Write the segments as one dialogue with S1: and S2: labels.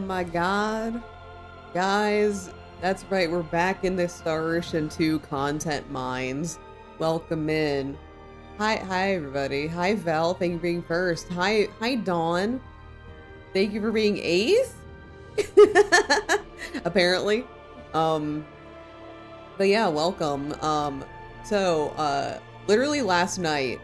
S1: my god. Guys, that's right, we're back in the Star Ocean 2 content mines. Welcome in. Hi everybody. Hi Vel, thank you for being first. Hi Dawn. Thank you for being 8th? Apparently. But yeah, welcome. Literally last night,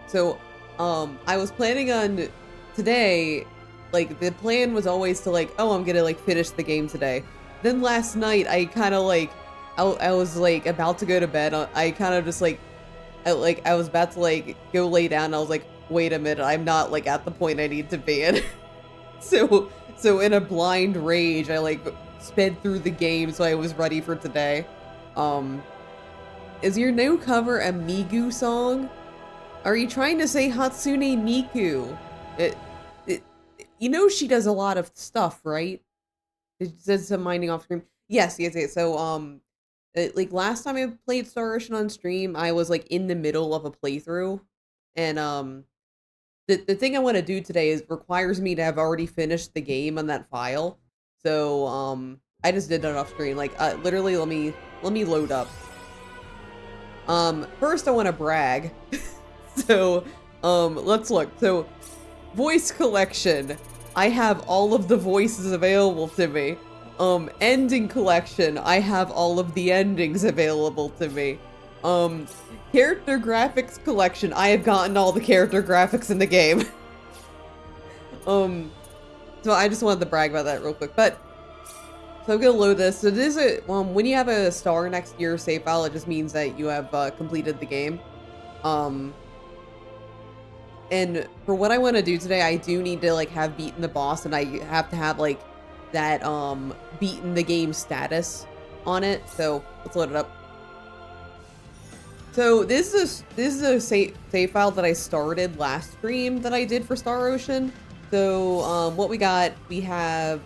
S1: I was planning on today, like, the plan was always to, like, oh, I'm gonna, like, finish the game today. Then last night, I kind of, like, I was, like, about to go to bed. I kind of just, like, I was about to, like, go lay down, and I was like, wait a minute, I'm not, like, at the point I need to be in. So in a blind rage, I, like, sped through the game so I was ready for today. Is your new cover a Migu song? Are you trying to say Hatsune Miku? You know she does a lot of stuff, right? It says some mining off screen. Yes. So, like last time I played Star Ocean on stream, I was like in the middle of a playthrough, and the thing I want to do today is requires me to have already finished the game on that file. So, I just did that off screen. Like, literally, let me load up. First I want to brag. So, let's look. So, voice collection. I have all of the voices available to me. Ending collection. I have all of the endings available to me. Character graphics collection. I have gotten all the character graphics in the game. So I just wanted to brag about that real quick. But, so I'm gonna load this. So this is when you have a star next to your save file, it just means that you have completed the game. And for what I want to do today, I do need to like have beaten the boss, and I have to have like that beaten the game status on it. So let's load it up. So this is a save file that I started last stream that I did for Star Ocean. So what we have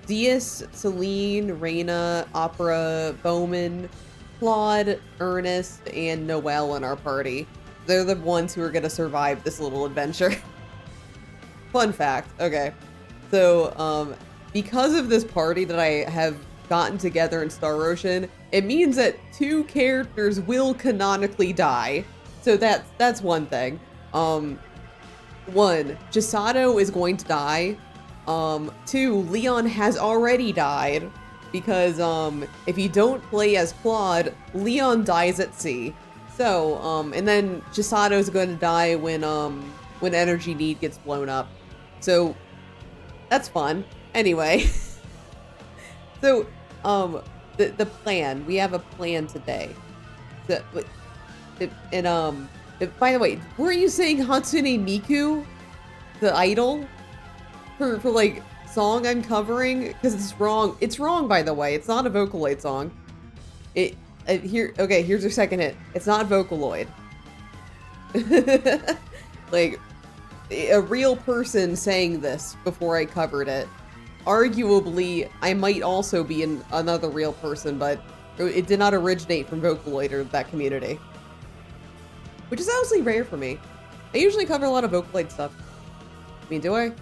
S1: Diaz, Celine, Reyna, Opera, Bowman, Claude, Ernest, and Noelle in our party. They're the ones who are going to survive this little adventure. Fun fact. Okay. So, because of this party that I have gotten together in Star Ocean, it means that 2 characters will canonically die. So that's one thing. 1, Chisato is going to die. 2, Leon has already died. Because, if you don't play as Claude, Leon dies at sea. So, and then Chisato's going to die when Energy Need gets blown up. So, that's fun. Anyway. So, the plan. We have a plan today. So, and, by the way, were you saying Hatsune Miku? The idol? For like, song I'm covering? Because it's wrong. It's wrong, by the way. It's not a Vocaloid song. Okay, here's your second hit. It's not Vocaloid. Like, a real person saying this before I covered it. Arguably, I might also be another real person, but it did not originate from Vocaloid or that community. Which is honestly rare for me. I usually cover a lot of Vocaloid stuff. I mean, do I?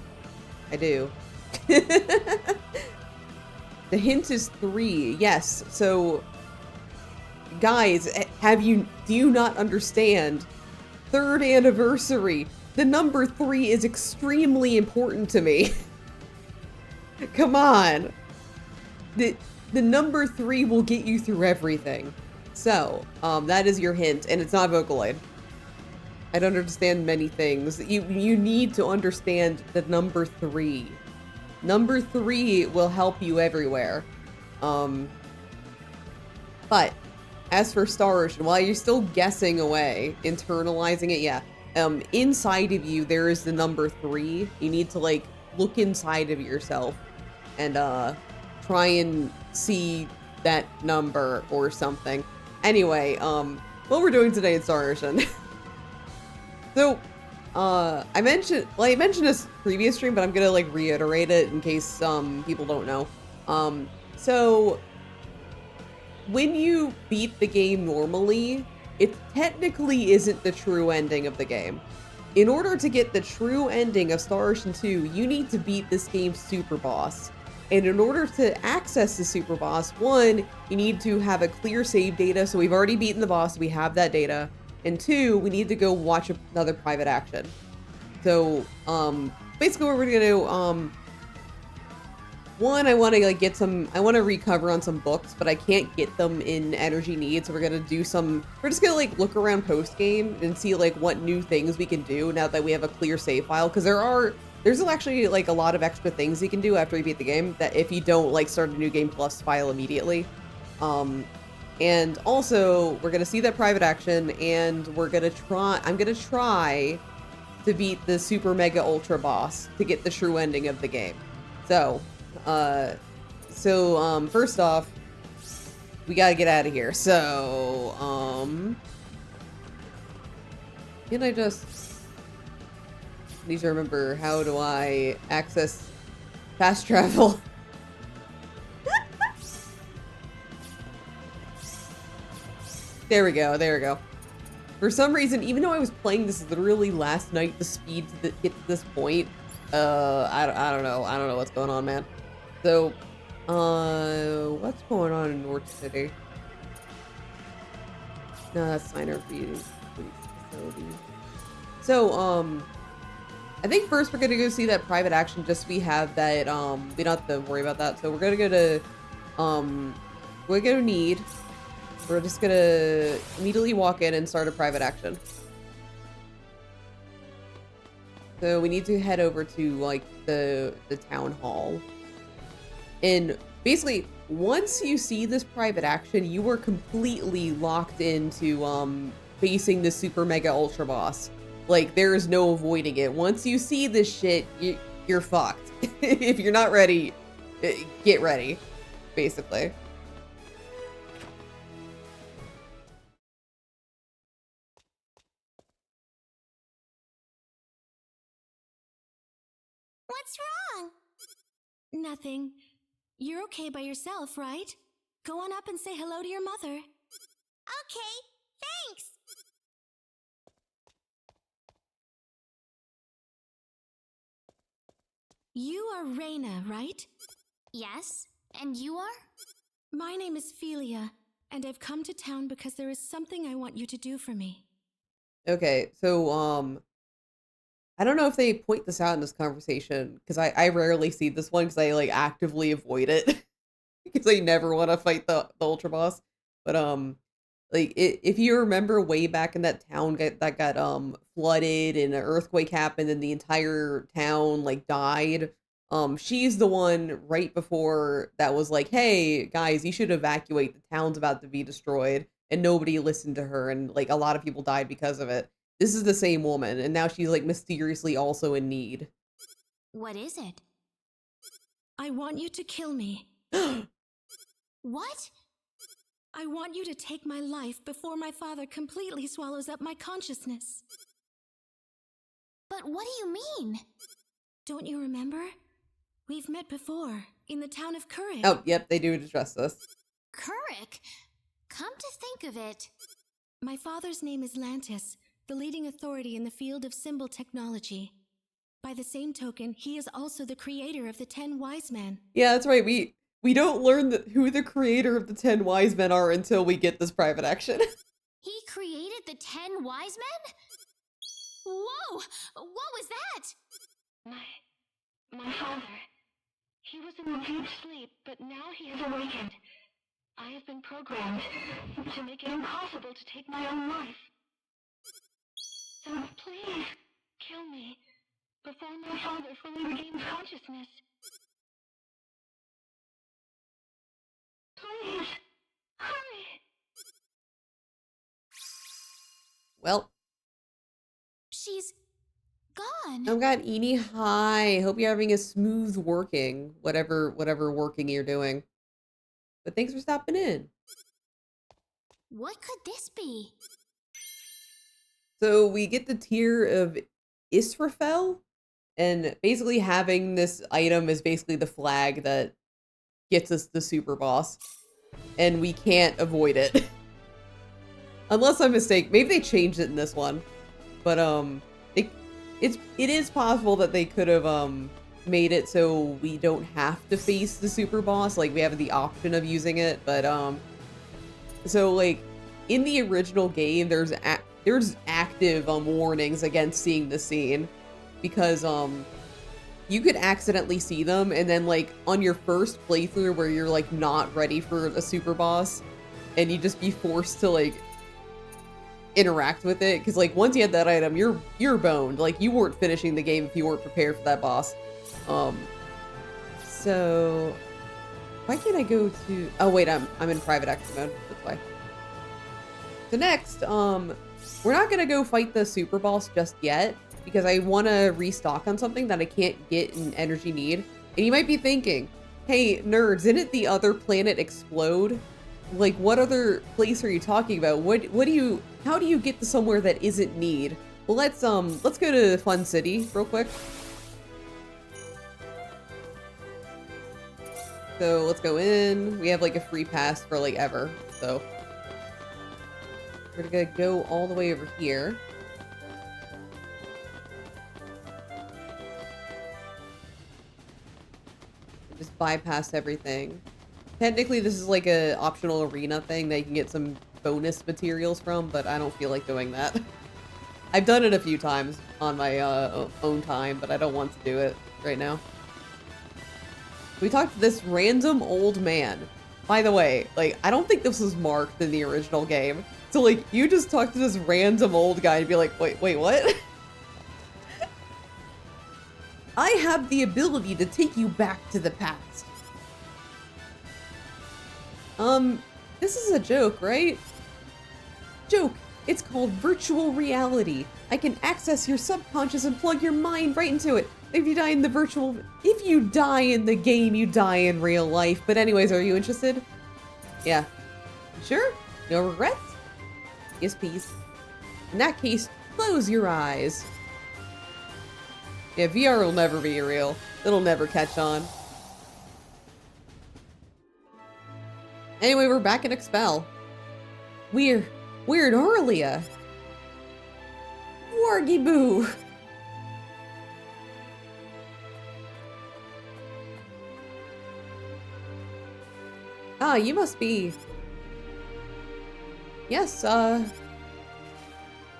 S1: I do. The hint is 3. Yes, so... Guys, do you not understand? 3rd anniversary. The number 3 is extremely important to me. Come on. The number 3 will get you through everything. So, that is your hint, and it's not Vocaloid. I don't understand many things. You need to understand the number 3. Number 3 will help you everywhere. But as for Star Ocean, while you're still guessing away, internalizing it, yeah. Inside of you, there is the number 3. You need to, like, look inside of yourself and, try and see that number or something. Anyway, what we're doing today in Star Ocean. So, I mentioned this previous stream, but I'm gonna, like, reiterate it in case, people don't know. So... when you beat the game normally, it technically isn't the true ending of the game. In order to get the true ending of Star Ocean 2, you need to beat this game's super boss. And in order to access the super boss, one, you need to have a clear save data. So we've already beaten the boss, we have that data. And two, we need to go watch another private action. So, basically what we're gonna do, one, I want to like I want to recover on some books, but I can't get them in energy needs. So we're just gonna like look around post game and see like what new things we can do now that we have a clear save file. Because there's actually like a lot of extra things you can do after you beat the game that if you don't like start a new game plus file immediately. And also we're gonna see that private action, and I'm gonna try to beat the super mega ultra boss to get the true ending of the game. So, first off, we gotta get out of here. So, can I just need to remember, how do I access fast travel? There we go. For some reason, even though I was playing this literally last night, the speed to get to this point, I don't know what's going on, man. So, what's going on in North City? No, that's Signer Police Facility. So, I think first we're gonna go see that private action, just so we have that, we don't have to worry about that. So we're gonna go to, we're just gonna immediately walk in and start a private action. So we need to head over to like the town hall. And basically, once you see this private action, you are completely locked into facing the super mega ultra boss. Like, there is no avoiding it. Once you see this shit, you're fucked. If you're not ready, get ready, basically.
S2: What's wrong? Nothing. You're okay by yourself, right? Go on up and say hello to your mother. Okay, thanks. You are Reina, right? Yes, and you are? My name is Philia, and I've come to town because there is something I want you to do for me.
S1: Okay, so, I don't know if they point this out in this conversation, because I rarely see this one, because I, like, actively avoid it. Because I never want to fight the Ultra Boss. But, like, if you remember way back in that town that got, flooded and an earthquake happened and the entire town, like, died, she's the one right before that was like, hey, guys, you should evacuate. The town's about to be destroyed. And nobody listened to her, and, like, a lot of people died because of it. This is the same woman, and now she's, like, mysteriously also in need.
S2: What is it? I want you to kill me. What? I want you to take my life before my father completely swallows up my consciousness. But what do you mean? Don't you remember? We've met before, in the town of Couric.
S1: Oh, yep, they do address this.
S2: Couric? Come to think of it. My father's name is Lantis, the leading authority in the field of symbol technology. By the same token, he is also the creator of the 10 Wise Men.
S1: Yeah, that's right. We don't learn who the creator of the 10 Wise Men are until we get this private action.
S2: He created the 10 Wise Men? Whoa! What was that? My father. He was in a deep sleep, but now he has awakened. I have been programmed to make it impossible to take my own life. So please, kill me before my father fully regains consciousness. Please, hurry!
S1: Well.
S2: She's gone.
S1: Oh god, Eni, hi. Hope you're having a smooth working, whatever working you're doing. But thanks for stopping in.
S2: What could this be?
S1: So we get the tier of Israfel, and basically having this item is basically the flag that gets us the super boss, and we can't avoid it. Unless I'm mistaken. Maybe they changed it in this one. But it is possible that they could have made it so we don't have to face the super boss. Like, we have the option of using it, but, so, like, in the original game, there's active, warnings against seeing the scene. Because, you could accidentally see them, and then, like, on your first playthrough where you're, like, not ready for a super boss, and you just be forced to, like, interact with it. Because, like, once you had that item, you're boned. Like, you weren't finishing the game if you weren't prepared for that boss. So why can't I go to, oh wait, I'm in private extra mode, that's why. So next, we're not gonna go fight the super boss just yet, because I want to restock on something that I can't get in energy need. And you might be thinking, hey nerds, didn't the other planet explode? Like, what other place are you talking about? How do you get to somewhere that isn't need? Well, let's go to Fun City real quick. So let's go in. We have like a free pass for like ever. So we're gonna go all the way over here. Just bypass everything. Technically, this is like a optional arena thing that you can get some bonus materials from, but I don't feel like doing that. I've done it a few times on my own time, but I don't want to do it right now. We talked to this random old man. By the way, like, I don't think this was marked in the original game. So, like, you just talk to this random old guy and be like, wait, what? I have the ability to take you back to the past. This is a joke, right? Joke. It's called virtual reality. I can access your subconscious and plug your mind right into it. If you die in the game, you die in real life. But anyways, are you interested? Yeah. Sure? No regrets? Yes, please. In that case, close your eyes. Yeah, VR will never be real. It'll never catch on. Anyway, we're back in Expel. We're in Aurelia. Wargy boo. Ah, you must be... Yes,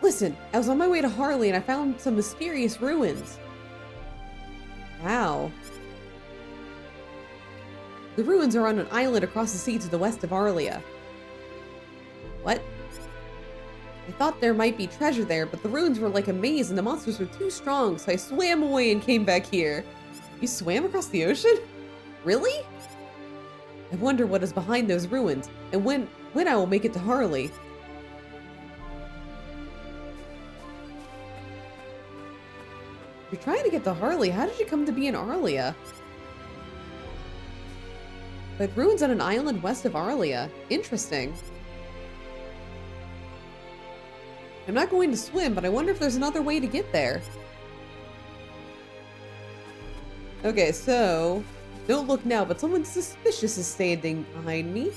S1: listen, I was on my way to Harley and I found some mysterious ruins. Wow. The ruins are on an island across the sea to the west of Arlia. What? I thought there might be treasure there, but the ruins were like a maze and the monsters were too strong, so I swam away and came back here. You swam across the ocean? Really? I wonder what is behind those ruins, and when I will make it to Harley. You're trying to get to Harley. How did you come to be in Arlia? But ruins on an island west of Arlia. Interesting. I'm not going to swim, but I wonder if there's another way to get there. Okay, so... Don't look now, but someone suspicious is standing behind me.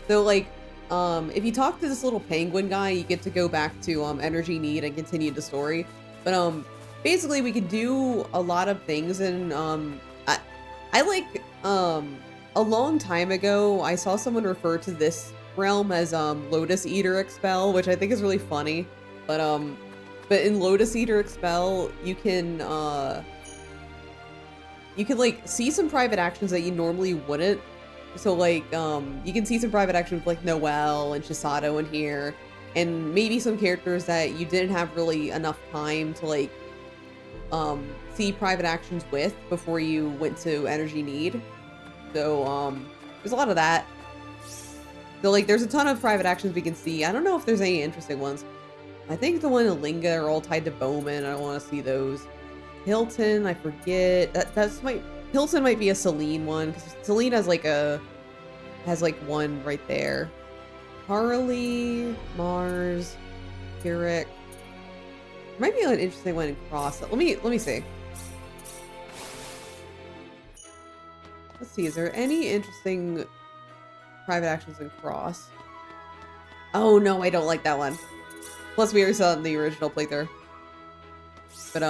S1: So, like, if you talk to this little penguin guy, you get to go back to, Energy Need and continue the story. But, basically, we can do a lot of things, and, I like, a long time ago, I saw someone refer to this realm as, Lotus Eater Expel, which I think is really funny. But in Lotus Eater Expel, you can, like, see some private actions that you normally wouldn't. So, like, you can see some private actions with, like, Noelle and Shisato in here. And maybe some characters that you didn't have really enough time to, like, see private actions with before you went to Energy Need. So, there's a lot of that. So, like, there's a ton of private actions we can see. I don't know if there's any interesting ones. I think the one in Linga are all tied to Bowman. I don't want to see those. Hilton, I forget. Hilton might be a Celine one, because Celine has like one right there. Harley, Mars, Keurig. Might be an interesting one in Cross. Let me see. Let's see, is there any interesting private actions in Cross? Oh no, I don't like that one. Plus we already saw it in the original playthrough. But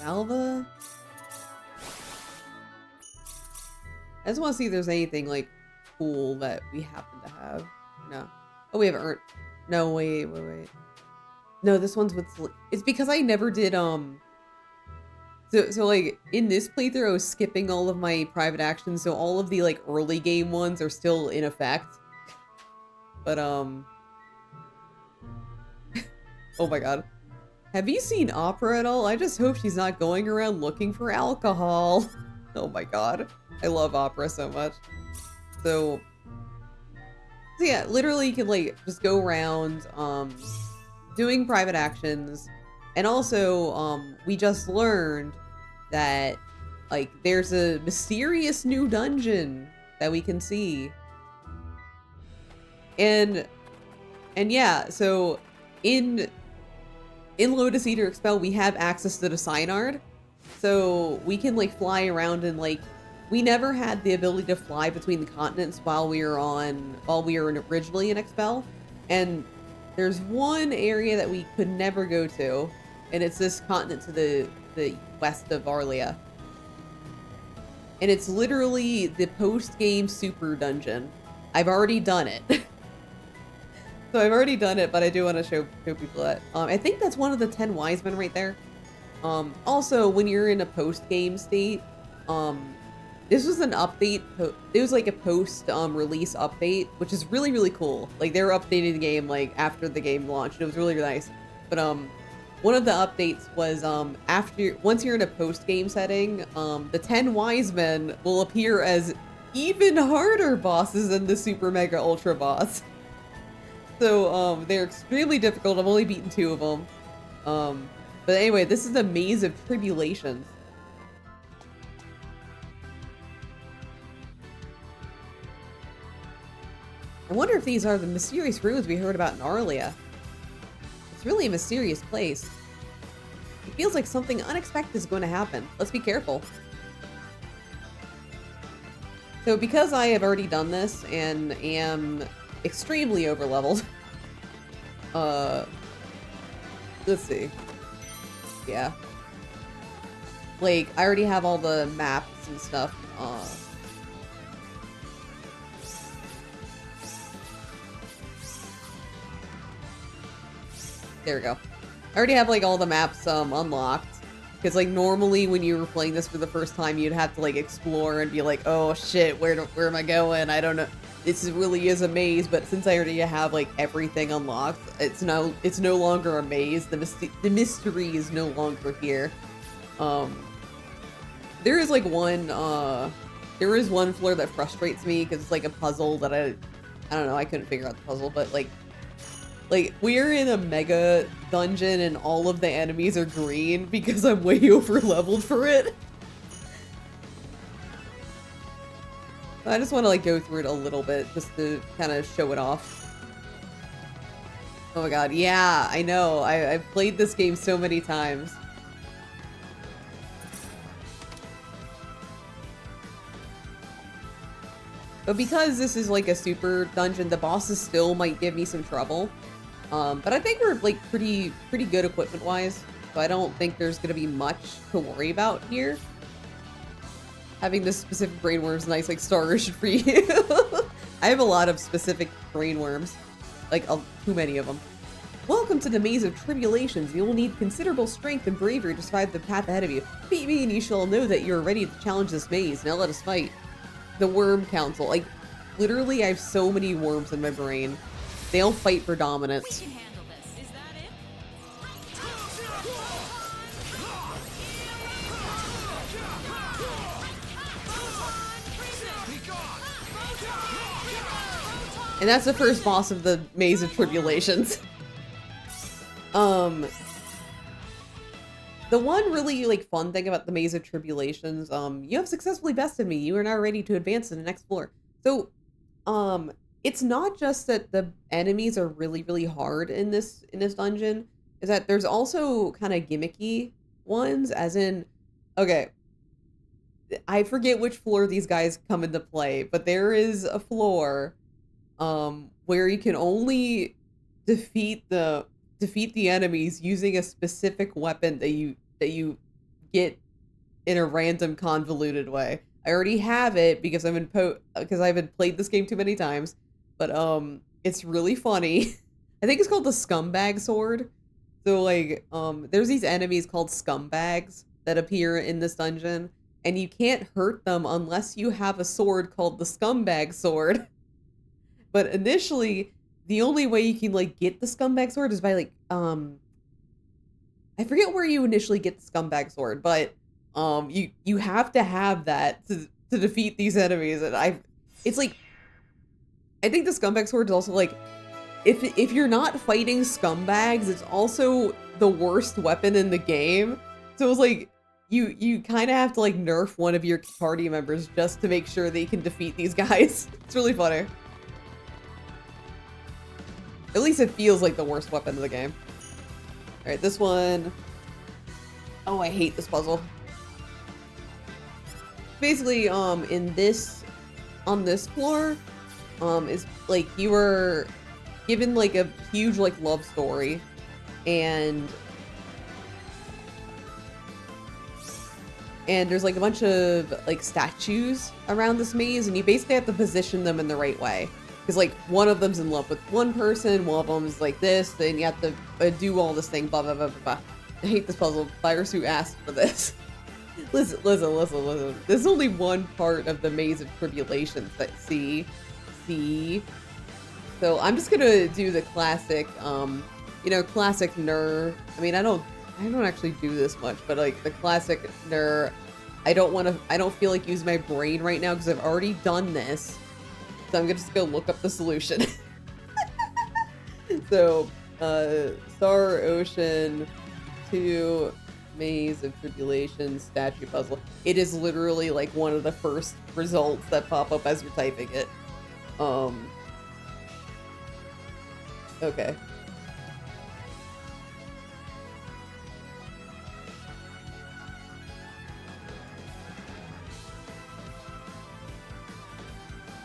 S1: Salva? I just want to see if there's anything, like, cool that we happen to have. No. Oh, we have earned. No, wait. No, this one's with... It's because I never did, So, like, in this playthrough, I was skipping all of my private actions, so all of the, like, early game ones are still in effect. But, oh my god. Have you seen Opera at all? I just hope she's not going around looking for alcohol. Oh my god. I love Opera so much. So yeah, literally you can, like, just go around, doing private actions. And also, we just learned that, like, there's a mysterious new dungeon that we can see. And yeah, so in Lotus Eater Expel, we have access to the Synard. So we can, like, fly around and, like, we never had the ability to fly between the continents while we were originally in Expel. And there's one area that we could never go to, and it's this continent to the west of Arlia. And it's literally the post-game super dungeon. I've already done it. So I've already done it, but I do want to show people that. I think that's one of the 10 wise men right there. Also, when you're in a post-game state, this was an update. It was like a post-release update, which is really, really cool. Like, they were updating the game, like, after the game launched. It was really, really nice. But, one of the updates was, once you're in a post-game setting, the 10 wise men will appear as even harder bosses than the Super Mega Ultra boss. So, they're extremely difficult. I've only beaten 2 of them. But anyway, this is the Maze of Tribulations. I wonder if these are the mysterious ruins we heard about in Arlia. It's really a mysterious place. It feels like something unexpected is going to happen. Let's be careful. So because I have already done this and am extremely overleveled, let's see. Yeah. Like, I already have all the maps and stuff. There we go. I already have, like, all the maps unlocked. Because, like, normally when you were playing this for the first time, you'd have to, like, explore and be like, oh shit, where am I going? I don't know. This really is a maze, but since I already have, like, everything unlocked, it's no longer a maze. The mystery is no longer here. There is, like, there is one floor that frustrates me because it's like a puzzle that I don't know, I couldn't figure out the puzzle, but like we're in a mega dungeon and all of the enemies are green because I'm way over leveled for it. I just want to, like, go through it a little bit just to kind of show it off. Oh my god, yeah, I know. I've played this game so many times. But because this is, like, a super dungeon, the bosses still might give me some trouble. But I think we're, like, pretty good equipment-wise, so I don't think there's gonna be much to worry about here. Having this specific brainworm is nice, like, starters for you. I have a lot of specific brainworms. Like, too many of them. Welcome to the Maze of Tribulations. You will need considerable strength and bravery to survive the path ahead of you. Beat me and you shall know that you are ready to challenge this maze. Now let us fight. The Worm Council. Like, literally, I have so many worms in my brain. They all fight for dominance.
S2: We can handle this. Is that it?
S1: And that's the first boss of the Maze of Tribulations. The one really, like, fun thing about the Maze of Tribulations, you have successfully bested me. You are now ready to advance to the next floor. So, it's not just that the enemies are really, really hard in this dungeon, is that there's also kind of gimmicky ones, as in, okay, I forget which floor these guys come into play, but there is a floor, where you can only defeat the enemies using a specific weapon that you get in a random convoluted way. I already have it because I've been played this game too many times, but it's really funny. I think it's called the scumbag sword. So like there's these enemies called scumbags that appear in this dungeon, and you can't hurt them unless you have a sword called the scumbag sword. But initially, the only way you can like get the scumbag sword is by like I forget where you initially get the scumbag sword, but you have to have that to defeat these enemies. And it's like I think the scumbag sword is also like if you're not fighting scumbags, it's also the worst weapon in the game. So it's like you kind of have to like nerf one of your party members just to make sure they can defeat these guys. It's really funny. At least it feels like the worst weapon in the game. All right, this one. Oh, I hate this puzzle. Basically, on this floor, is like you were given like a huge like love story, and there's like a bunch of like statues around this maze, and you basically have to position them in the right way. Because like one of them's in love with one person, one of them's like this, and you have to do all this thing, blah blah blah blah blah. I hate this puzzle. Virus who asked for this. listen. This is only one part of the maze of tribulations that see. So I'm just gonna do the classic, classic Ner. I mean, I don't actually do this much, but like the classic Ner. I don't feel like using my brain right now because I've already done this. So I'm just gonna look up the solution. So, Star Ocean 2 Maze of Tribulation statue puzzle. It is literally like one of the first results that pop up as you're typing it. Okay.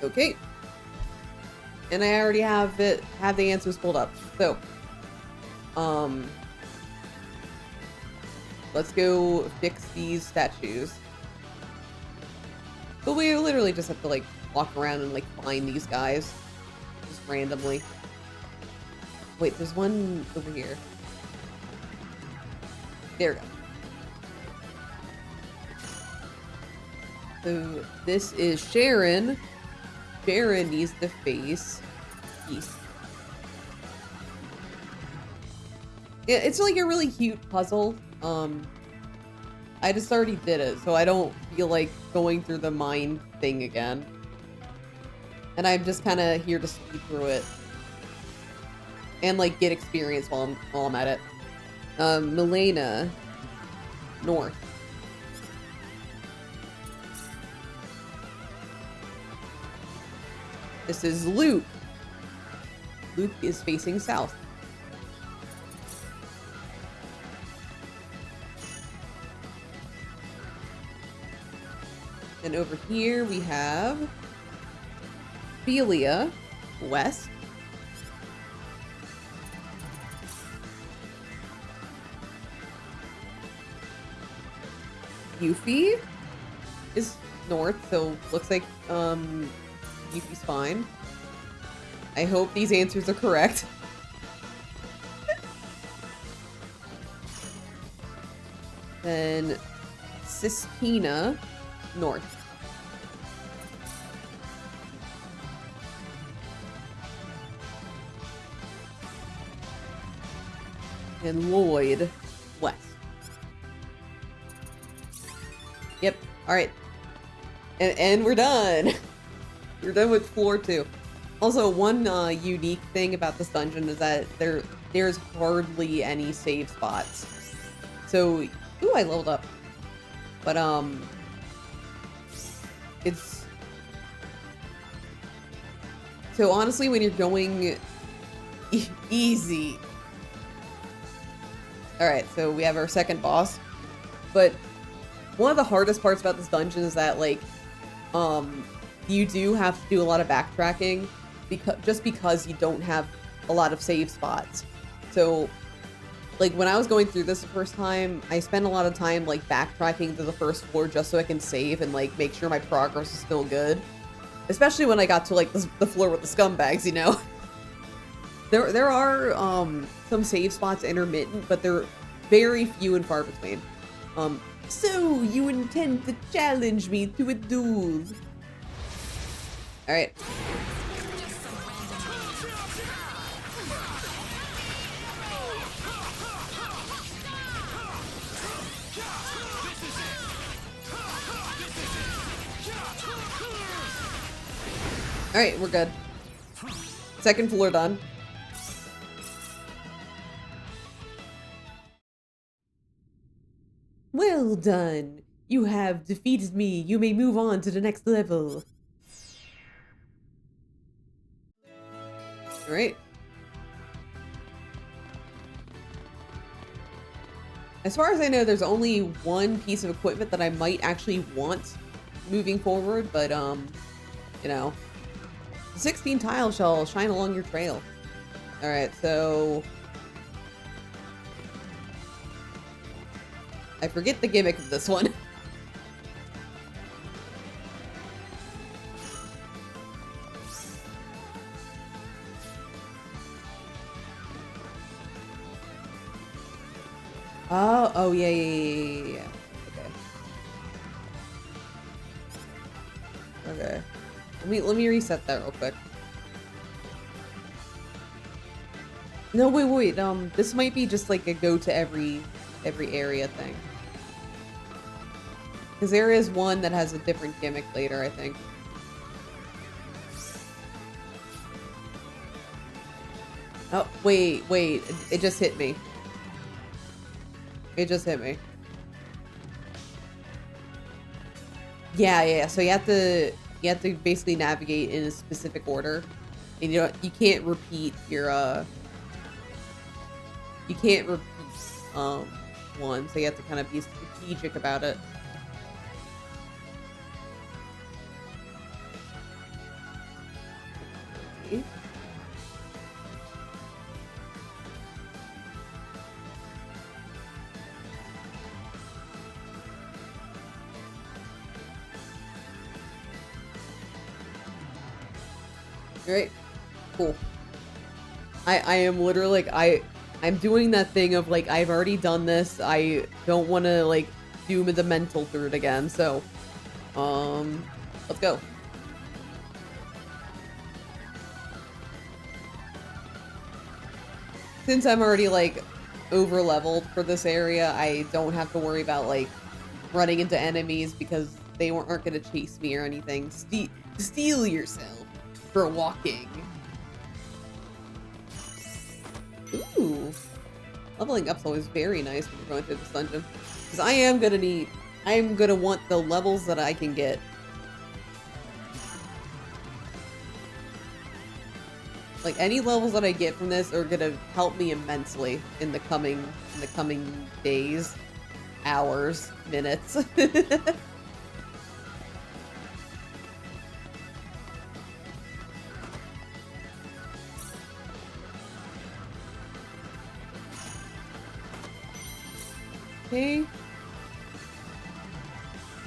S1: Okay. And I already have the answers pulled up. So, let's go fix these statues. But we literally just have to like walk around and like find these guys just randomly. Wait, there's one over here. There we go. So this is Sharon. Sharon needs to face east. Yeah, it's like a really cute puzzle. I just already did it, so I don't feel like going through the mind thing again. And I'm just kind of here to speed through it. And like get experience while I'm at it. Milena North. This is Luke. Luke is facing south. And over here we have Ophelia, west. Yuffie is north, so looks like Yuffie's fine. I hope these answers are correct. Then Sistina, north. And Lloyd, west. Yep. All right. And we're done. We're done with floor 2. Also, one unique thing about this dungeon is that there's hardly any save spots. So, ooh, I leveled up. But it's so honestly, when you're going easy. All right, so we have our second boss, but one of the hardest parts about this dungeon is that like, you do have to do a lot of backtracking because you don't have a lot of save spots. So like, when I was going through this the first time, I spent a lot of time, like, backtracking to the first floor just so I can save and, like, make sure my progress is still good. Especially when I got to, like, the floor with the scumbags, you know? There are, some save spots intermittent, but they're very few and far between. So you intend to challenge me to a duel? Alright. Alright, we're good. Second floor done. Well done. You have defeated me. You may move on to the next level. Alright. As far as I know, there's only one piece of equipment that I might actually want moving forward, but, you know. 16 tiles shall shine along your trail. Alright, so... I forget the gimmick of this one. Oh, yeah. Okay. Let me reset that real quick. No, wait. This might be just like a go to every area thing. Because there is one that has a different gimmick later, I think. Oh, wait. It just hit me. It just hit me. Yeah. So you have to basically navigate in a specific order. And you can't repeat your one, so you have to kind of be strategic about it. Okay. Alright, cool. I am literally like, I'm doing that thing of like, I've already done this. I don't want to like do the mental through it again. So, let's go. Since I'm already like over leveled for this area, I don't have to worry about like running into enemies because they aren't going to chase me or anything. Steal yourself for walking. Ooh. Leveling up's always very nice when you're going through this dungeon. Because I am gonna want the levels that I can get. Like any levels that I get from this are gonna help me immensely in the coming days, hours, minutes. Okay.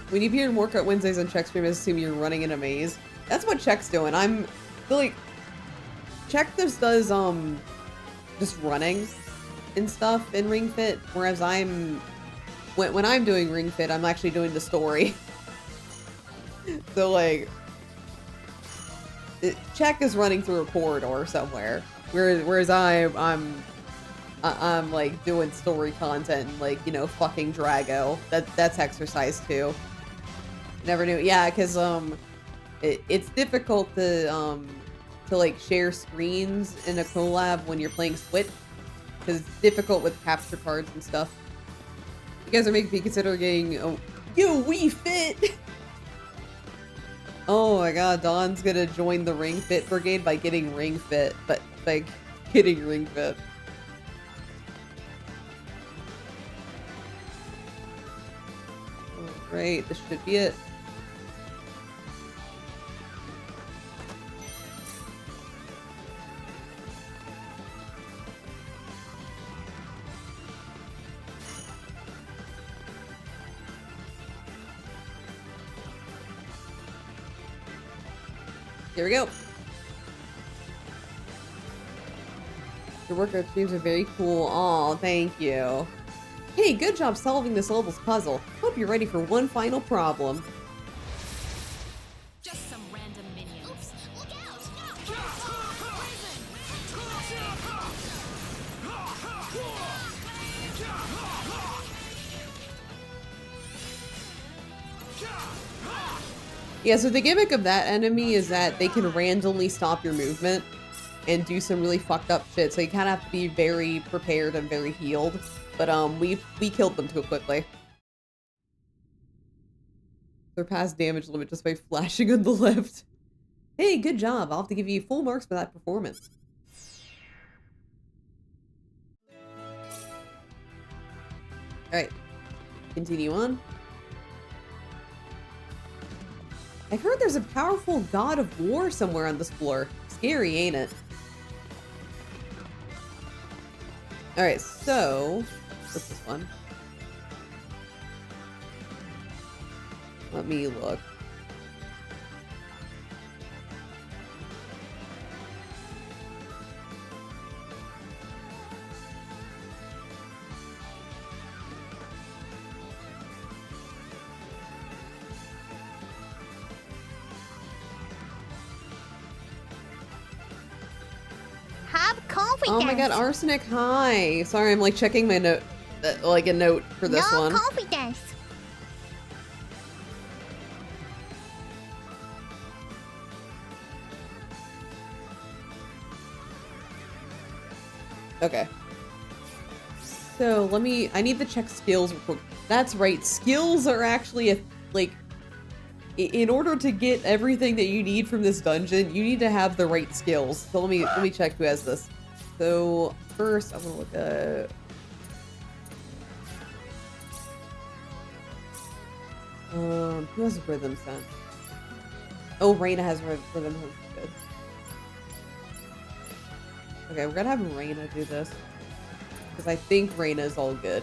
S1: When you appear in Workout Wednesdays on Check Stream, I assume you're running in a maze. That's what Check's doing. I feel like Check just does just running and stuff in Ring Fit, whereas when I'm doing Ring Fit, I'm actually doing the story. So like Check is running through a corridor somewhere, whereas I'm like doing story content and like, you know, fucking Drago. That's exercise too. Never knew. Yeah, because it's difficult to like share screens in a collab when you're playing Switch, because it's difficult with capture cards and stuff. You guys are making me consider getting Wii Fit. Oh my god, Dawn's gonna join the Ring Fit brigade by getting Ring Fit, but like getting Ring Fit. Alright, this should be it. Here we go. Your workout streams are very cool. Aw, thank you. Hey, good job solving this level's puzzle. Hope you're ready for one final problem.
S2: Just some random minions. Oops, look out!
S1: Yeah, so the gimmick of that enemy is that they can randomly stop your movement and do some really fucked up shit, so you kind of have to be very prepared and very healed. But we killed them too quickly. Surpassed damage limit just by flashing on the left. Hey, good job. I'll have to give you full marks for that performance. Alright. Continue on. I've heard there's a powerful god of war somewhere on this floor. Scary, ain't it? Alright, so... what's this one? Let me look.
S3: Have confidence.
S1: Oh my god, Arsenic, hi! Sorry, I'm like checking my note, like a note for this
S3: no
S1: one.
S3: confidence.
S1: Okay. So I need to check skills real quick. That's right, skills are actually in order to get everything that you need from this dungeon, you need to have the right skills. So let me check who has this. So first, I'm gonna look at. Who has rhythm sense? Oh, Reina has rhythm sense. Good. Okay, we're gonna have Reina do this because I think Reina is all good.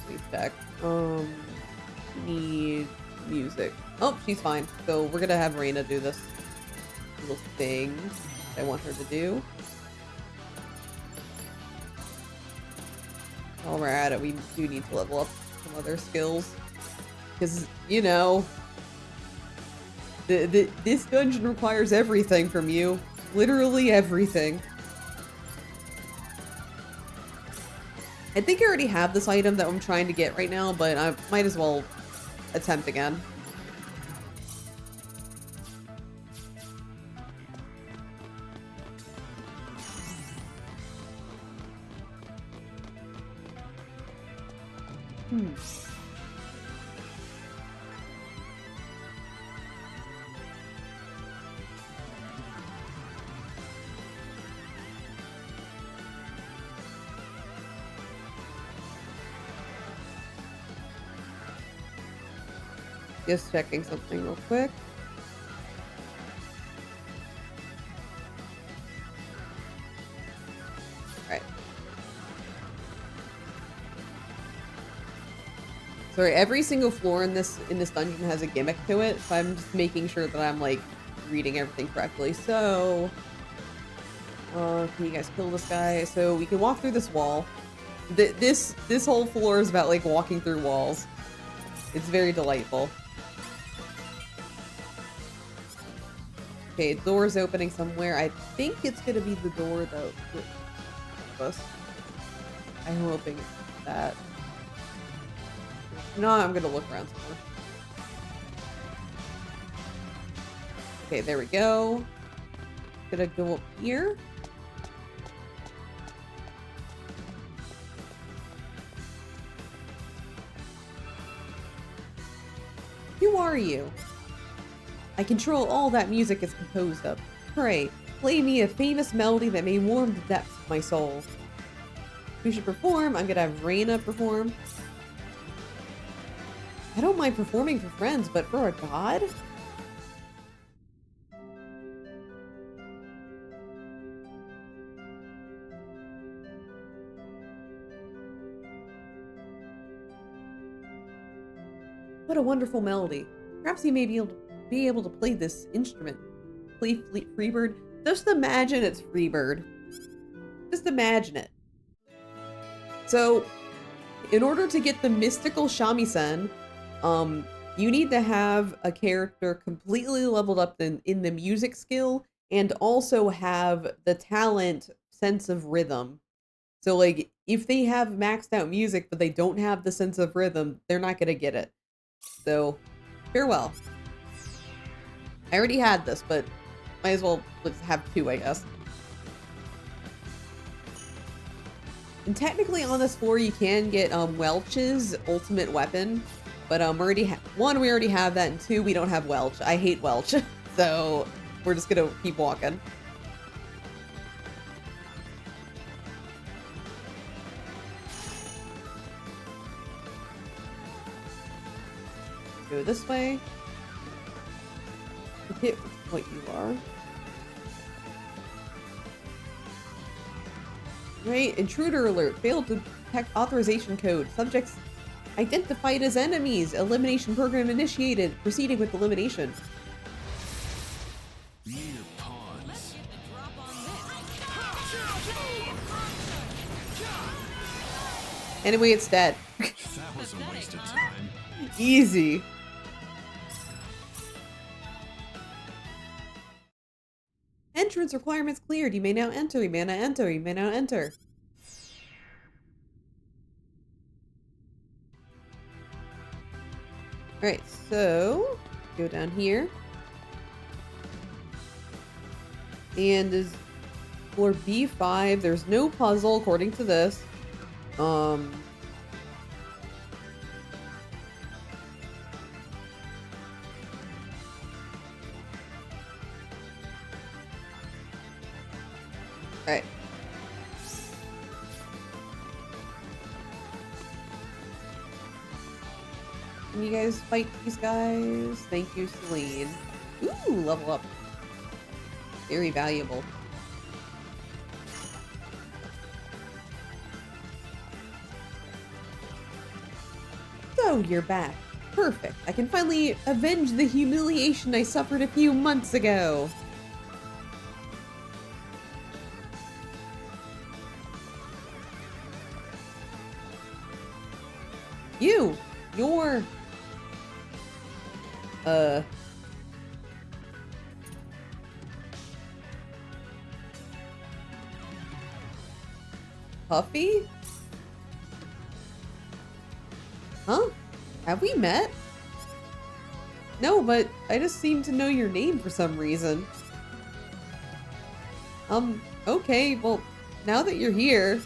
S1: Let me check. Need music. Oh, she's fine. So we're gonna have Reina do this little thing I want her to do. While we're at it, we do need to level up some other skills. Because, you know, this dungeon requires everything from you. Literally everything. I think I already have this item that I'm trying to get right now, but I might as well attempt again. Just checking something real quick. Alright. Sorry, every single floor in this dungeon has a gimmick to it, so I'm just making sure that I'm like reading everything correctly. So can you guys kill this guy? So we can walk through this wall. This whole floor is about like walking through walls. It's very delightful. Okay, door's opening somewhere. I think it's gonna be the door that will us. I'm hoping it's that. No, I'm gonna look around somewhere. Okay, there we go. Gonna go up here. Who are you? I control all that music is composed of. Pray, play me a famous melody that may warm the depths of my soul. Who should perform? I'm gonna have Reina perform. I don't mind performing for friends, but for a god? What a wonderful melody. Perhaps you may be able to be able to play this instrument. Play Freebird. Just imagine it's Freebird. Just imagine it. So, in order to get the mystical shamisen, you need to have a character completely leveled up in the music skill and also have the talent sense of rhythm. So like if they have maxed out music but they don't have the sense of rhythm, they're not gonna get it. So farewell. I already had this, but might as well let's have two, I guess. And technically on this floor you can get Welch's ultimate weapon, but one, we already have that, and two, we don't have Welch. I hate Welch, so we're just gonna keep walking. Go this way. Hit what you are. Right, intruder alert. Failed to detect authorization code. Subjects identified as enemies. Elimination program initiated. Proceeding with elimination. Anyway, it's dead.
S4: That was a waste of time.
S1: Easy. Entrance requirements cleared. You may now enter. You may now enter. You may now enter. Alright, so go down here. And is for B5, there's no puzzle according to this. Alright. Can you guys fight these guys? Thank you, Celine. Ooh, level up. Very valuable. So, you're back. Perfect. I can finally avenge the humiliation I suffered a few months ago. You're... Puffy? Huh? Have we met? No, but I just seem to know your name for some reason. Okay, well, now that you're here...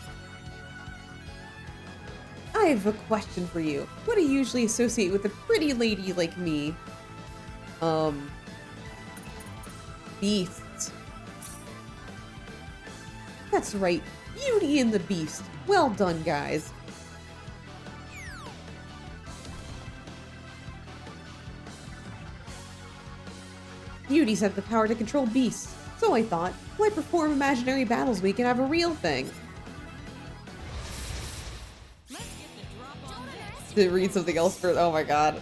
S1: I have a question for you. What do you usually associate with a pretty lady like me? Beasts. That's right. Beauty and the Beast. Well done, guys. Beauties have the power to control beasts. So I thought, why perform imaginary battles we can have a real thing? To read something else first. Oh my god.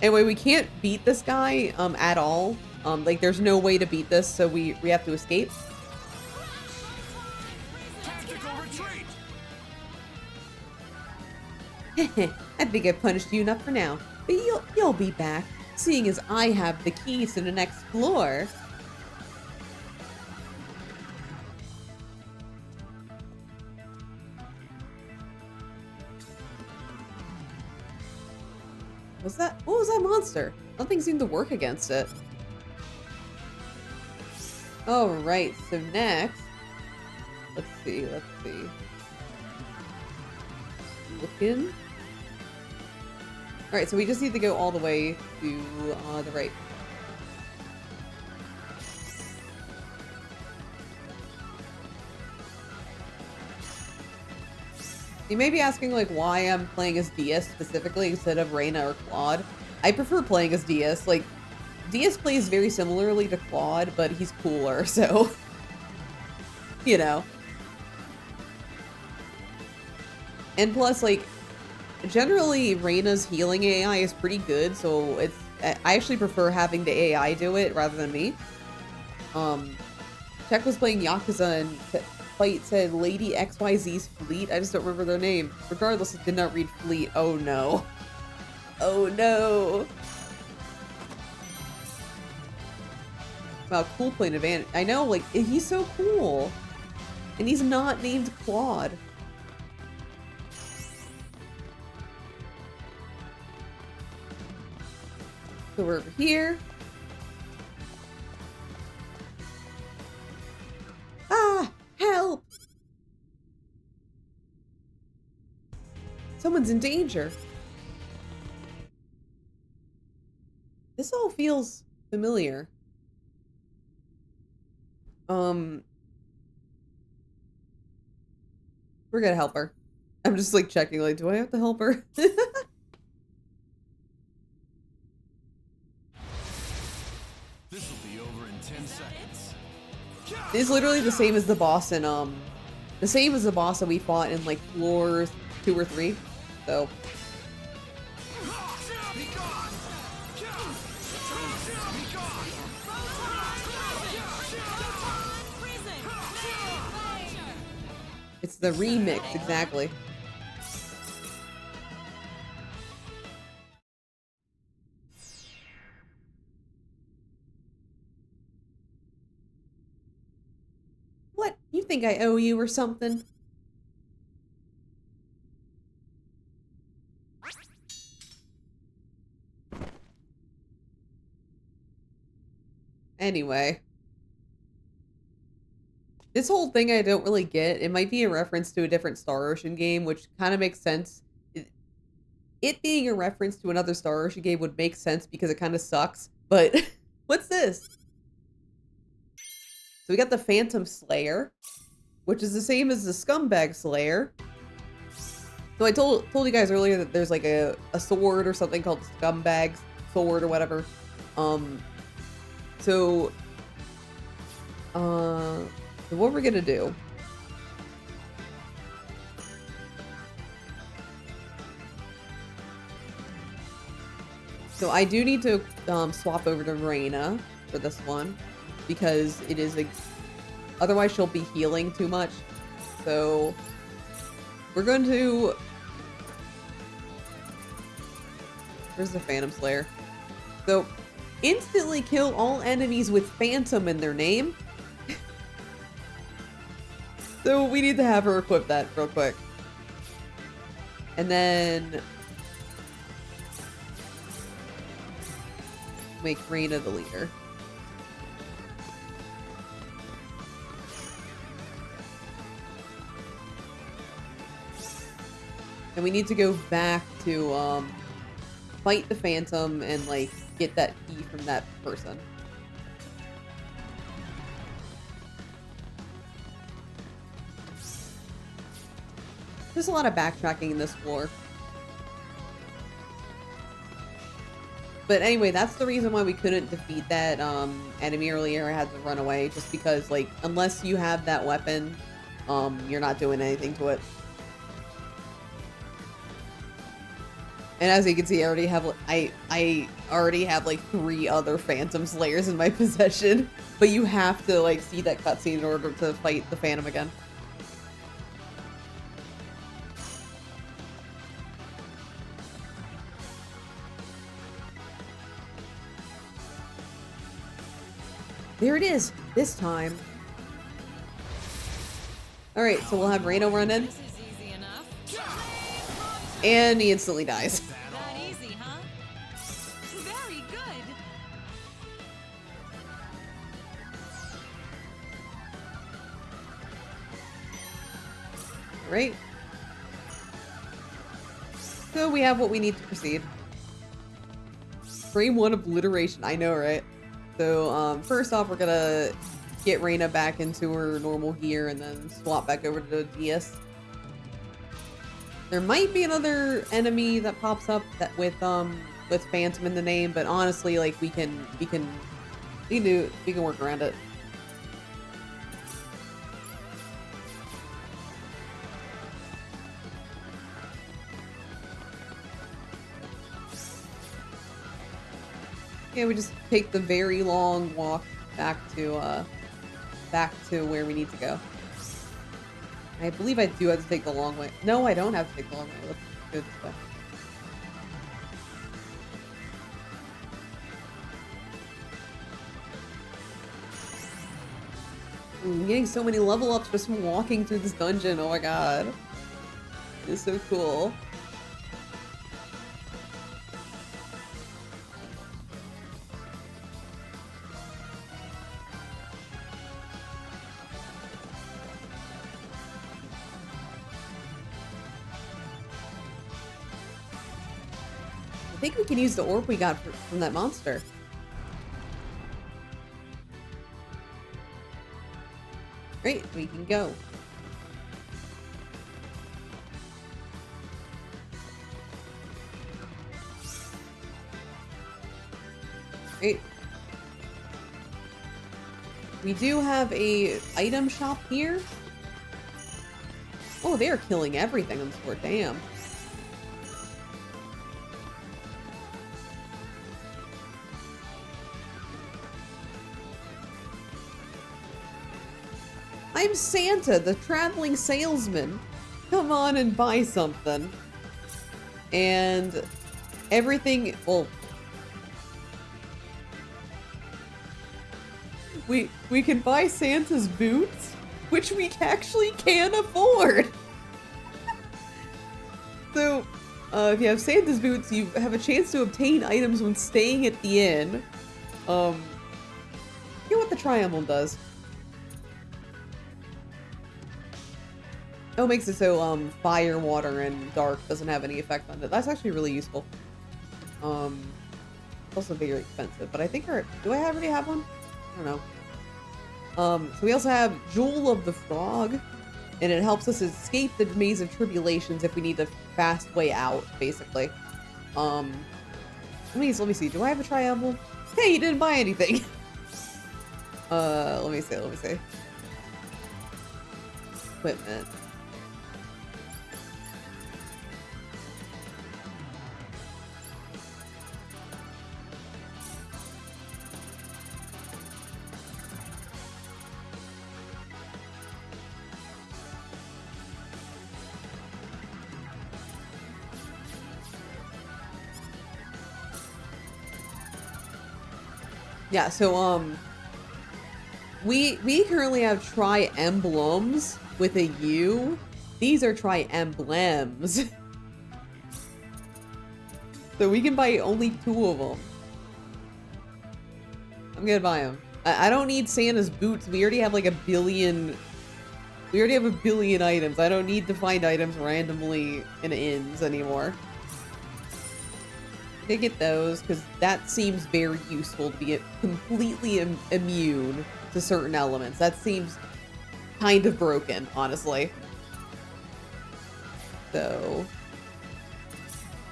S1: Anyway, we can't beat this guy at all. Like there's no way to beat this, so we have to escape.
S4: Tactical retreat.
S1: I think I punished you enough for now, but you'll be back, seeing as I have the keys to the next floor. What was that monster? Nothing seemed to work against it. Alright, so next... Let's see. Looking. Alright, so we just need to go all the way to the right. You may be asking, like, why I'm playing as Diaz specifically instead of Reina or Claude. I prefer playing as Diaz. Like, Diaz plays very similarly to Claude, but he's cooler, so... you know. And plus, like, generally, Reina's healing AI is pretty good, so I actually prefer having the AI do it rather than me. Tech was playing Yakuza and Fight said Lady XYZ's Fleet. I just don't remember their name. Regardless, it did not read Fleet. Oh no. Oh no. Wow, cool playing advantage. I know, like, he's so cool. And he's not named Claude. So we're over here. Ah! Help! Someone's in danger. This all feels familiar. We're gonna help her. I'm just like checking, like, do I have to help her?
S4: This will be over in 10 seconds.
S1: It's literally the same as the boss in, the same as the boss that we fought in, like, floor 2 or 3. So. It's the remix, exactly. What? You think I owe you or something? Anyway. This whole thing I don't really get. It might be a reference to a different Star Ocean game, which kind of makes sense. It being a reference to another Star Ocean game would make sense because it kind of sucks. But what's this? So we got the Phantom Slayer, which is the same as the Scumbag Slayer. So I told you guys earlier that there's like a sword or something called Scumbag's Sword or whatever. So what we're gonna do. So I do need to swap over to Reina for this one because it is otherwise she'll be healing too much. So we're going to. Where's the Phantom Slayer? So instantly kill all enemies with Phantom in their name. So we need to have her equip that real quick. And then make Reina the leader. And we need to go back to fight the Phantom and like get that key from that person. There's a lot of backtracking in this floor. But anyway, that's the reason why we couldn't defeat that enemy earlier. I had to run away just because, like, unless you have that weapon, you're not doing anything to it. And as you can see, I already have like 3 other Phantom Slayers in my possession. But you have to like see that cutscene in order to fight the Phantom again. There it is, this time. Alright, so we'll have Reno run in.
S5: This is easy enough.
S1: And he instantly dies.
S5: That easy, huh? Very good.
S1: Right? So we have what we need to proceed. Frame 1 obliteration, I know, right? So, first off, we're gonna get Reina back into her normal gear and then swap back over to Diaz. There might be another enemy that pops up that with Phantom in the name, but honestly, like we can work around it. Yeah, we just take the very long walk back to where we need to go. I believe I do have to take the long way. No, I don't have to take the long way. Let's go this way. I'm getting so many level ups just from walking through this dungeon. Oh my god. It's so cool. I think we can use the orb we got from that monster. Great, we can go. Great. We do have a item shop here. Oh, they are killing everything on this floor. Damn. I'm Santa, the traveling salesman. Come on and buy something. And everything, well, we can buy Santa's boots, which we actually can afford. So, if you have Santa's boots, you have a chance to obtain items when staying at the inn. You know what the Tri-Emblem does? Oh, it makes it so, fire, water, and dark doesn't have any effect on it. That's actually really useful. It's also very expensive, but I think do I already have one? I don't know. So we also have Jewel of the Frog, and it helps us escape the maze of tribulations if we need a fast way out, basically. Let me see. Do I have a Tri-Emblem? Hey, you didn't buy anything. Let me see. Equipment. Yeah, so, we currently have Tri-Emblems with a U. These are Tri-Emblems. So we can buy only 2 of them. I'm gonna buy them. I don't need Santa's boots. We already have like a billion... We already have a billion items. I don't need to find items randomly in inns anymore. I get those, because that seems very useful to be completely immune to certain elements. That seems kind of broken, honestly. So...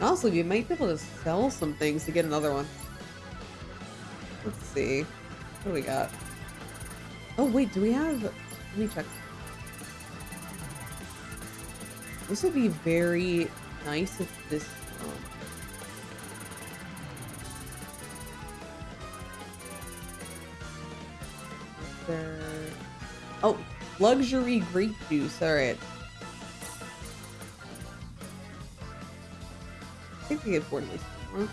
S1: Also, we might be able to sell some things to get another one. Let's see. What do we got? Oh, wait, do we have... Let me check. This would be very nice if this... Oh, luxury grape juice. All right. I think we can afford at least one.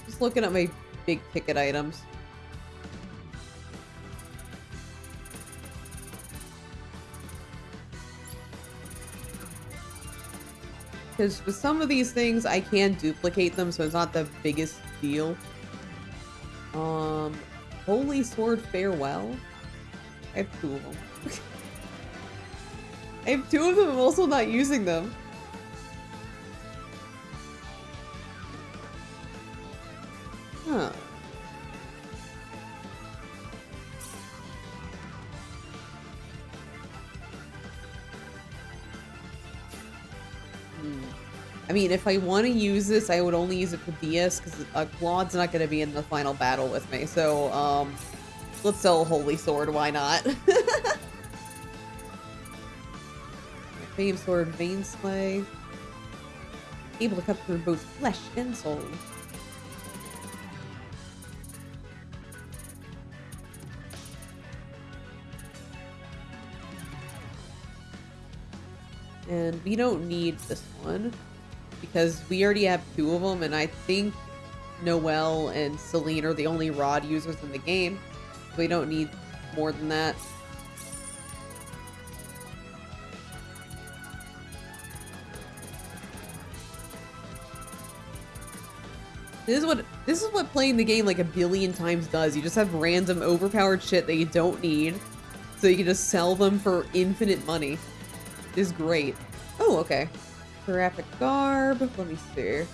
S1: Just looking at my big ticket items. Because with some of these things, I can duplicate them, so it's not the biggest deal. Holy Sword Farewell? I have 2 of them. I have 2 of them, I'm also not using them. Huh. I mean, if I want to use this, I would only use it for DS because Claude's not going to be in the final battle with me. So, let's sell Holy Sword. Why not? Fame Sword, Vein Slay. Able to cut through both flesh and soul. And we don't need this one because we already have 2 of them, and I think Noelle and Celine are the only rod users in the game. We don't need more than that. This is what playing the game like a billion times does. You just have random overpowered shit that you don't need, so you can just sell them for infinite money. Is great. Oh, okay. Seraphic Garb. Let me see.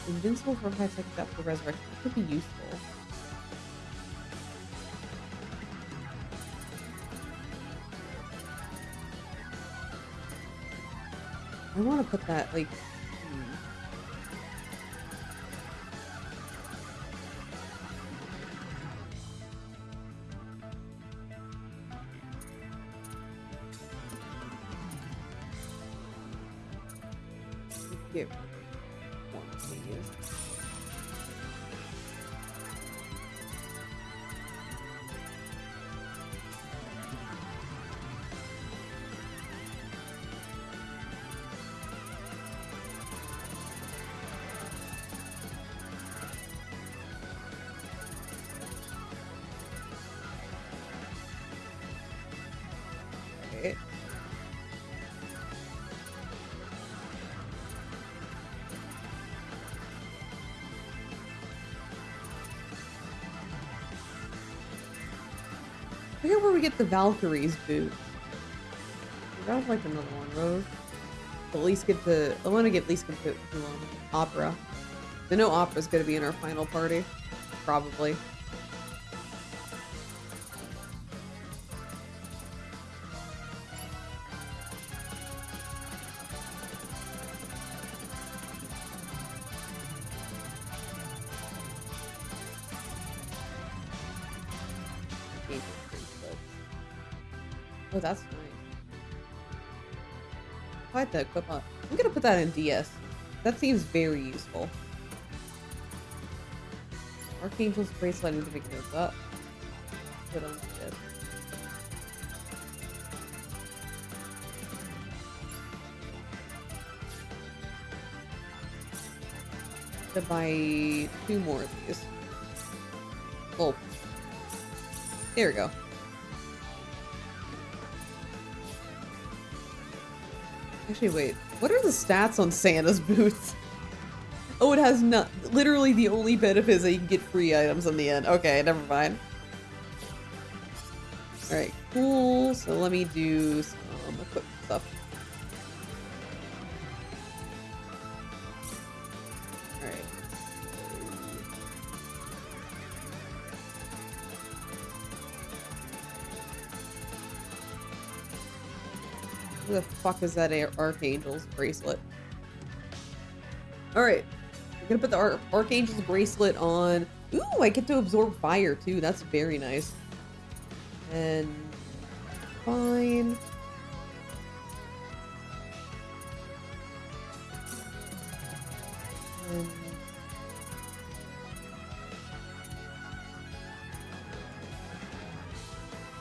S1: Invincible for 5 seconds after resurrection. That could be useful. I want to put that, like... Get one of these. Okay. I forget where we get the Valkyrie's boot. That was like another one, Rose. At least get the. I want to get at least get to Opera. I know Opera's gonna be in our final party, probably. Oh, that's nice. I like that equip up. I'm gonna put that in DS. That seems very useful. Archangel's bracelet, I need to make those up. Put on DS. To buy 2 more of these. Oh. There we go. Actually, wait. What are the stats on Santa's boots? Oh, it has not. Literally, the only benefit is that you can get free items in the end. Okay, never mind. Alright, cool. So let me do some equip stuff. Alright. Who the fuck is that Archangel's bracelet? Alright. I'm gonna put the Archangel's bracelet on. Ooh, I get to absorb fire too. That's very nice. And fine. And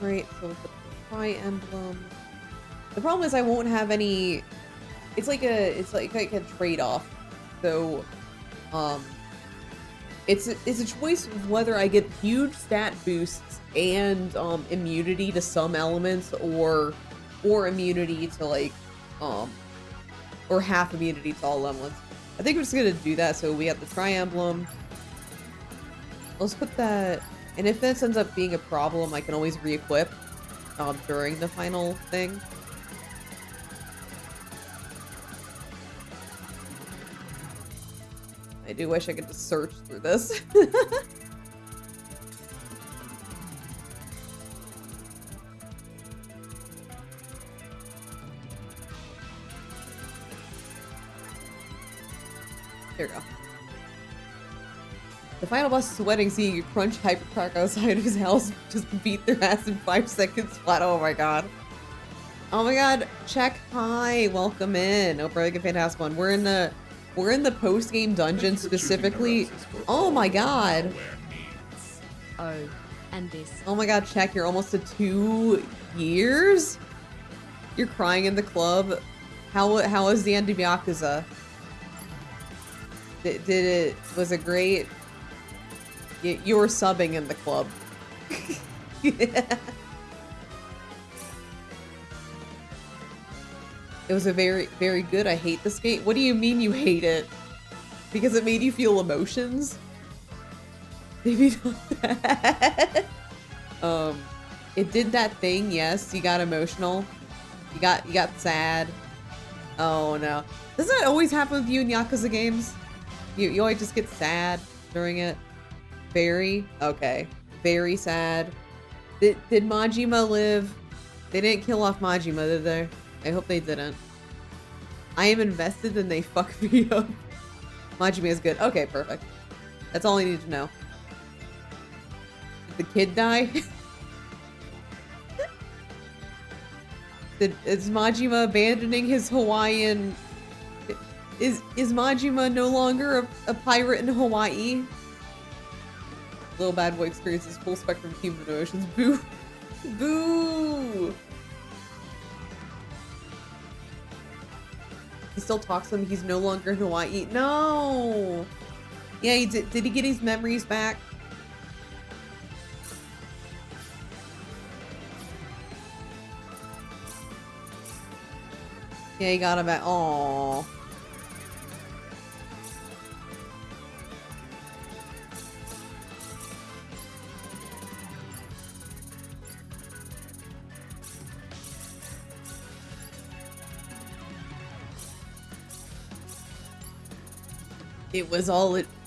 S1: right, so with the Tri Emblem. The problem is I won't have any. It's like a trade-off. So, it's a choice of whether I get huge stat boosts and immunity to some elements, or immunity to like or half immunity to all elements. I think we're just gonna do that. So we have the Tri Emblem. Let's put that. And if this ends up being a problem, I can always re-equip during the final thing. I do wish I could just search through this. There we go. The final boss is sweating, seeing a crunch hypercrack outside of his house just beat their ass in 5 seconds flat. Oh my god. Oh my god. Check. Hi. Welcome in. Hope you're having a fantastic one. We're in the post-game dungeon specifically. Oh my god.
S6: Oh, and this.
S1: Oh my god, Check. You're almost to 2 years? You're crying in the club. How was the end of Yakuza? Was it great? You were subbing in the club. Yeah. It was a very, very good. I hate this game. What do you mean you hate it? Because it made you feel emotions? Maybe not that. It did that thing, yes. You got emotional. You got sad. Oh no. Doesn't that always happen with you in Yakuza games? You always just get sad during it? Very? Okay. Very sad. Did Majima live? They didn't kill off Majima, did they? I hope they didn't. I am invested and they fuck me up. Majima is good. Okay, perfect. That's all I need to know. Did the kid die? Is Majima abandoning his Hawaiian... Is Majima no longer a pirate in Hawaii? Little bad boy experiences full spectrum of human emotions. Boo! Boo! He still talks to him. He's no longer in Hawaii. No! Yeah, he did he get his memories back? Yeah, he got him back. Aww.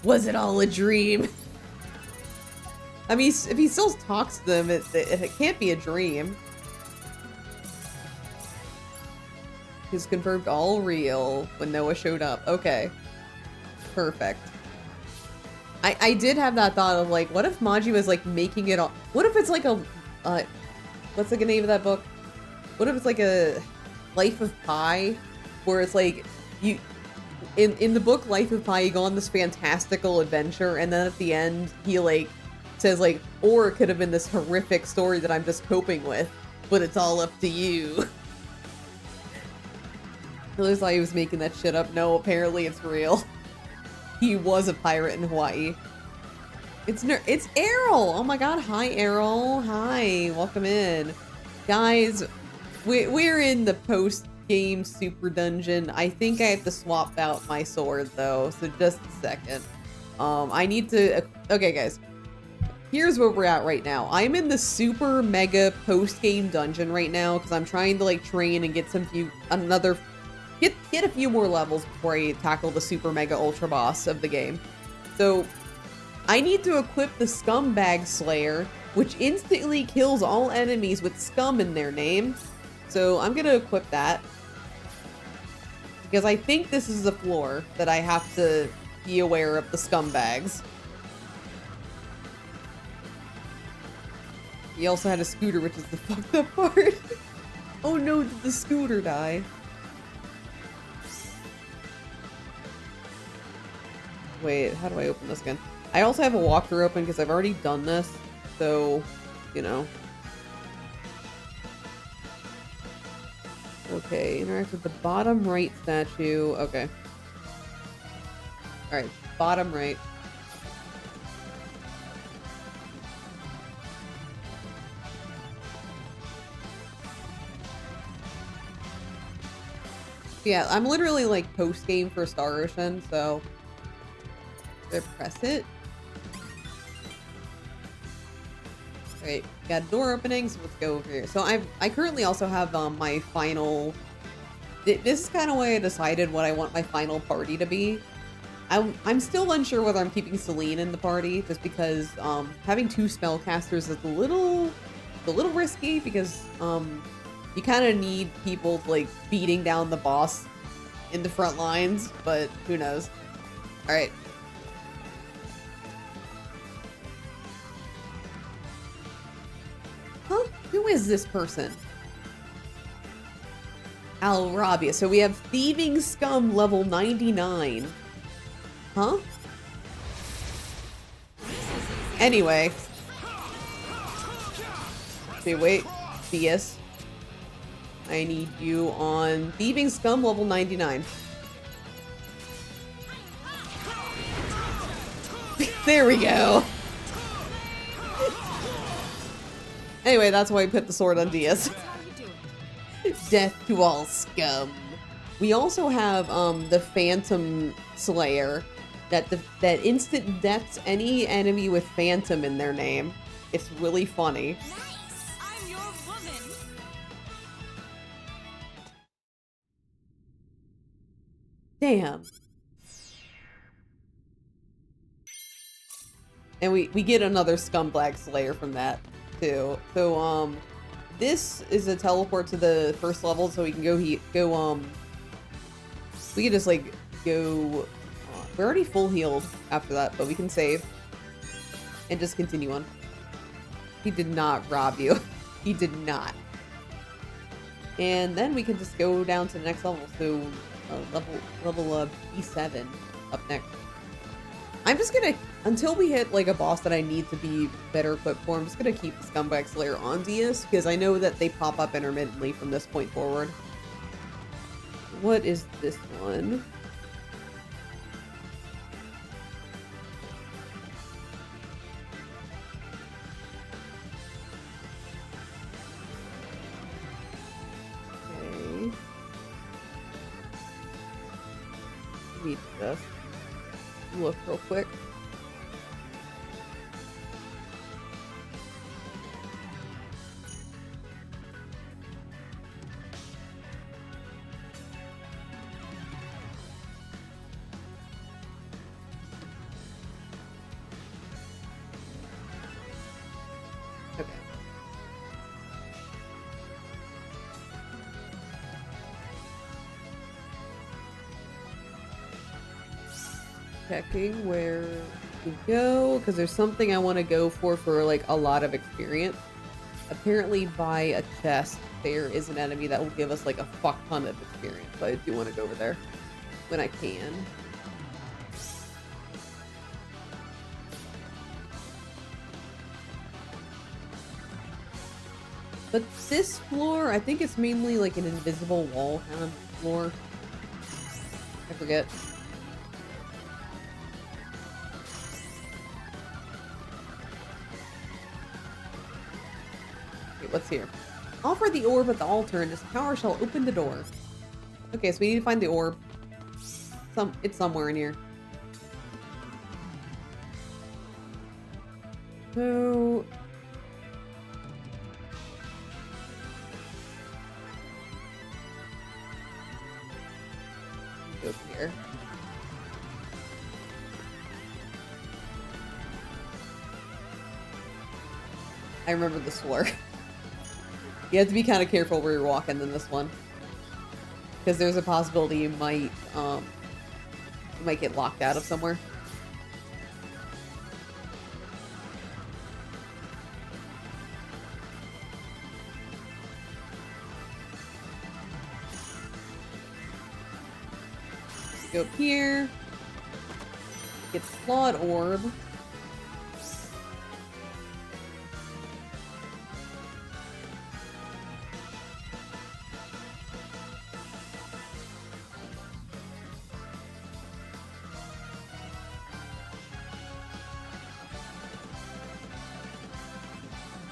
S1: Was it all a dream? I mean, if he still talks to them, it can't be a dream. He's confirmed all real when Noah showed up. Okay. Perfect. I did have that thought of like, what if Maji was like making it all, what if it's like a, what's the name of that book? What if it's like a Life of Pi, where it's like, in the book Life of Pi, you go on this fantastical adventure, and then at the end, he like says like, or it could have been this horrific story that I'm just coping with, but it's all up to you. I always thought he was making that shit up. No, apparently it's real. He was a pirate in Hawaii. It's Errol! Oh my god, hi Errol. Hi, welcome in. Guys, we're in the post-game super dungeon. I think I have to swap out my sword though, so just a second. I need to... Okay guys, here's where we're at right now. I'm in the super mega post-game dungeon right now because I'm trying to like train and get get a few more levels before I tackle the super mega ultra boss of the game. So I need to equip the Scumbag Slayer, which instantly kills all enemies with scum in their name. So I'm gonna equip that because I think this is the floor that I have to be aware of the scumbags. He also had a scooter, which is the fucked up part. Oh no, did the scooter die? Wait, how do I open this again? I also have a walkthrough open because I've already done this, so, you know. Okay, interact with the bottom right statue. Okay. Alright, bottom right. Yeah, I'm literally like post-game for Star Ocean, so... I press it. Alright, got a door opening, so let's go over here. So I currently also have my final... This is kind of why I decided what I want my final party to be. I'm still unsure whether I'm keeping Celine in the party, just because having 2 spellcasters is a little risky, because you kind of need people like beating down the boss in the front lines, but who knows. Alright. Huh? Who is this person? Al Rabia. So we have Thieving Scum level 99. Huh? Anyway. Okay, wait. CS. I need you on Thieving Scum level 99. There we go. Anyway, that's why I put the sword on Diaz. Death to all scum. We also have the Phantom Slayer that instant deaths any enemy with Phantom in their name. It's really funny.
S5: Nice! I'm your woman!
S1: Damn. And we get another Scumbag Slayer from that too. So this is a teleport to the first level, so we can we can just like go. We're already full healed after that, but we can save and just continue on. He did not rob you. He did not. And then we can just go down to the next level. So level B7 up next. I'm just gonna, until we hit like a boss that I need to be better equipped for, I'm just gonna keep the Scumbag Slayer on Diaz because I know that they pop up intermittently from this point forward. What is this one? Okay. Let me just look real quick. Okay. Checking where to go, because there's something I want to go for like a lot of experience. Apparently by a chest, there is an enemy that will give us like a fuck ton of experience, but I do want to go over there when I can. But this floor, I think it's mainly like an invisible wall kind of floor. I forget. Okay, what's here? Offer the orb at the altar and its power shall open the door. Okay, so we need to find the orb. It's somewhere in here. So... go here. I remember this floor. You have to be kind of careful where you're walking in this one, because there's a possibility you might get locked out of somewhere. Go up here. Get the flawed orb.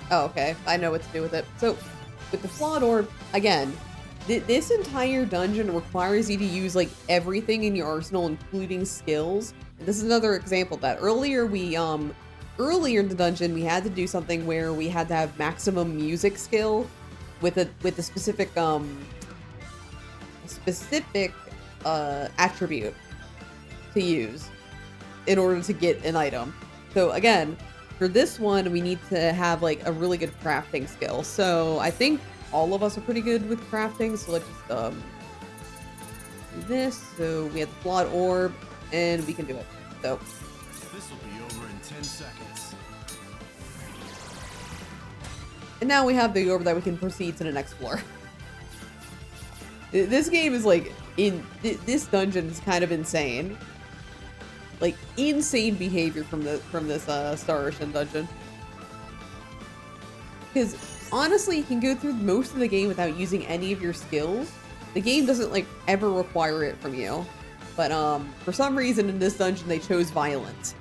S1: Oh, okay. I know what to do with it. So, with the flawed orb, again, this entire dungeon requires you to use like everything in your arsenal, including skills. And this is another example of that. Earlier in the dungeon, we had to do something where we had to have maximum music skill with a specific attribute to use in order to get an item. So again, for this one, we need to have like a really good crafting skill. So I think all of us are pretty good with crafting. So let's just do this. So we have the flawed orb. and we can do it. So
S4: This will be over in 10 seconds.
S1: and now we have the orb that we can proceed to the next floor. This game is like this dungeon is kind of insane. Like insane behavior from this Star Ocean dungeon. Because honestly, you can go through most of the game without using any of your skills. The game doesn't like ever require it from you. But for some reason in this dungeon they chose violence.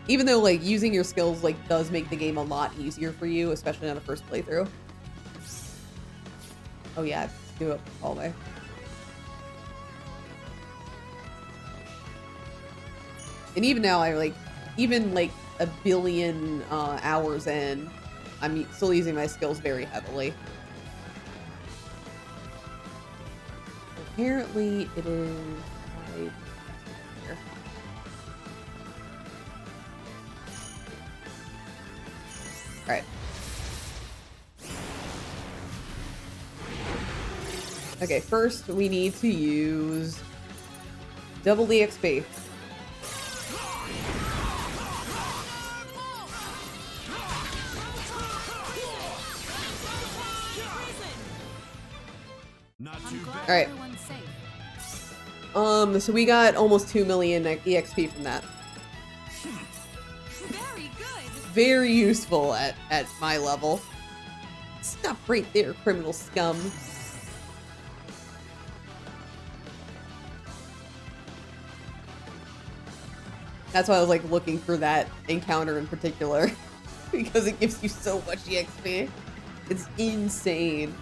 S1: Even though like using your skills like does make the game a lot easier for you, especially on a first playthrough. Oh yeah, let's do it all the way. And even now, I like, even like a billion hours in, I'm still using my skills very heavily. Apparently, it is right here. All right. Okay, first we need to use double the XP.
S4: Not too bad.
S1: All right. So we got almost 2 million EXP from that.
S5: Very good.
S1: Very useful at my level. Stop right there, criminal scum. That's why I was like looking for that encounter in particular. Because it gives you so much EXP. It's insane.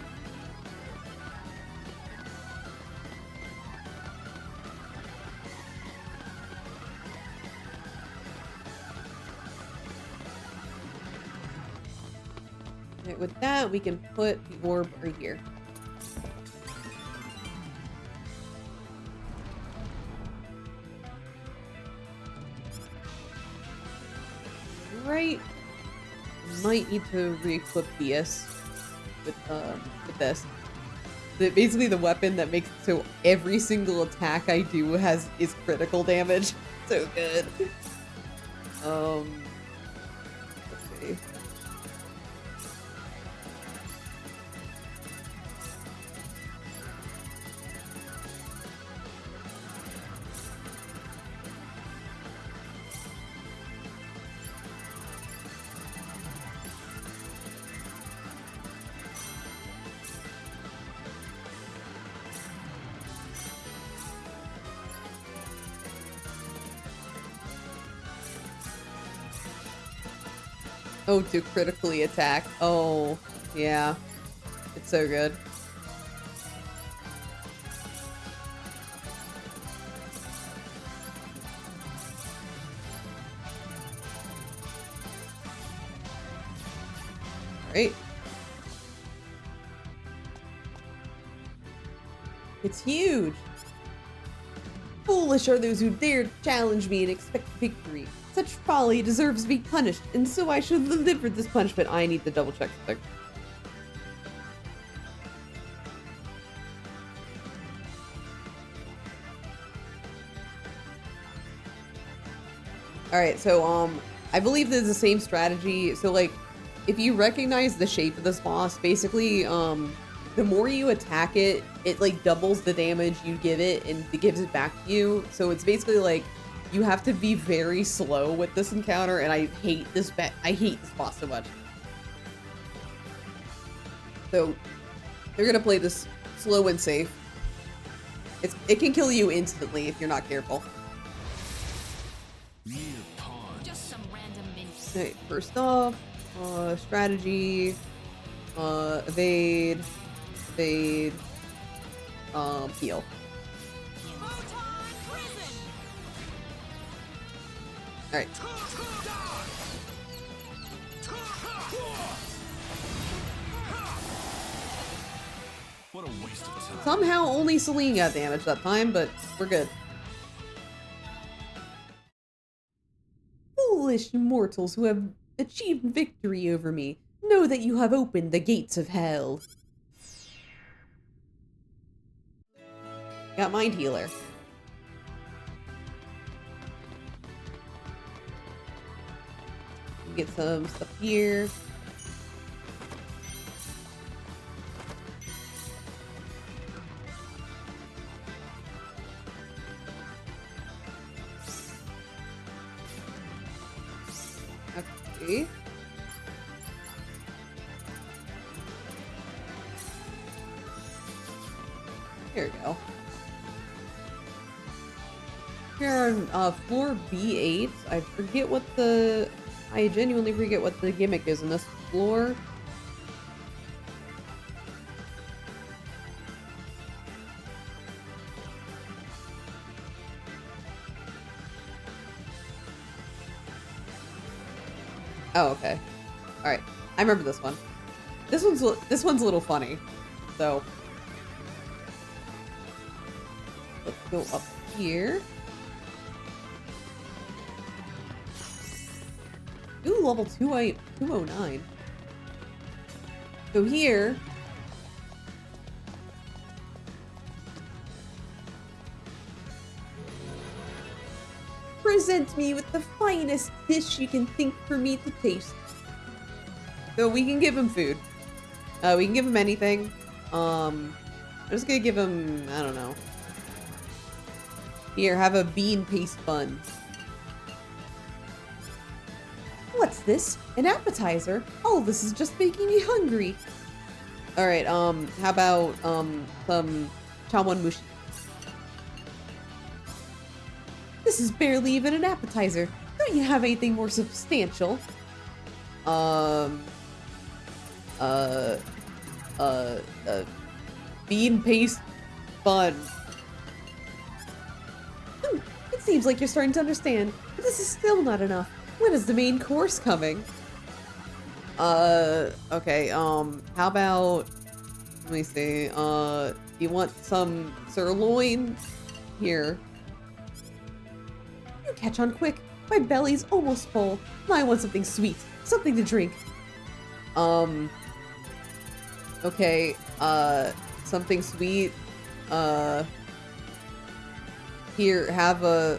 S1: Okay, with that, we can put the orb right here. Right. Might need to re-equip Theus with this. Basically the weapon that makes it so every single attack I do is critical damage. So good. Let's see. Oh, to critically attack. Oh, yeah. It's so good. Alright. It's huge! Foolish are those who dare to challenge me and expect victory. Such folly deserves to be punished, and so I should deliver this punishment. I need to double check something. Alright, so, I believe this is the same strategy. So, like, if you recognize the shape of this boss, basically, the more you attack it, it, like, doubles the damage you give it, and it gives it back to you. So it's basically, like, you have to be very slow with this encounter, and I hate this boss so much. So, you're gonna play this slow and safe. It can kill you instantly if you're not careful.
S4: Mere pawn.
S5: Just some random minions.
S1: Okay, first off, strategy, evade, heal.
S5: Photon prison.
S1: Alright.
S4: What a waste of time.
S1: Somehow only Celine got damaged that time, but we're good. Foolish mortals who have achieved victory over me, know that you have opened the gates of hell. Got Mind Healer. Get some stuff here. Okay. Here we go. Here on floor B8, I genuinely forget what the gimmick is in this floor. Oh, okay. All right. I remember this one. This one's a little funny. So let's go up here. Ooh, level 209. So here. Present me with the finest dish you can think for me to taste. So we can give him food. We can give him anything. I'm just gonna give him, I don't know. Here, have a bean paste bun. What's this? An appetizer? Oh, this is just making me hungry. Alright, how about, some chawan mushi? This is barely even an appetizer. Don't you have anything more substantial? Bean paste bun. It seems like you're starting to understand, but this is still not enough. When is the main course coming? Okay, how about, let me see, you want some sirloin? Here. You catch on quick. My belly's almost full. I want something sweet, something to drink. Okay, something sweet. Here, have a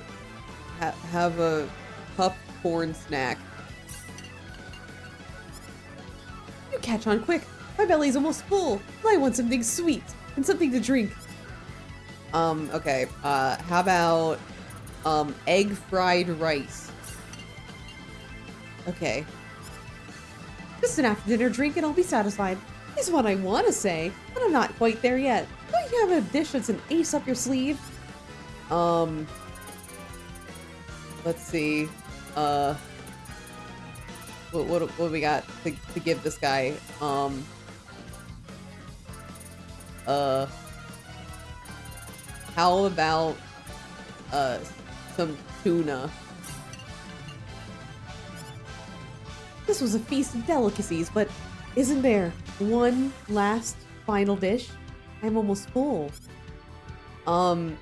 S1: popcorn snack. You catch on quick. My belly's almost full. I want something sweet and something to drink. Okay, how about, egg fried rice? Okay. Just an after dinner drink and I'll be satisfied. Is what I want to say, but I'm not quite there yet. Don't you have a dish that's an ace up your sleeve? Let's see. What do we got to give this guy? How about some tuna? This was a feast of delicacies, but isn't there one last final dish? I'm almost full. Do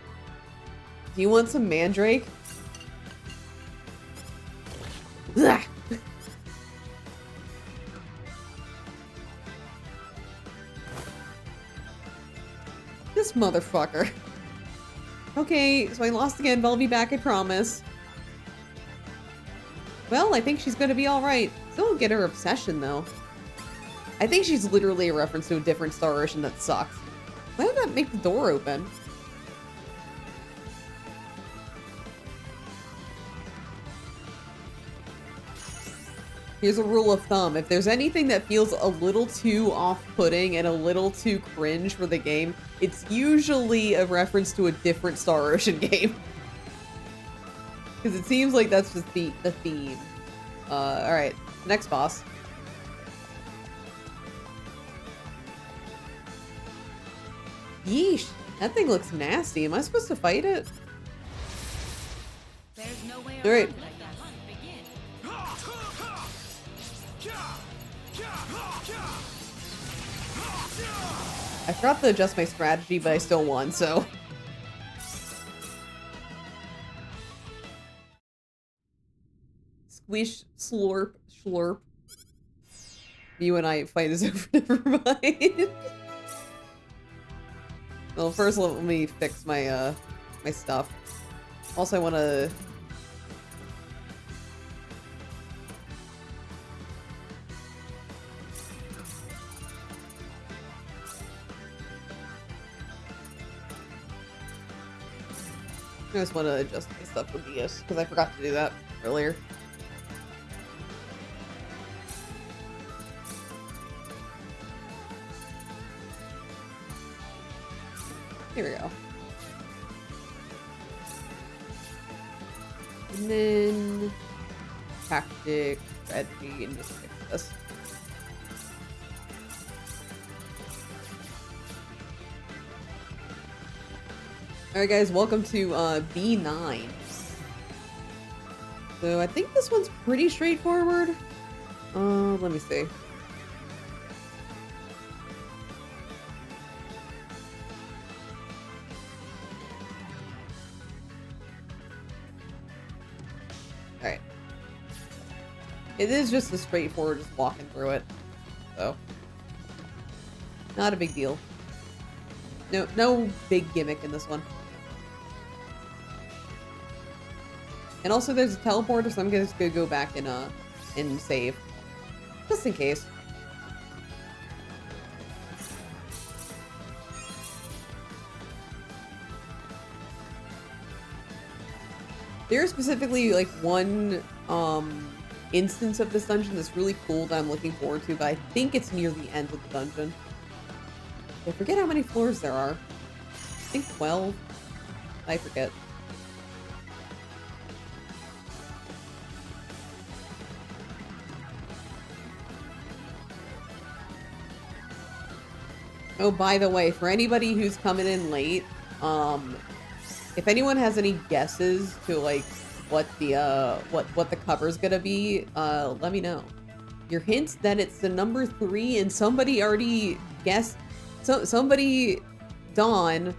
S1: you want some mandrake? Blah. This motherfucker. Okay, so I lost again, but I'll be back, I promise. Well, I think she's gonna be alright. Still don't get her obsession, though. I think she's literally a reference to a different Star Ocean that sucks. Why did that make the door open? Here's a rule of thumb. If there's anything that feels a little too off-putting and a little too cringe for the game, it's usually a reference to a different Star Ocean game. Because it seems like that's just the theme. Alright. Next boss. Yeesh. That thing looks nasty. Am I supposed to fight it?
S5: There's no way
S1: All right.
S5: around it. Let the hunt begin.
S1: I forgot to adjust my strategy, but I still won, so. Squish, slurp, slurp. You and I fight is over, never mind. Well, first let me fix my my stuff. Also, I want to. I just want to adjust my stuff for DS because I forgot to do that earlier. Here we go. And then tactic, strategy, and just fix this. Alright guys, welcome to B9. So I think this one's pretty straightforward. Let me see. Alright. It is just as straightforward as walking through it. So. Not a big deal. No big gimmick in this one. And also there's a teleporter, so I'm just gonna go back and save. Just in case. There's specifically like one instance of this dungeon that's really cool that I'm looking forward to, but I think it's near the end of the dungeon. I forget how many floors there are. I think 12. I forget. Oh, by the way, for anybody who's coming in late, if anyone has any guesses to like what the what the cover's gonna be, let me know. Your hint that it's the number 3, and somebody already guessed. So somebody, Dawn,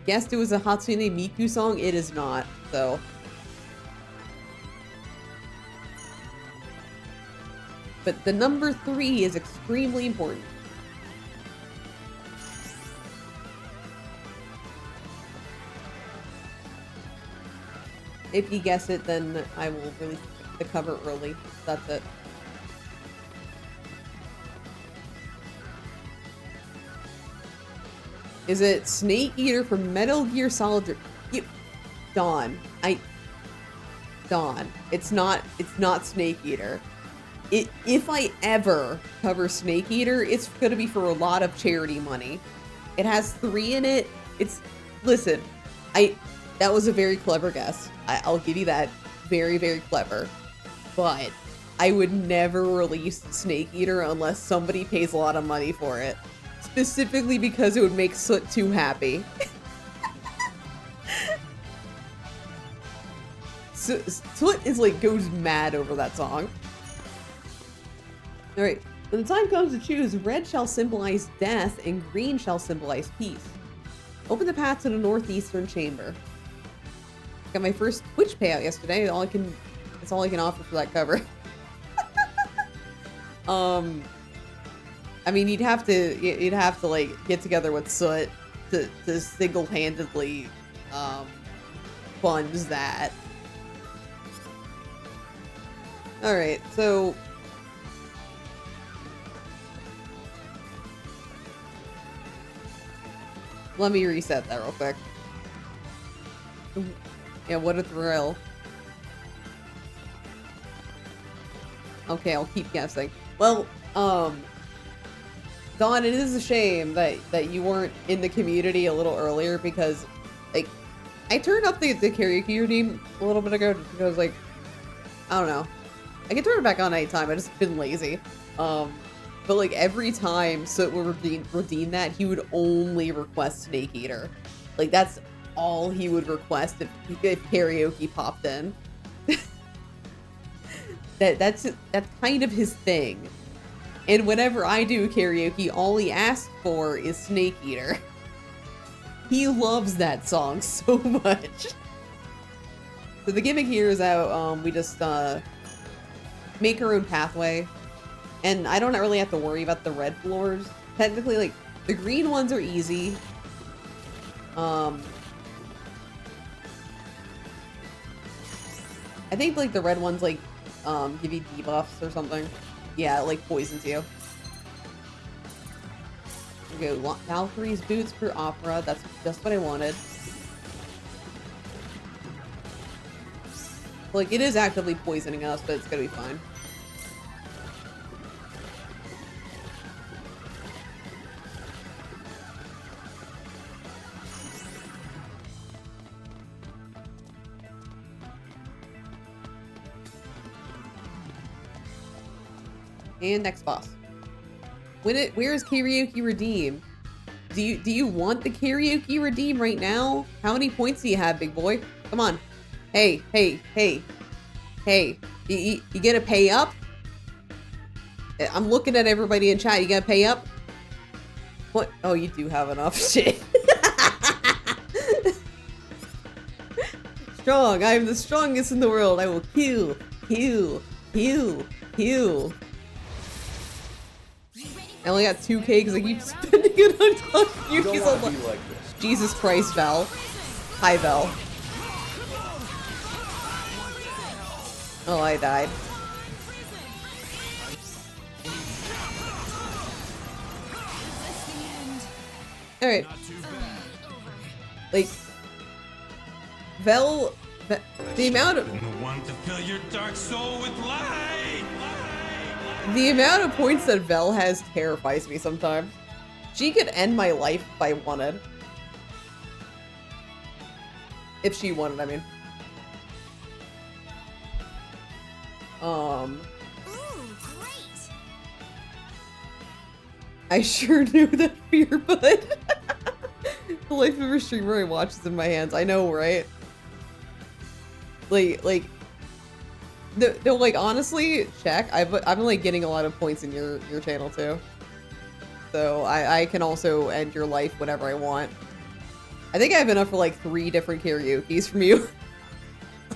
S1: guessed it was a Hatsune Miku song. It is not. So. But the number 3 is extremely important. If you guess it, then I will release the cover early. That's it. Is it Snake Eater from Metal Gear Solid? Dawn. Dawn. It's not Snake Eater. If I ever cover Snake Eater, it's gonna be for a lot of charity money. It has 3 in it. Listen, that was a very clever guess. I'll give you that. Very, very clever. But I would never release Snake Eater unless somebody pays a lot of money for it. Specifically because it would make Soot too happy. Soot is like, goes mad over that song. Alright, when the time comes to choose, red shall symbolize death and green shall symbolize peace. Open the path to the northeastern chamber. Got my first Twitch payout yesterday. That's all I can offer for that cover. I mean, you'd have to like get together with Soot to single-handedly fund that. All right, so let me reset that real quick. Yeah, what a thrill. Okay, I'll keep guessing. Well, Dawn, it is a shame that you weren't in the community a little earlier because, like, I turned up the karaoke routine a little bit ago just because, like, I don't know. I can turn it back on anytime, I just been lazy. But, like, every time Soot would redeem that, he would only request Snake Eater. Like, that's all he would request if karaoke popped in. That's kind of his thing. And whenever I do karaoke, all he asks for is Snake Eater. He loves that song so much. So the gimmick here is out, we just make our own pathway. And I don't really have to worry about the red floors. Technically, like, the green ones are easy. I think like the red ones like give you debuffs or something. Yeah, it, like poisons you. Okay, Valkyrie's boots for opera. That's just what I wanted. Like it is actively poisoning us, but it's gonna be fine. And next boss. Where is karaoke redeem? Do you want the karaoke redeem right now? How many points do you have, big boy? Come on. Hey. You gonna pay up? I'm looking at everybody in chat. You gonna pay up? What? Oh, you do have enough. Shit. Strong. I am the strongest in the world. I will heal. I only got 2k because I keep spending it on Clock Yuki's a lot. Like Jesus Christ, Val. Hi, Val. Oh, I died. Alright. Like, Vel, the amount of...
S4: Want to fill your dark soul with light!
S1: The amount of points that Vel has terrifies me sometimes. She could end my life if I wanted. If she wanted, I mean.
S2: Ooh, great.
S1: I sure knew that fear, bud. The life of a streamer I watch is in my hands. I know, right? Like, no, like, honestly, check. I've been, like, getting a lot of points in your channel, too. So, I can also end your life whenever I want. I think I have enough for, like, 3 different karaokes from you.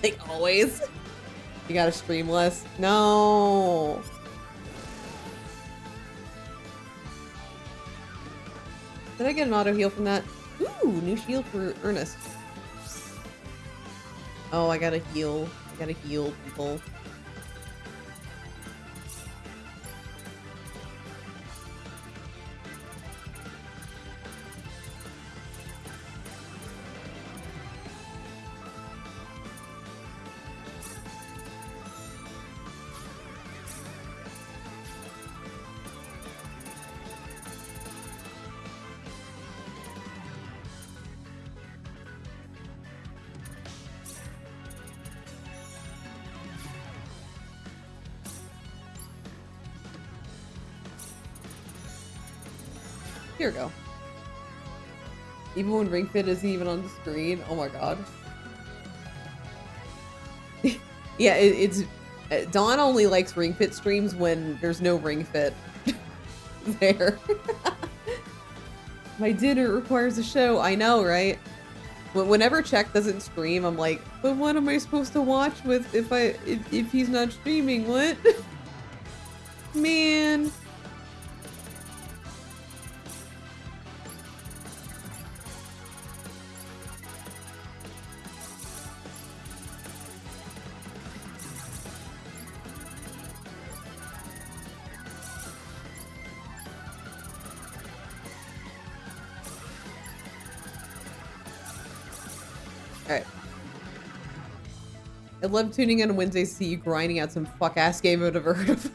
S1: Like, always. You gotta stream less. No. Did I get an auto heal from that? Ooh, new shield for Ernest. Oh, I gotta heal. I gotta heal people. Here we go. Even when Ring Fit isn't even on the screen. Oh my god. Yeah, it's Dawn only likes Ring Fit streams when there's no Ring Fit there. My dinner requires a show. I know, right? Whenever Check doesn't stream, I'm like, but what am I supposed to watch with if he's not streaming? What? Man. Alright. I love tuning in on Wednesdays to see you grinding out some fuck-ass game I've never heard of.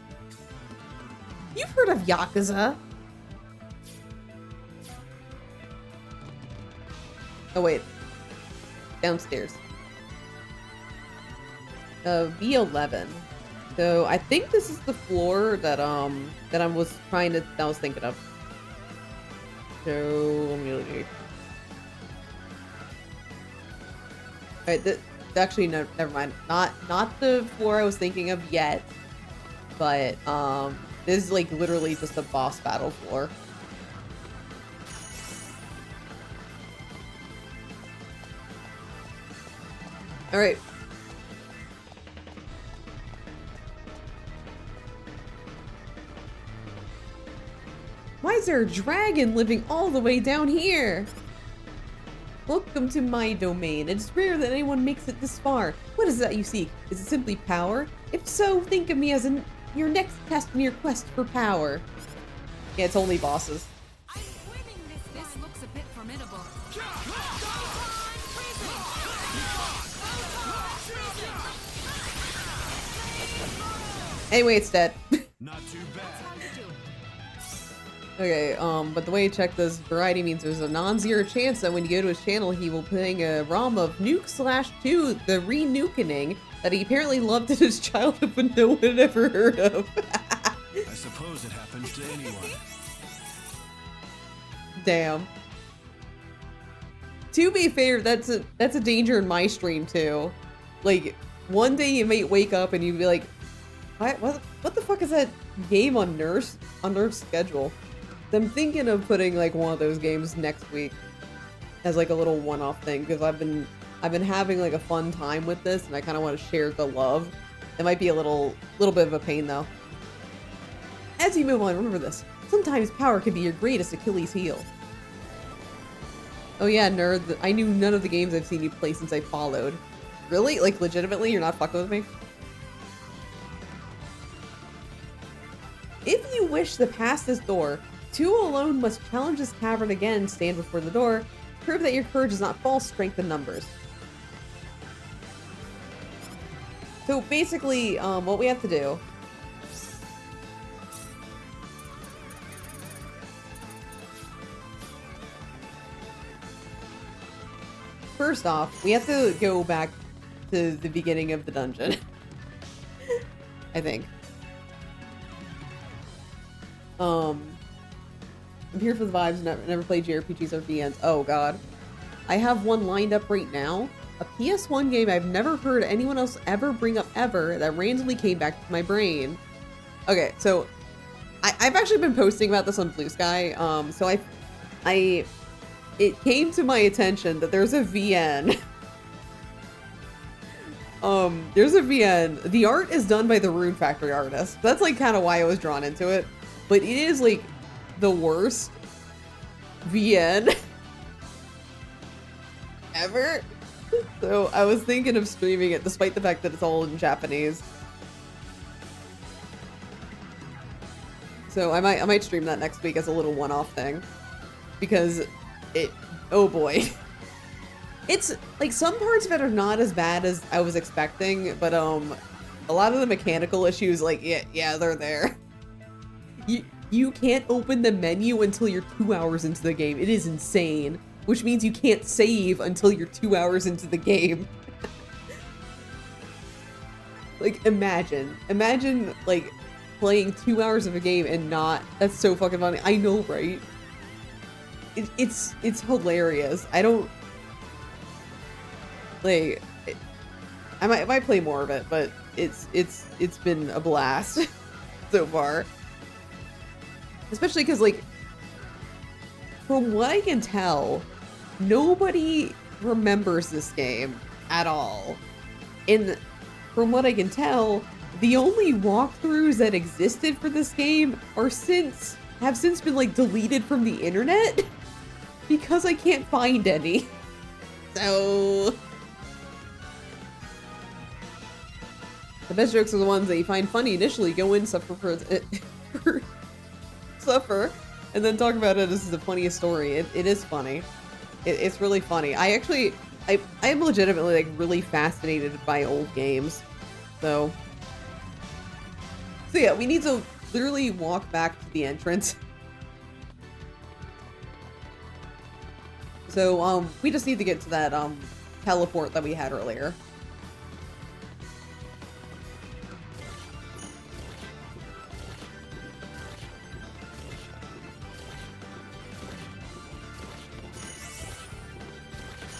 S1: You've heard of Yakuza? Oh, wait. Downstairs. B11. So, I think this is the floor that I was thinking of. So, let me look. Alright, actually, no, never mind. Not the floor I was thinking of yet, but this is like literally just a boss battle floor. Alright. Why is there a dragon living all the way down here? Welcome to my domain. It is rare that anyone makes it this far. What is that you seek? Is it simply power? If so, think of me as your next test in your quest for power. Yeah, it's only bosses.
S5: I'm winning this. This looks a bit formidable.
S1: Anyway, it's dead.
S4: Not too bad.
S1: Okay, but the way check this variety means there's a non-zero chance that when you go to his channel, he will playing a ROM of Nuke/2, the Re-Nukening, that he apparently loved in his childhood but no one had ever heard of.
S4: I suppose it happens to anyone.
S1: Damn. To be fair, that's a danger in my stream too. Like, one day you might wake up and you'd be like, what the fuck is that game on Nerf's schedule? I'm thinking of putting like one of those games next week as like a little one-off thing because I've been having like a fun time with this and I kind of want to share the love. It might be a little bit of a pain though. As you move on, remember this. Sometimes power can be your greatest Achilles heel. Oh yeah, nerd. I knew none of the games I've seen you play since I followed. Really? Like legitimately? You're not fucking with me? If you wish to pass this door, two alone must challenge this cavern again, stand before the door, prove that your courage is not false strength in numbers. So basically, what we have to do first off, we have to go back to the beginning of the dungeon. I think. I'm here for the vibes, never played JRPGs or VNs. Oh god. I have one lined up right now. A PS1 game I've never heard anyone else ever bring up ever that randomly came back to my brain. Okay, so I've actually been posting about this on Blue Sky. So it came to my attention that there's a VN. There's a VN. The art is done by the Rune Factory artist. That's like kind of why I was drawn into it. But it is like the worst VN ever. So I was thinking of streaming it despite the fact that it's all in Japanese. So I might stream that next week as a little one-off thing. Because oh boy. It's like some parts of it are not as bad as I was expecting, but a lot of the mechanical issues, like yeah, they're there. You can't open the menu until you're 2 hours into the game. It is insane, which means you can't save until you're 2 hours into the game. Like imagine like playing 2 hours of a game and not. That's so fucking funny. I know, right? It's hilarious. I don't. Like, I might play more of it, but it's been a blast so far. Especially because, like, from what I can tell, nobody remembers this game at all. And from what I can tell, the only walkthroughs that existed for this game have since been like deleted from the internet because I can't find any. So the best jokes are the ones that you find funny initially, go in, suffer, and then talk about it as the funniest story. It is funny. It's really funny. I am legitimately like really fascinated by old games. So yeah, we need to literally walk back to the entrance. So we just need to get to that teleport that we had earlier.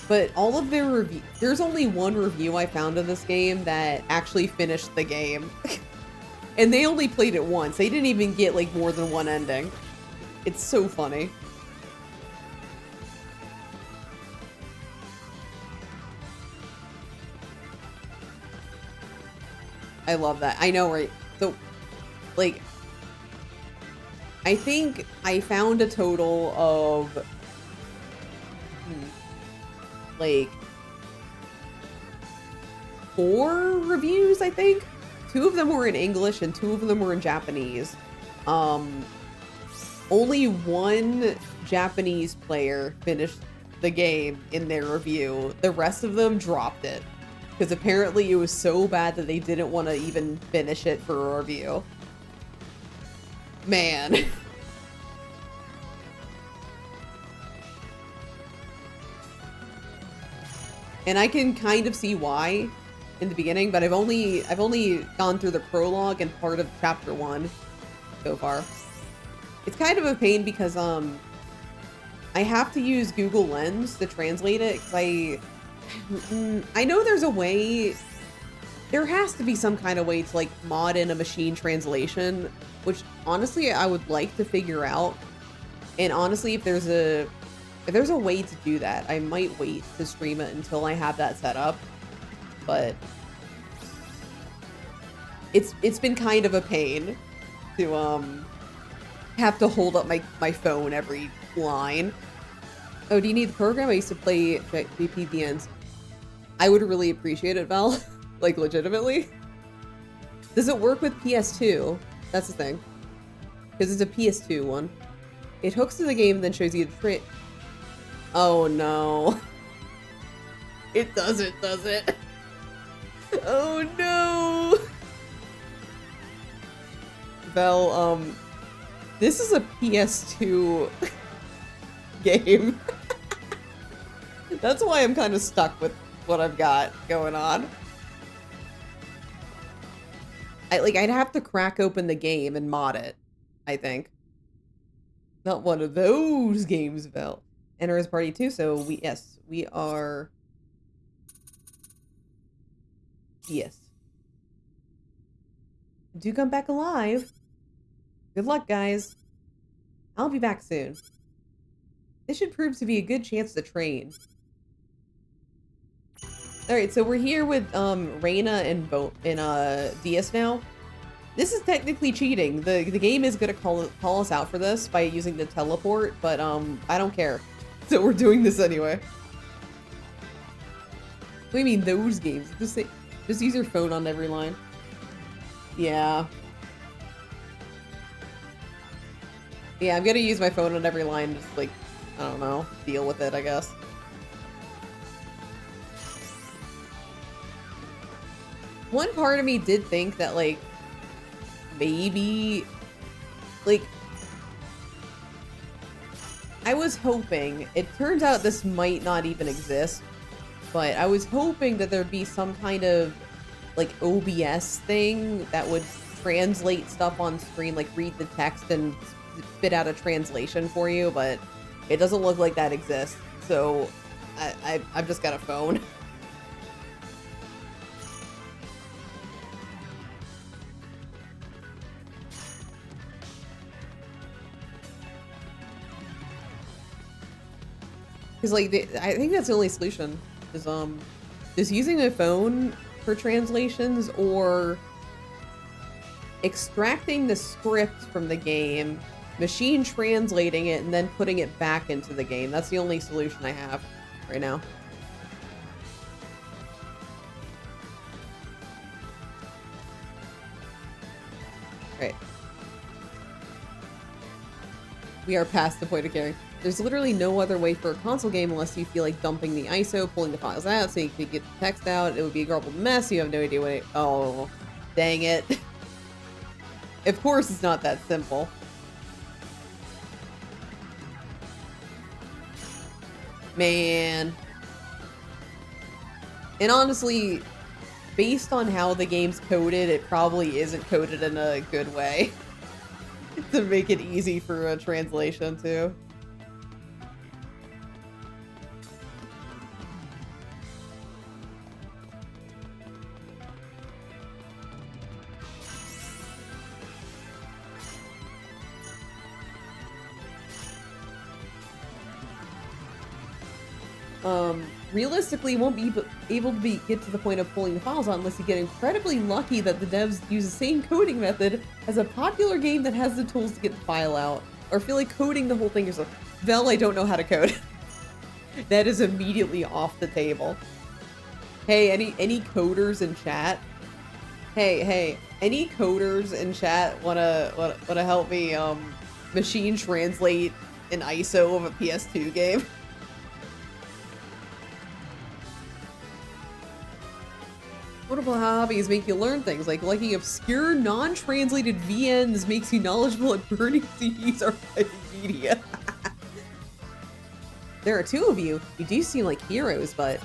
S1: But all of their reviews, there's only one review I found of this game that actually finished the game. And they only played it once. They didn't even get like more than one ending. It's so funny. I love that. I know, right? So, like, I think I found a total of like 4 reviews, I think. 2 of them were in English and 2 of them were in Japanese. Only one Japanese player finished the game in their review. The rest of them dropped it because apparently it was so bad that they didn't want to even finish it for a review. Man. And I can kind of see why in the beginning, but I've only gone through the prologue and part of chapter 1 so far. It's kind of a pain because I have to use Google Lens to translate it because I know there's a way. There has to be some kind of way to like mod in a machine translation, which honestly I would like to figure out. And honestly, if there's a way to do that, I might wait to stream it until I have that set up. But it's been kind of a pain to have to hold up my phone every line. Oh, do you need the program? I used to play VPNs. I would really appreciate it, Val. Like, legitimately. Does it work with PS2? That's the thing. Because it's a PS2 one. It hooks to the game and then shows you the trick. Oh no. It doesn't, does it? Oh no. Val, this is a PS2 game. That's why I'm kind of stuck with what I've got going on. I'd have to crack open the game and mod it, I think. Not one of those games, Val. Enter as party too, so we are. Yes. Do come back alive. Good luck, guys. I'll be back soon. This should prove to be a good chance to train. Alright, so we're here with Reina and Diaz now. This is technically cheating. The game is gonna call us out for this by using the teleport, but I don't care. So we're doing this anyway. What do you mean those games? Just use your phone on every line. Yeah. Yeah, I'm gonna use my phone on every line, just like, I don't know, deal with it, I guess. One part of me did think that, like, maybe, like, I was hoping, it turns out this might not even exist, but I was hoping that there'd be some kind of, like, OBS thing that would translate stuff on screen, like read the text and spit out a translation for you, but it doesn't look like that exists, so I've just got a phone. Because, like, I think that's the only solution, is just using a phone for translations or extracting the script from the game, machine translating it, and then putting it back into the game. That's the only solution I have right now. Right. We are past the point of caring. There's literally no other way for a console game unless you feel like dumping the ISO, pulling the files out so you can get the text out. It would be a garbled mess. You have no idea what it... Oh, dang it. Of course it's not that simple. Man. And honestly, based on how the game's coded, it probably isn't coded in a good way to make it easy for a translation too. Realistically, won't be able to get to the point of pulling the files out unless you get incredibly lucky that the devs use the same coding method as a popular game that has the tools to get the file out. Or feel like coding the whole thing yourself. Vel, I don't know how to code. That is immediately off the table. Hey, any coders in chat? Hey, any coders in chat wanna help me machine translate an ISO of a PS2 game? Notable hobbies make you learn things, like liking obscure, non-translated VNs makes you knowledgeable at burning CDs archiving media. There are two of you. You do seem like heroes, but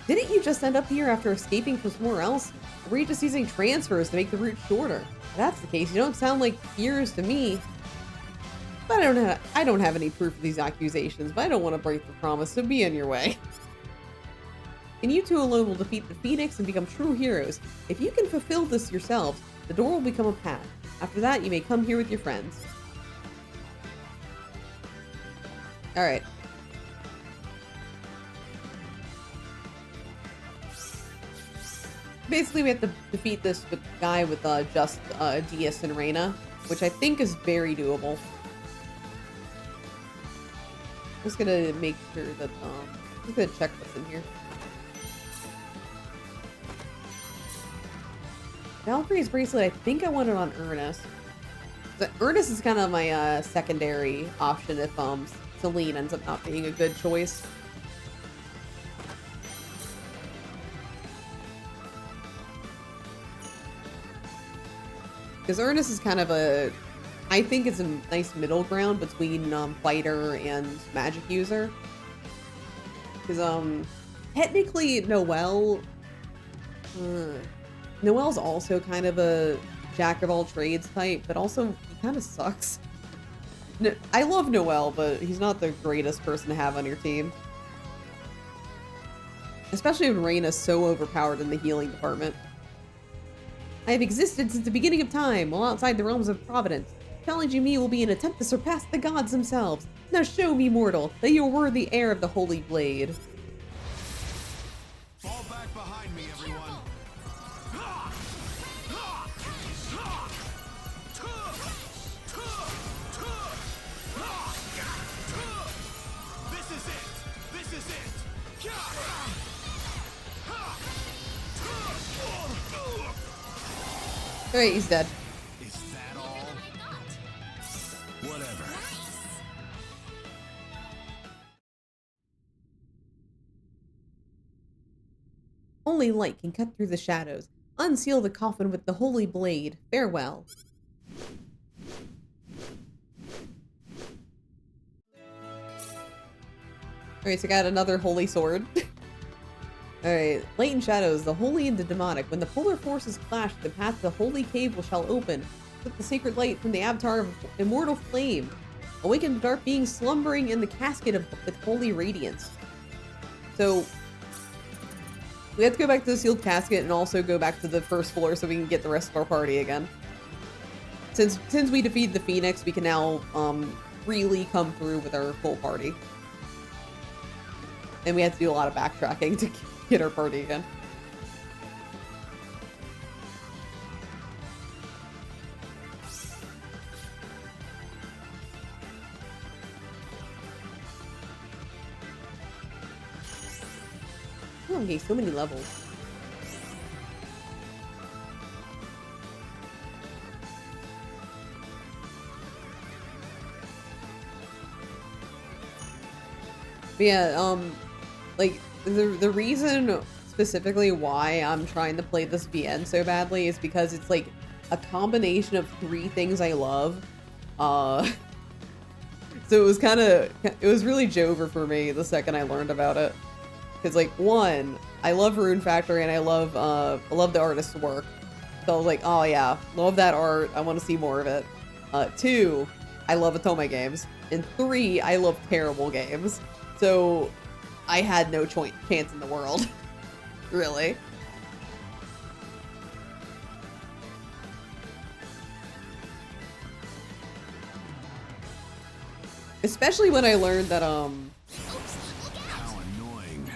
S1: didn't you just end up here after escaping from somewhere else? Or were you just using transfers to make the route shorter? If that's the case, you don't sound like heroes to me. But I don't have any proof of these accusations, but I don't want to break the promise, so be on your way. And you two alone will defeat the Phoenix and become true heroes. If you can fulfill this yourselves, the door will become a path. After that, you may come here with your friends. Alright. Basically, we have to defeat this guy with just Diaz and Reina, which I think is very doable. Just gonna make sure that, just gonna check what's in here. Valkyrie's bracelet, I think I want it on Ernest. Ernest is kind of my secondary option if Celine ends up not being a good choice. Because Ernest is kind of I think it's a nice middle ground between fighter and magic user. Because technically Noelle Noelle's also kind of a jack of all trades type, but also he kind of sucks. I love Noelle, but he's not the greatest person to have on your team. Especially when Reina's so overpowered in the healing department. I have existed since the beginning of time, while outside the realms of Providence. Challenging me will be an attempt to surpass the gods themselves. Now show me, mortal, that you are worthy heir of the Holy Blade.
S4: Fall back behind me, everyone. This is it. This is it.
S1: Alright, he's dead.
S4: Is that all? Whatever.
S1: Only light can cut through the shadows. Unseal the coffin with the Holy Blade. Farewell. Alright, so I got another holy sword. Alright, light and shadows, the holy and the demonic. When the polar forces clash, the path to the holy cave shall open. With the sacred light from the avatar of immortal flame. Awaken the dark being slumbering in the casket with holy radiance. So, we have to go back to the sealed casket and also go back to the first floor so we can get the rest of our party again. Since we defeated the Phoenix, we can now really come through with our full party. And we have to do a lot of backtracking to get our party again. Oh, okay, so many levels. But yeah, like, the reason specifically why I'm trying to play this VN so badly is because it's like a combination of 3 things I love. So it was really Jover for me the second I learned about it. Because like, 1, I love Rune Factory and I love the artist's work. So I was like, oh yeah, love that art, I want to see more of it. 2, I love Otome games. And 3, I love terrible games. So I had no chance in the world. Really. Especially when I learned that,
S4: How annoying.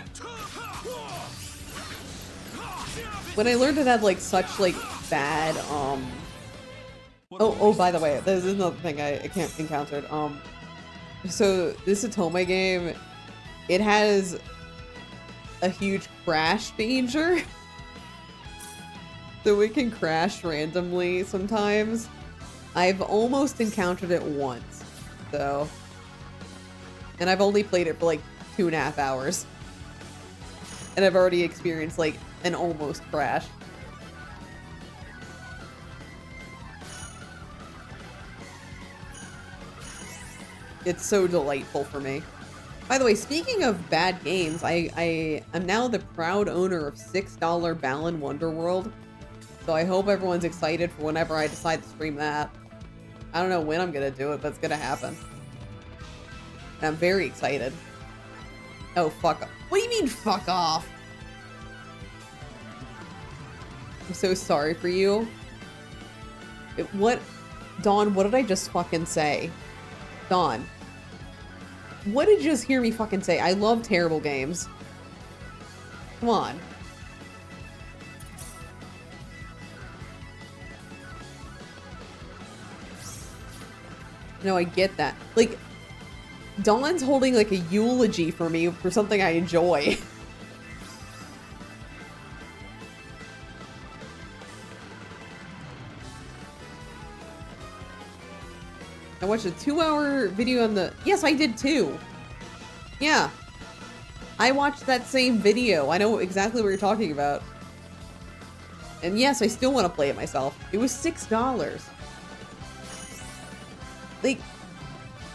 S1: when I learned it had like such like bad, oh, by the way, there's another thing I encountered. So this Otome game, it has a huge crash danger. So it can crash randomly sometimes. I've almost encountered it once, so. And I've only played it for like 2.5 hours. And I've already experienced like an almost crash. It's so delightful for me. By the way, speaking of bad games, I am now the proud owner of $6 Balan Wonderworld. So I hope everyone's excited for whenever I decide to stream that. I don't know when I'm gonna do it, but it's gonna happen. And I'm very excited. Oh, fuck off. What do you mean, fuck off? I'm so sorry for you. Dawn, what did I just fucking say? Dawn. What did you just hear me fucking say? I love terrible games. Come on. No, I get that. Like, Dawn's holding like a eulogy for me for something I enjoy. I watched a 2-hour video on the... Yes, I did too. Yeah. I watched that same video. I know exactly what you're talking about. And yes, I still want to play it myself. It was $6. Like,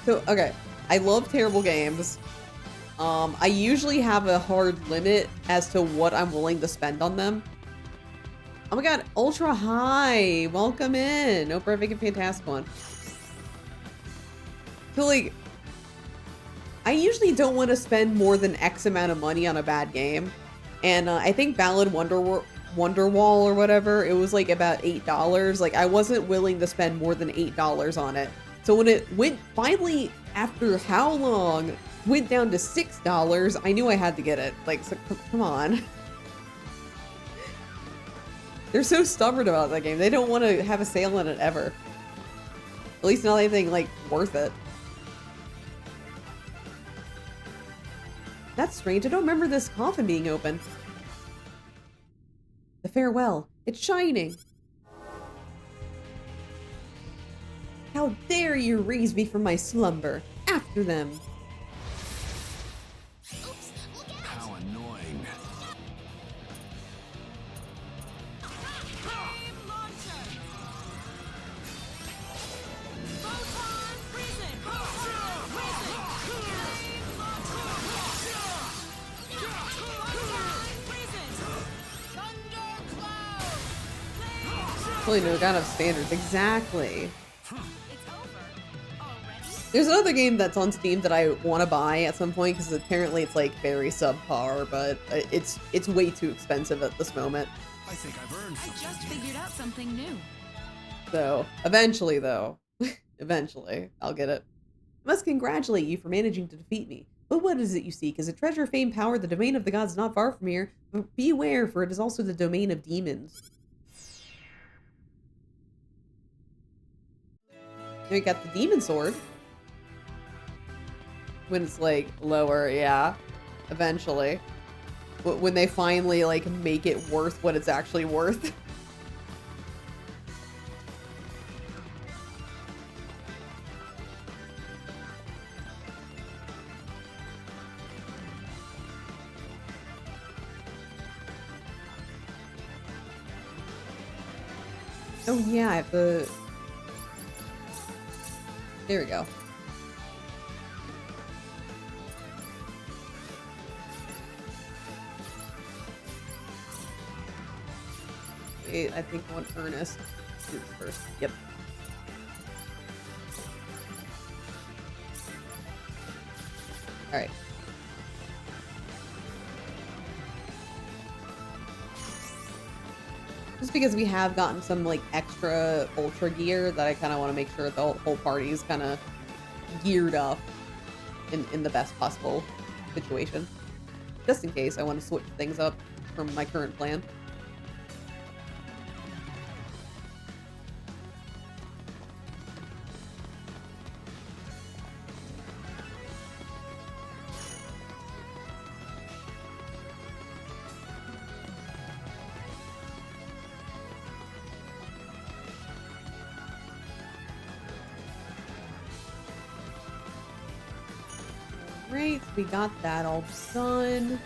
S1: so, okay. I love terrible games. I usually have a hard limit as to what I'm willing to spend on them. Oh my god, Ultra High! Welcome in! Hope you're having a fantastic one. So, like, I usually don't want to spend more than X amount of money on a bad game. And I think Ballad Wonderwall or whatever, it was like about $8. Like, I wasn't willing to spend more than $8 on it. So when it went, finally, after how long, went down to $6, I knew I had to get it. Like, so, come on. They're so stubborn about that game. They don't want to have a sale on it ever. At least not anything, like, worth it. That's strange. I don't remember this coffin being open. The farewell. It's shining. How dare you raise me from my slumber? After them.
S2: Oops, look out!
S4: How annoying.
S5: Flame launcher. Photon prison. Photon prison. Thundercloud.
S1: Really, no, gotta have standards. Exactly.
S5: It's over already.
S1: There's another game that's on Steam that I want to buy at some point because apparently it's like very subpar, but it's way too expensive at this moment.
S4: I think I've earned
S6: I
S4: something
S6: just
S4: here.
S6: figured out something new.
S1: So eventually, though, eventually I'll get it. I must congratulate you for managing to defeat me. But what is it you seek? Is it treasure, fame, power? The domain of the gods not far from here. But beware, for it is also the domain of demons. We got the demon sword. When it's like lower, yeah. Eventually. When they finally like make it worth what it's actually worth. Oh yeah, I have the... There we go. Wait, I think I want Ernest. Do this first. Yep. Alright. Just because we have gotten some like extra ultra gear that I kind of want to make sure the whole party is kind of geared up in the best possible situation. Just in case I want to switch things up from my current plan. Great, we got that all done.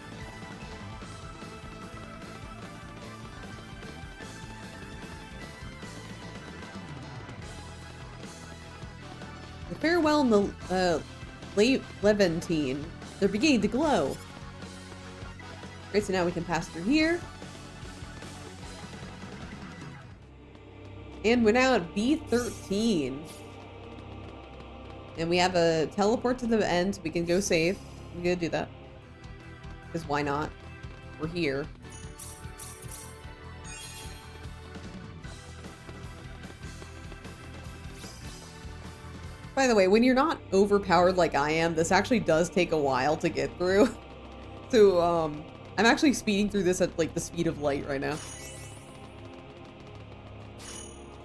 S1: The farewell and the late Levantine. They're beginning to glow. Great, so now we can pass through here. And we're now at B13. And we have a teleport to the end, so we can go save. I'm gonna do that. Because why not? We're here. By the way, when you're not overpowered like I am, this actually does take a while to get through. So, I'm actually speeding through this at like the speed of light right now.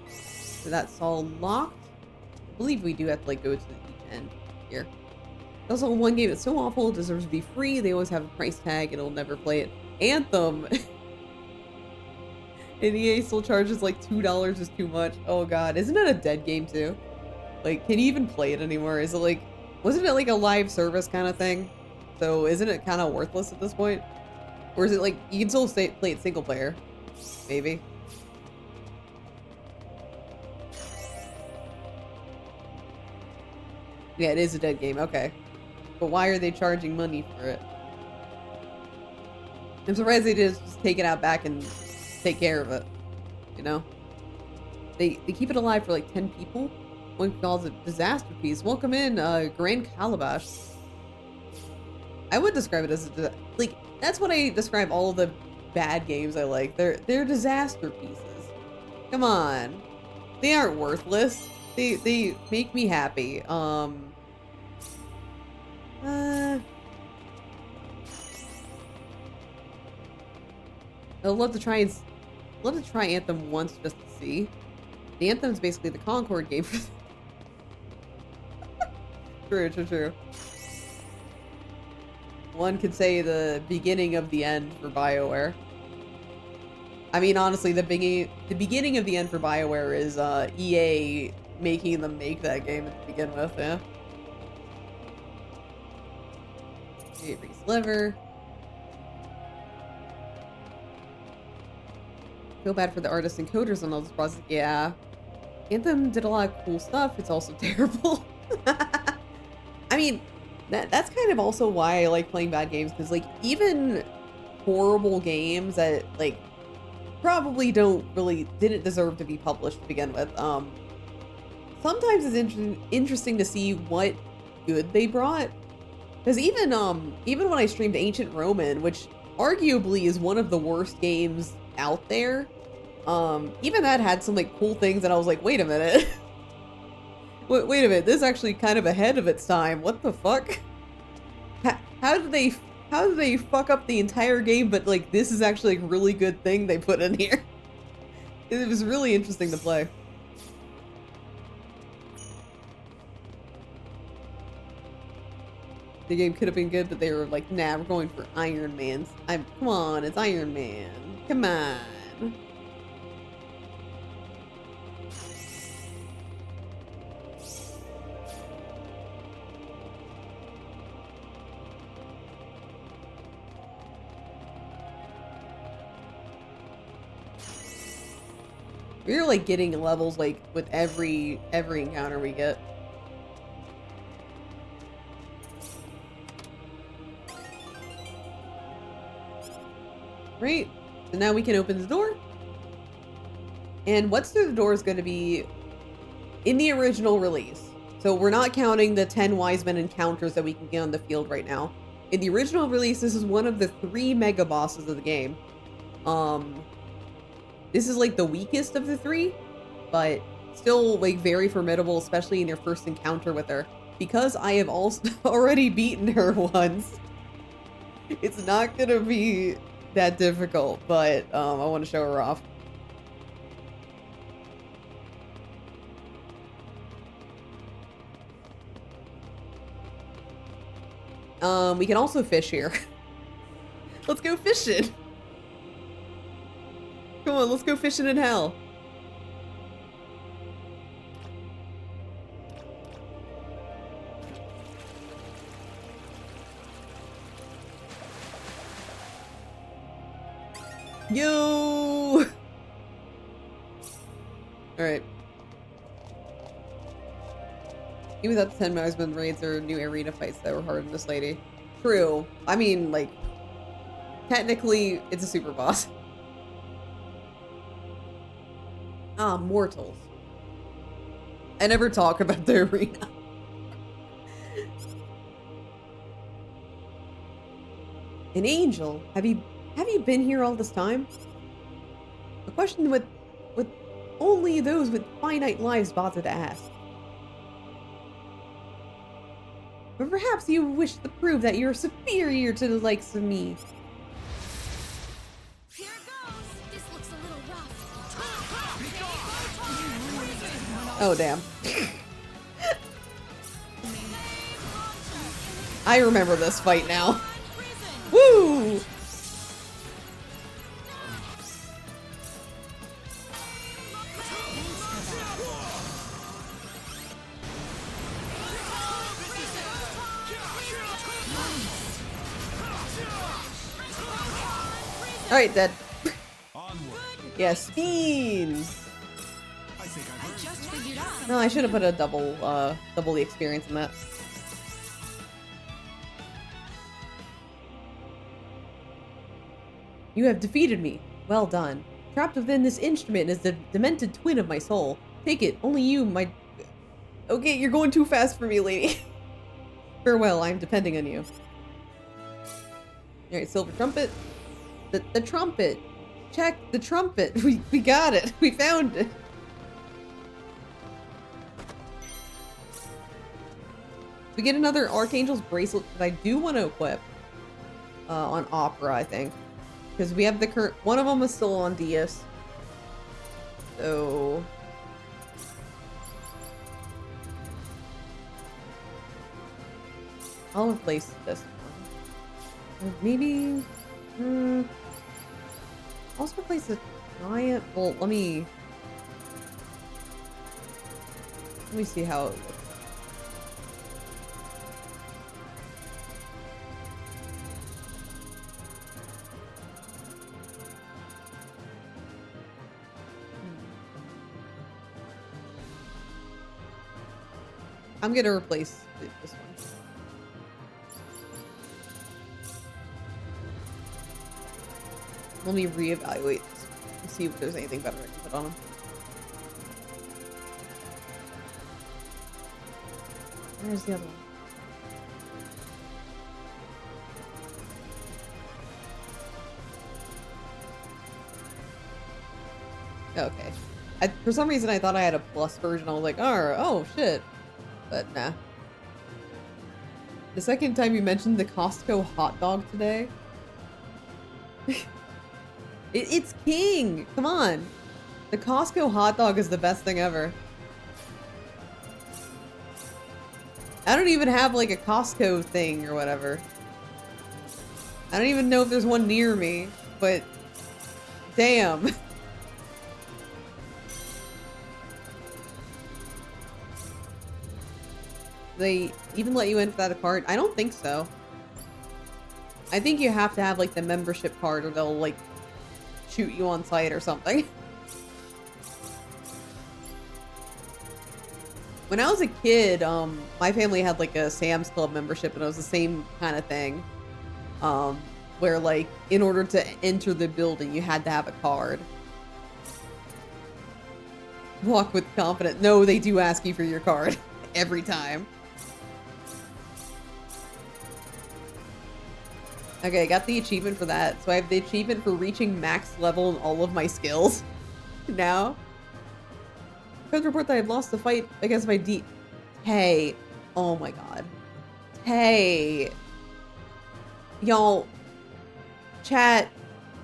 S1: So that's all locked. I believe we do have to like go to each end here. Also, one game that's so awful, it deserves to be free. They always have a price tag and it'll never play it. Anthem! And EA still charges like $2 is too much. Oh god, isn't it a dead game too? Like, can you even play it anymore? Is it like, wasn't it like a live service kind of thing? So isn't it kind of worthless at this point? Or is it like, you can still play it single player? Maybe. Yeah, it is a dead game, okay. But why are they charging money for it? I'm surprised they didn't just take it out back and take care of it. You know? They keep it alive for like 10 people. One calls it disaster piece. Welcome in, Grand Calabash. I would describe it as a, like, that's what I describe all of the bad games I like. They're disaster pieces. Come on. They aren't worthless. They make me happy. I'd love to try Anthem once just to see. The Anthem's basically the Concord game for True. One could say the beginning of the end for BioWare. I mean, honestly, the beginning of the end for BioWare is EA making them make that game to begin with, yeah. Avery's liver. Feel bad for the artists and coders on all this process. Yeah. Anthem did a lot of cool stuff. It's also terrible. I mean, that's kind of also why I like playing bad games, because like even horrible games that like probably didn't deserve to be published to begin with. Sometimes it's interesting to see what good they brought. Because even when I streamed Ancient Roman, which arguably is one of the worst games out there, even that had some like cool things that I was like, wait a minute. Wait a minute, this is actually kind of ahead of its time. What the fuck? How did they fuck up the entire game, but like this is actually a really good thing they put in here? It was really interesting to play. The game could have been good, but they were like, nah, we're going for Iron Man. Come on, it's Iron Man. Come on. We're like getting levels like with every encounter we get. Great. So now we can open the door. And what's through the door is going to be in the original release. So we're not counting the 10 wise men encounters that we can get on the field right now. In the original release, this is one of the 3 mega bosses of the game. This is like the weakest of the 3, but still like very formidable, especially in your first encounter with her. Because I have also already beaten her once, it's not gonna be that difficult, but I want to show her off. We can also fish here. Let's go fishing. Come on, let's go fishing in hell. Yo! Alright. Even without the 10 Marsman raids or new arena fights that were hard in this lady. True. I mean, like, technically, it's a super boss. Ah, mortals. I never talk about the arena. An angel? Have you been here all this time? A question with only those with finite lives bother to ask. But perhaps you wish to prove that you're superior to the likes of me.
S5: Here goes.
S2: This looks a little rough.
S1: Oh, damn. I remember this fight now. Woo! Alright, dead.
S4: Onward.
S1: Yes, fiends!
S4: I think I've heard.
S5: Just figured out.
S1: No, I should have put a double the experience in that. You have defeated me. Well done. Trapped within this instrument is the demented twin of my soul. Take it. Only you, my... Okay, you're going too fast for me, lady. Farewell, I'm depending on you. Alright, silver trumpet. The trumpet. Check the trumpet. We got it. We found it. We get another Archangel's bracelet that I do want to equip on Opera, I think. Because we have the current... One of them is still on DS. So... I'll replace this one. Maybe... I'll also replace the giant... Well, let me see how it looks. I'm gonna replace this one. Let me reevaluate this and see if there's anything better I can put on him. Where's the other one? Okay. For some reason I thought I had a plus version. I was like, oh shit. But nah. The second time you mentioned the Costco hot dog today. It's king! Come on! The Costco hot dog is the best thing ever. I don't even have like a Costco thing or whatever. I don't even know if there's one near me, but damn. They even let you in without a card? I don't think so. I think you have to have like the membership card or they'll like shoot you on sight or something. When I was a kid, my family had like a Sam's Club membership and it was the same kind of thing. Where like, in order to enter the building, you had to have a card. Walk with confidence. No, they do ask you for your card. Every time. Okay, I got the achievement for that. So I have the achievement for reaching max level in all of my skills. Now. Friends report that I've lost the fight against my Hey. Oh my god. Hey. Y'all. Chat.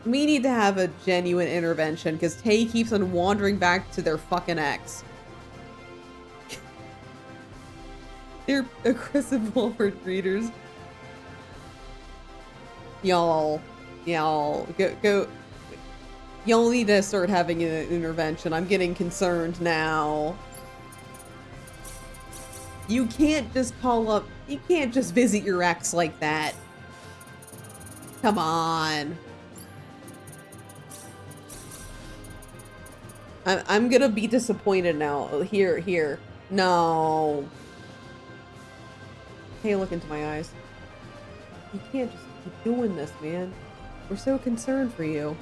S1: We need to have a genuine intervention because Tay keeps on wandering back to their fucking ex. They're aggressive Walmart readers. Y'all, go. Y'all need to start having an intervention. I'm getting concerned now. You can't just call up, you can't just visit your ex like that. Come on. I'm gonna be disappointed now. Oh, here. No. Hey, look into my eyes. You can't just keep doing this, man. We're so concerned for you.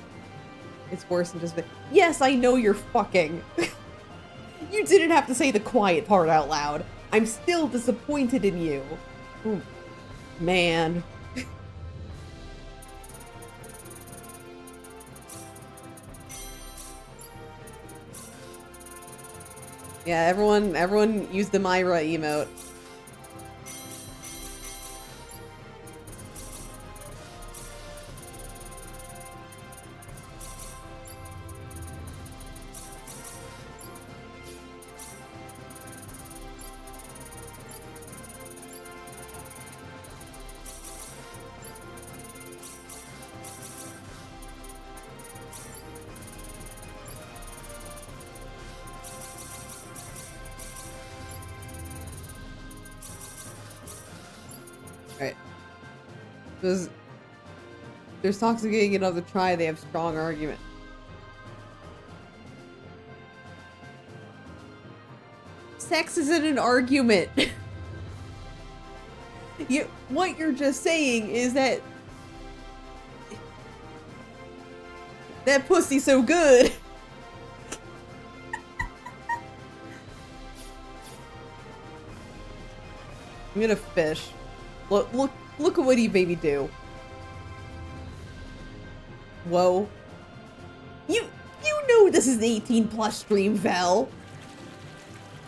S1: It's worse than just yes, I know you're fucking. You didn't have to say the quiet part out loud. I'm still disappointed in you. Oh, man. Yeah, everyone used the Myra emote. Alright. There's toxic getting another try, they have strong argument. Sex isn't an argument. What you're just saying is that pussy's so good. I'm gonna fish. Look at what he made me do. Whoa. You know this is an 18+ stream, Vel.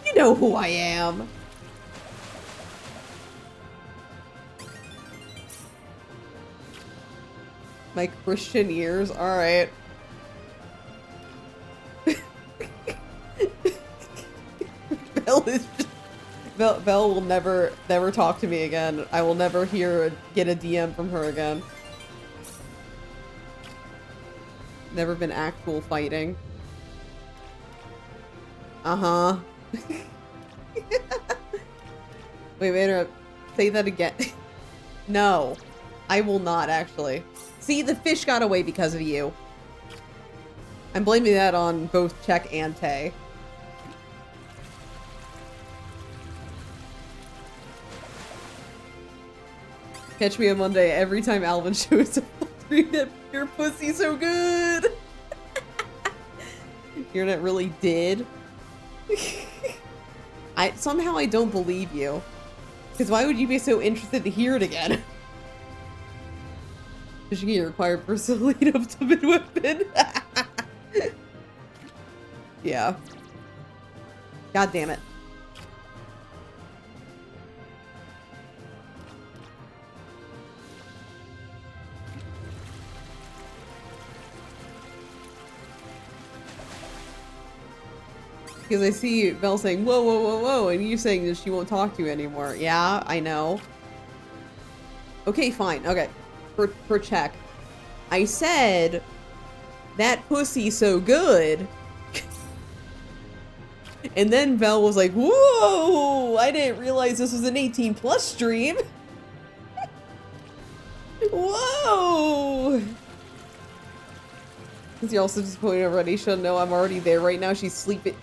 S1: You know who I am. My Christian ears, alright. Vel will never talk to me again. I will never get a DM from her again. Never been actual fighting. Uh-huh. Wait, say that again. No, I will not actually. See, the fish got away because of you. I'm blaming that on both Check and Tay. Catch me on Monday every time Alvin shows up. Your pussy so good. Your internet really did. Somehow I don't believe you. Because why would you be so interested to hear it again? Fishing gear required personal lead ultimate weapon. Yeah. God damn it. Because I see Vel saying, whoa, whoa, whoa, whoa, and you saying that she won't talk to you anymore. Yeah, I know. Okay, fine. Okay. For Check. I said, that pussy's so good. And then Vel was like, whoa, I didn't realize this was an 18+ stream. Whoa. Since you're also disappointed already, she'll know I'm already there right now. She's sleeping.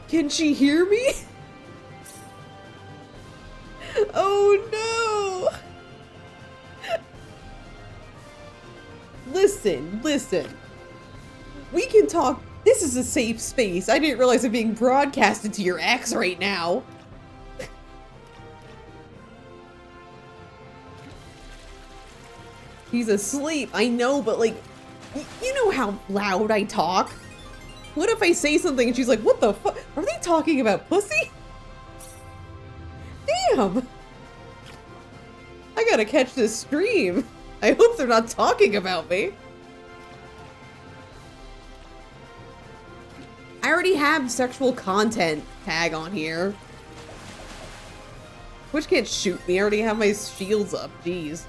S1: Can she hear me? Oh no! Listen. We can talk. This is a safe space. I didn't realize I'm being broadcasted to your ex right now. He's asleep. I know, but like, you know how loud I talk. What if I say something and she's like, what the fuck? Are they talking about pussy? Damn! I gotta catch this stream. I hope they're not talking about me. I already have sexual content tag on here. Twitch can't shoot me. I already have my shields up. Jeez.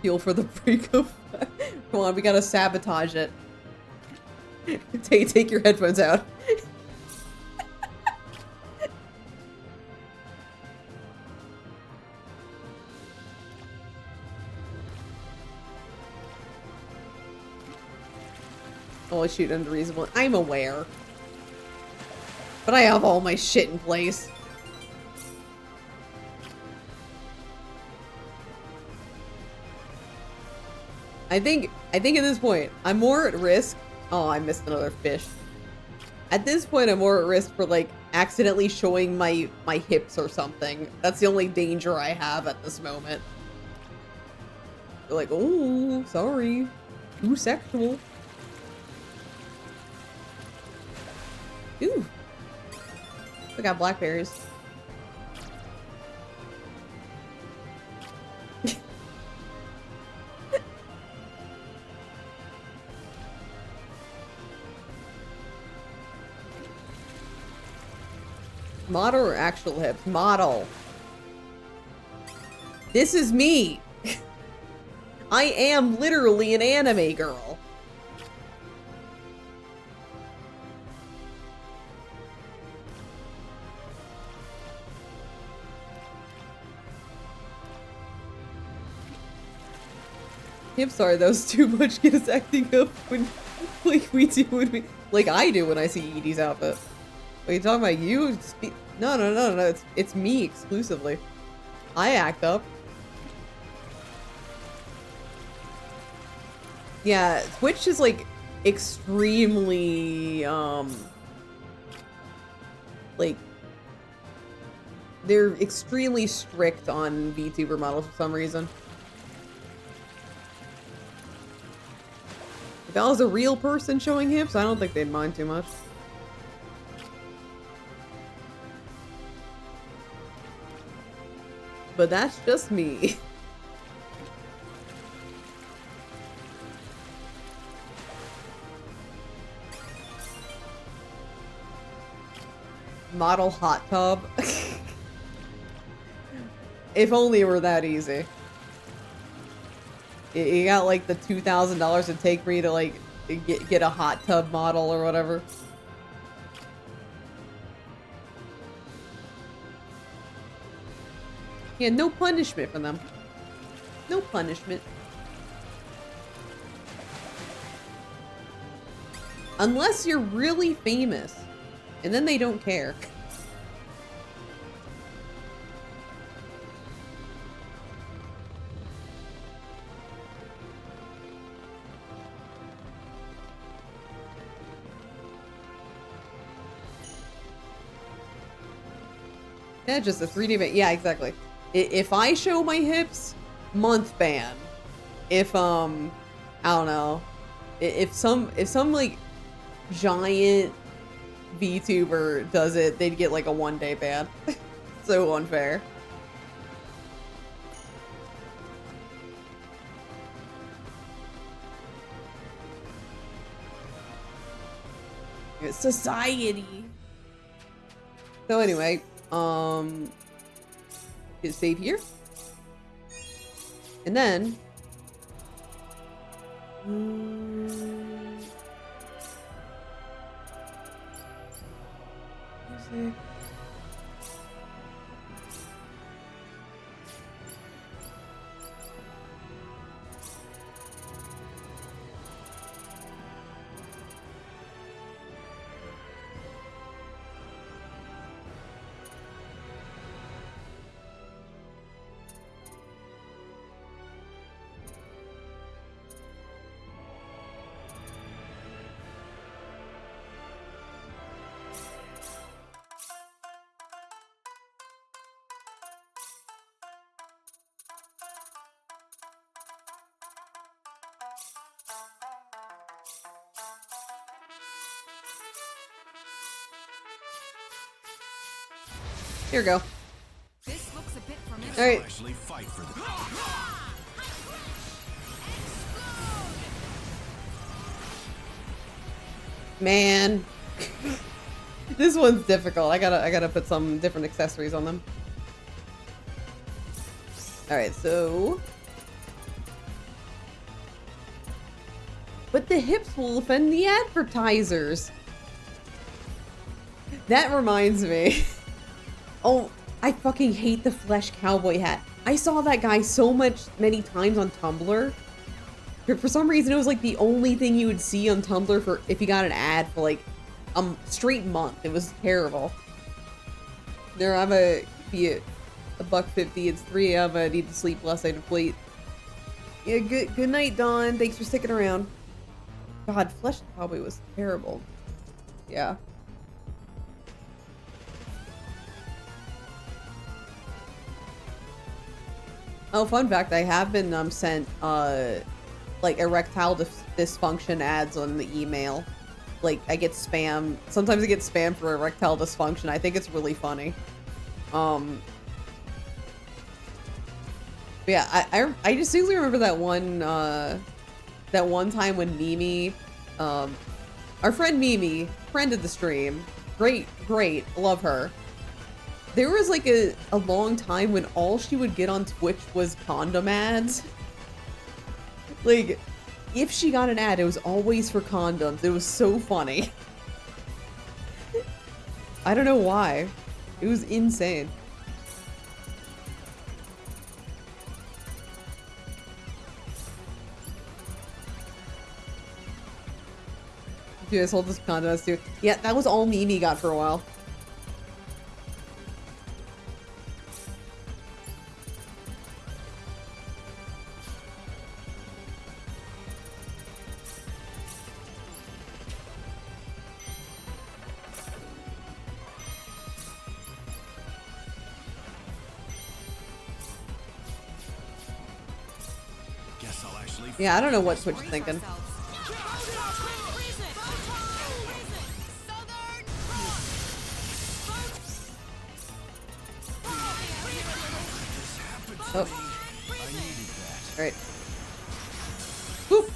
S1: Feel for the breakup. Come on, we gotta sabotage it. Take your headphones out. Oh, shoot, unreasonable. I'm aware. But I have all my shit in place. I think at this point, I'm more at risk. Oh, I missed another fish. At this point, I'm more at risk for, like, accidentally showing my hips or something. That's the only danger I have at this moment. They're like, oh, sorry. Too sexual. Ooh. We got blackberries. Model or actual hips? Model. This is me. I am literally an anime girl. I'm sorry, that was too much. Get us acting up when, like we do when we, like I do when I see Edie's outfit. Are you talking about you? No. It's me exclusively. I act up. Yeah, Twitch is like extremely like they're extremely strict on VTuber models for some reason. If that was a real person showing hips, I don't think they'd mind too much. But that's just me. Model hot tub. If only it were that easy. You got like the $2,000 to take me to like get a hot tub model or whatever. Yeah, no punishment for them. No punishment. Unless you're really famous. And then they don't care. Yeah, just a 3D ban. Yeah, exactly. If I show my hips, month ban. If I don't know. If some like giant VTuber does it, they'd get like a 1-day ban. So unfair. It's society. So anyway, is save here. And then music. Here we go.
S5: This looks a bit familiar.
S1: All right.
S4: Actually fight for the
S1: Man. This one's difficult. I gotta put some different accessories on them. Alright, so but the hips will offend the advertisers. That reminds me. Oh, I fucking hate the flesh cowboy hat. I saw that guy so many times on Tumblr. For some reason, it was like the only thing you would see on Tumblr for if you got an ad for like a straight month. It was terrible. There, I'm a $1.50. It's 3 a.m. I need to sleep less. I deplete. Yeah, good night, Dawn. Thanks for sticking around. God, Flesh Cowboy was terrible. Yeah. Oh, fun fact, I have been sent like erectile dysfunction ads on the email. Like I get spam. Sometimes I get spam for erectile dysfunction. I think it's really funny. Yeah, I distinctly remember that one time when Mimi, our friend Mimi, friend of the stream, great, love her. There was like a long time when all she would get on Twitch was condom ads. Like, if she got an ad, it was always for condoms. It was so funny. I don't know why. It was insane. Dude, I sold this condoms too. Yeah, that was all Mimi got for a while. Yeah, I don't know what Twitch is thinking. Oh. Alright. Boop.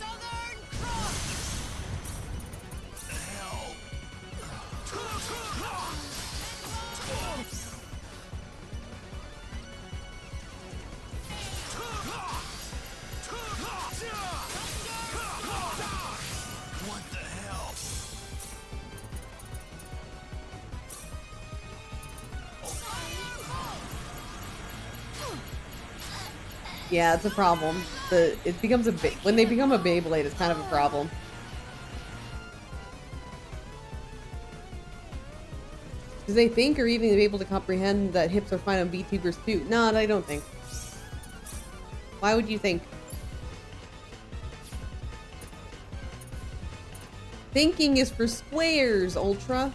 S1: Yeah, it's a problem. It becomes when they become a Beyblade, it's kind of a problem. Do they think or even be able to comprehend that hips are fine on VTubers too? No, I don't think. Why would you think? Thinking is for squares, Ultra.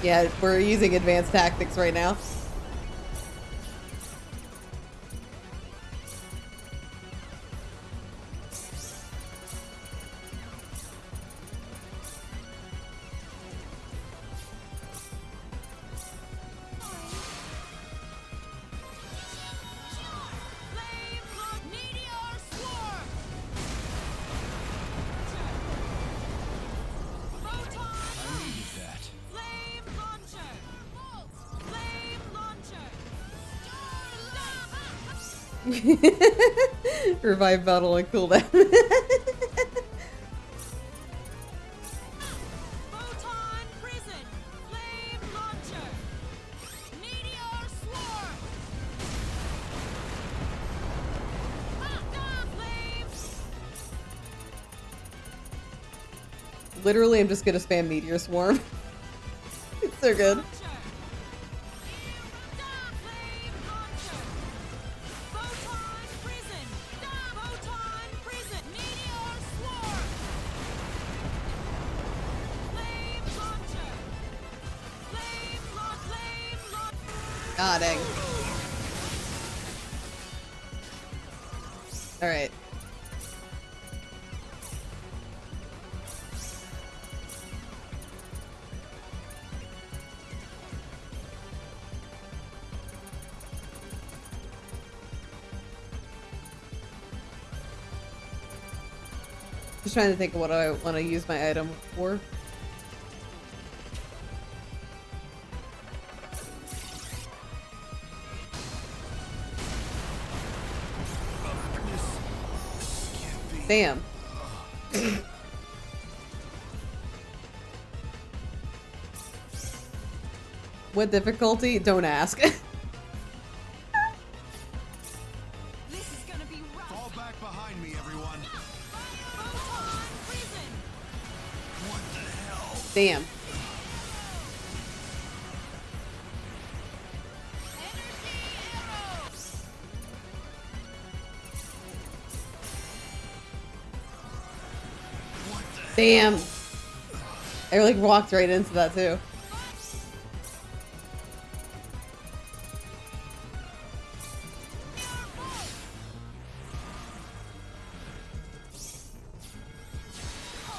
S1: Yeah, we're using advanced tactics right now. Revive battle and cooldown. literally I'm just gonna spam Meteor Swarm. It's so good. Ah, dang. Alright. Just trying to think of what I want to use my item for. Damn. What difficulty? Don't ask.
S5: This is gonna be rough.
S4: Fall back behind me, everyone.
S5: Photon prison.
S4: What the hell?
S1: Damn. Damn. I like walked right into that too.
S5: Help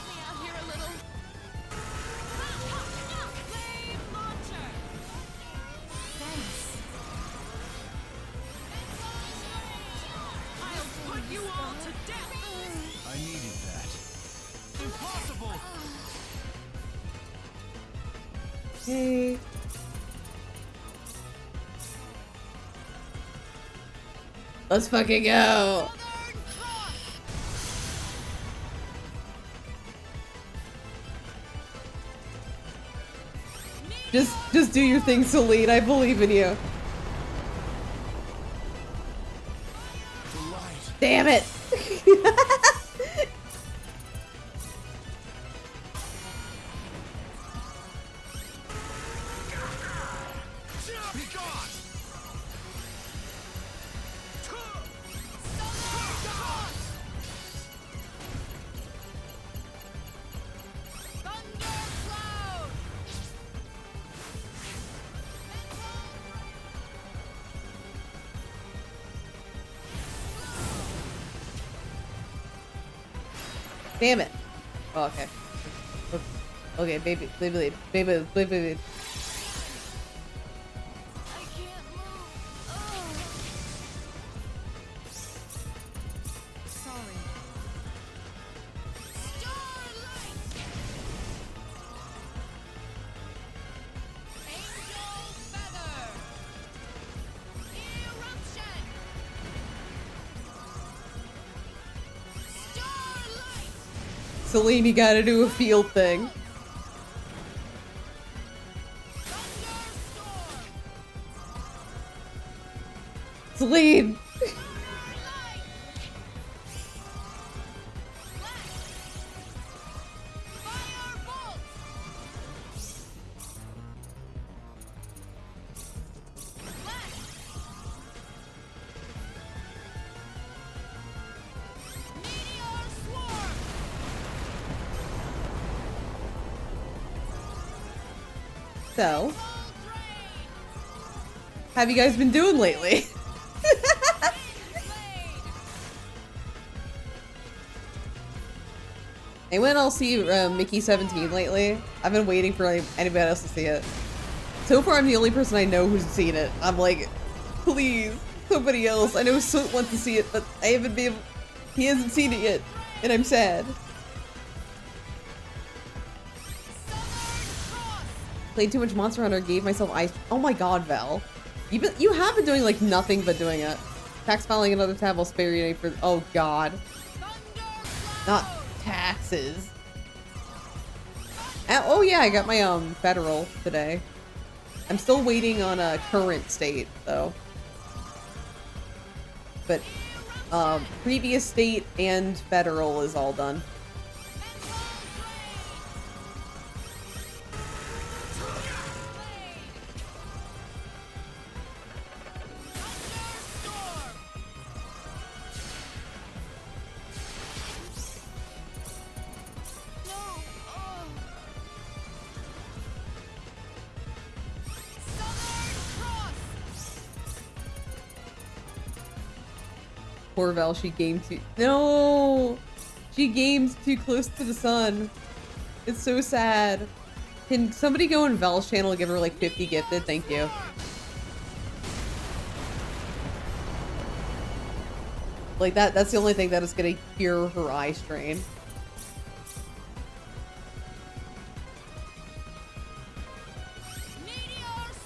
S5: me out here a little. Flame launcher. Thanks. I'll put you all to death.
S4: I needed that. Impossible!
S1: Okay. Let's fucking go. Just do your thing, Celine. I believe in you.
S4: The light.
S1: Damn it.
S4: Be gone!
S1: Damn it. Oh, okay. Okay, baby, baby, baby, baby, baby.
S5: I can't move. Ugh. Sorry. Starlight. Angel feather. Eruption. Starlight.
S1: Celine, you gotta do a field thing. Celine! So, have you guys been doing lately? Anyone else see Mickey 17 lately? I've been waiting for anybody else to see it. So far, I'm the only person I know who's seen it. I'm like, please, somebody else. I know Soot wants to see it, but I haven't been able. He hasn't seen it yet, and I'm sad. Played too much Monster Hunter, gave myself ice. Oh my god, Val. You have been doing like nothing but doing it. Tax filing another tab will spare you for. Oh god. Not taxes. Oh yeah, I got my federal today. I'm still waiting on a current state though. But previous state and federal is all done. Poor Val, she gamed too- No! She gamed too close to the sun. It's so sad. Can somebody go on Val's channel and give her like 50 gifted? Thank you. Like that's the only thing that is gonna cure her eye strain.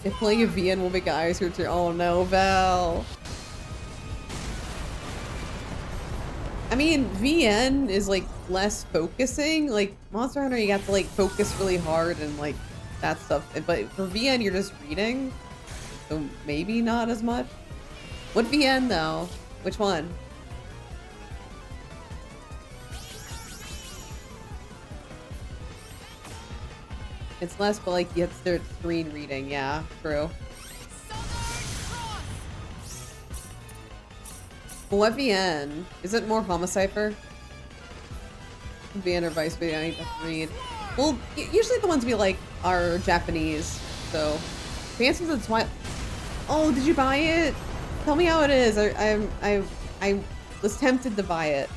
S1: If playing a VN will make eyes hurt too. Oh no, Val. I mean, VN is like less focusing. Like Monster Hunter, you got to like focus really hard and like that stuff. But for VN, you're just reading, so maybe not as much. What VN though? Which one? It's less, but like you have to start screen reading. Yeah, true. What VN? Is it more Homicipher? VN or Vice video, I need to read. Well, usually the ones we like are Japanese, so. Phantoms of the Twilight. Oh, did you buy it? Tell me how it is. I was tempted to buy it.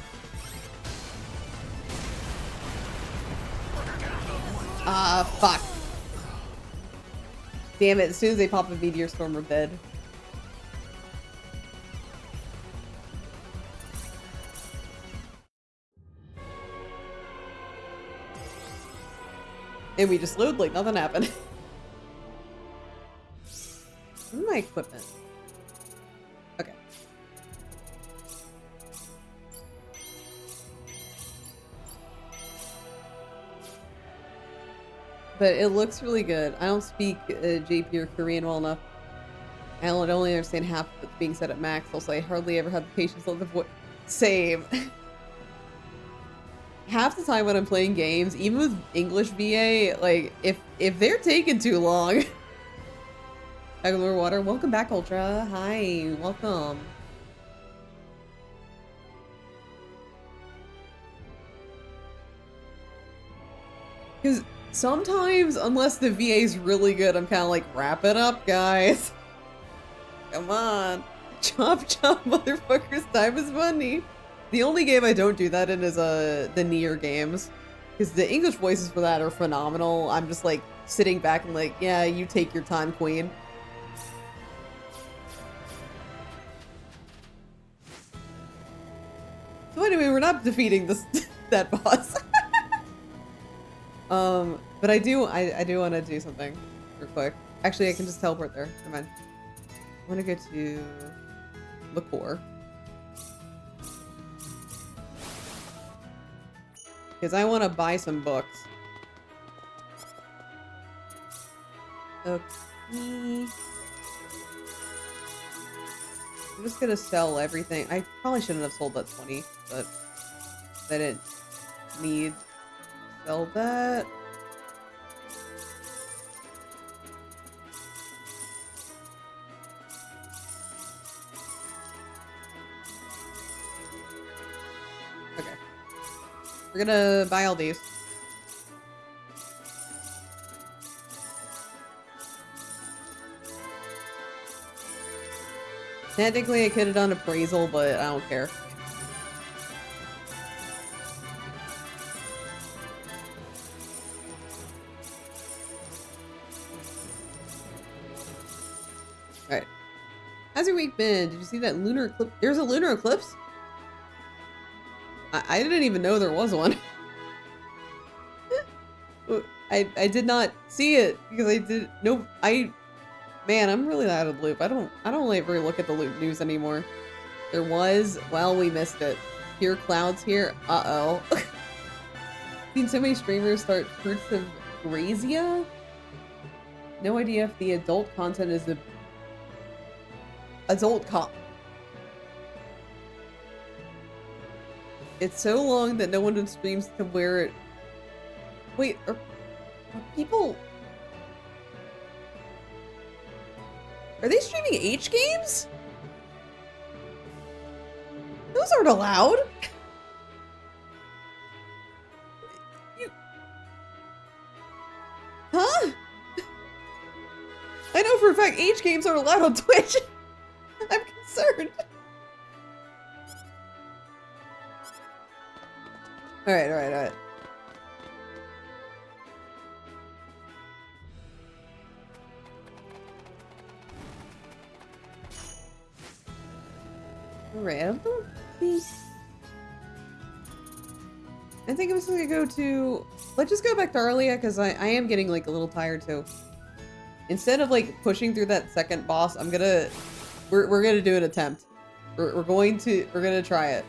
S1: Ah, fuck. Damn it, as soon as they pop a Meteor Storm, we're dead. And we just load like nothing happened. Where's my equipment? Okay. But it looks really good. I don't speak JP or Korean well enough. I only understand half of what's being said at max. Also, I hardly ever have the patience to let the voice. Same. Half the time when I'm playing games, even with English VA, like if they're taking too long. Regular water. Welcome back, Ultra. Hi, welcome. Because sometimes, unless the VA's really good, I'm kind of like, wrap it up, guys. Come on. Chop chop, motherfuckers. Time is money. The only game I don't do that in is the Nier games. Because the English voices for that are phenomenal. I'm just like sitting back and like, yeah, you take your time, queen. So anyway, we're not defeating this that boss. But I do want to do something real quick. Actually, I can just teleport there. Never mind. I want to go to the core. Because I want to buy some books. Okay. I'm just gonna sell everything. I probably shouldn't have sold that 20, but I didn't need to sell that. Okay. We're gonna buy all these. Technically, I could have done appraisal, but I don't care. Alright. How's your week been? Did you see that lunar eclipse? There's a lunar eclipse? I didn't even know there was one. I did not see it because I did man, I'm really out of the loop. I don't ever look at the news anymore. There was, well, we missed it. Pure clouds here. Uh-oh. Seen so many streamers start Fruits of Grazia? No idea if the adult content is the adult It's so long that no one in streams can wear it. Wait, are people... Are they streaming H games? Those aren't allowed. Huh? I know for a fact H games aren't allowed on Twitch. I'm concerned. Alright, alright, alright. Alright, I think I'm just gonna go to... Let's just go back to Arlia, because I am getting, like, a little tired, too. Instead of, like, pushing through that second boss, I'm gonna... We're gonna do an attempt. We're gonna try it.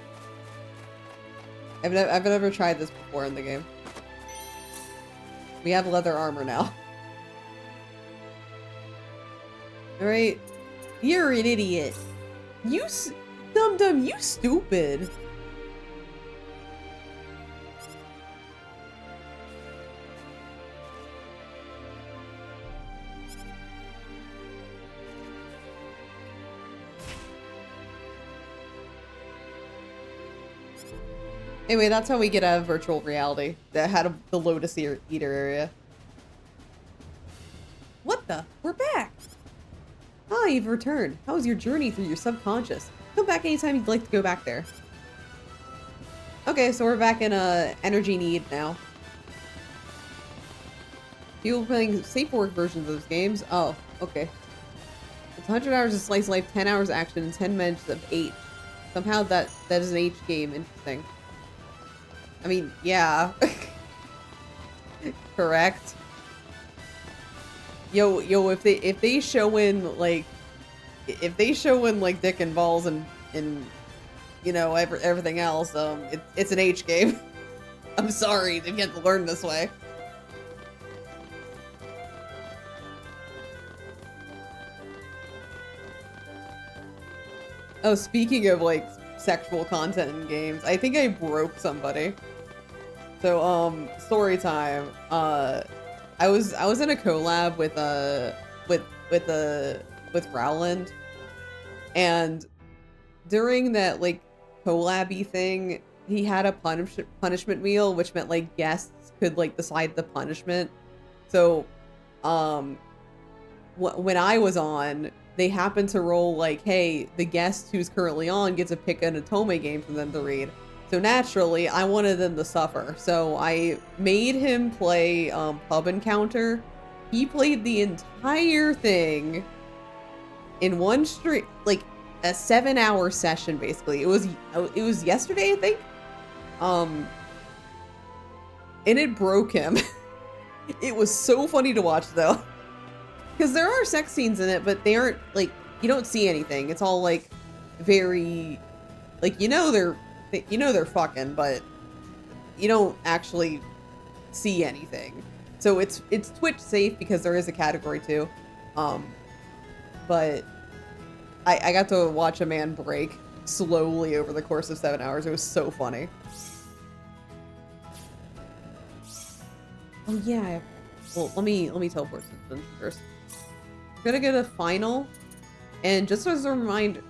S1: I've never tried this before in the game. We have leather armor now. Alright. You're an idiot. You dum-dum, you stupid. Anyway, that's how we get out of virtual reality. That had the Lotus Eater area. What the? We're back! Ah, you've returned. How was your journey through your subconscious? Come back anytime you'd like to go back there. Okay, so we're back in energy need now. People playing safe work versions of those games? Oh, okay. It's 100 hours of slice life, 10 hours action, and 10 minutes of H. Somehow that is an H game. Interesting. I mean, yeah. Correct. Yo, if they show in like dick and balls and you know everything else, it's an H game. I'm sorry, they get to learn this way. Oh, speaking of like sexual content in games, I think I broke somebody. So story time. I was in a collab with Rowland, and during that like collab-y thing, he had a punishment wheel, which meant like guests could like decide the punishment. So when I was on, they happened to roll like, hey, the guest who's currently on gets to pick an Otome game for them to read. So naturally, I wanted them to suffer. So I made him play Pub Encounter. He played the entire thing in one stream, like a 7-hour session, basically. It was yesterday, I think. And it broke him. It was so funny to watch, though. Because there are sex scenes in it, but they aren't, like, you don't see anything. It's all, like, very, like, you know they're fucking, but you don't actually see anything. So it's Twitch safe because there is a category too. But I got to watch a man break slowly over the course of 7 hours. It was so funny. Oh yeah. Well, let me teleport something first. I'm gonna get a final, and just as a reminder,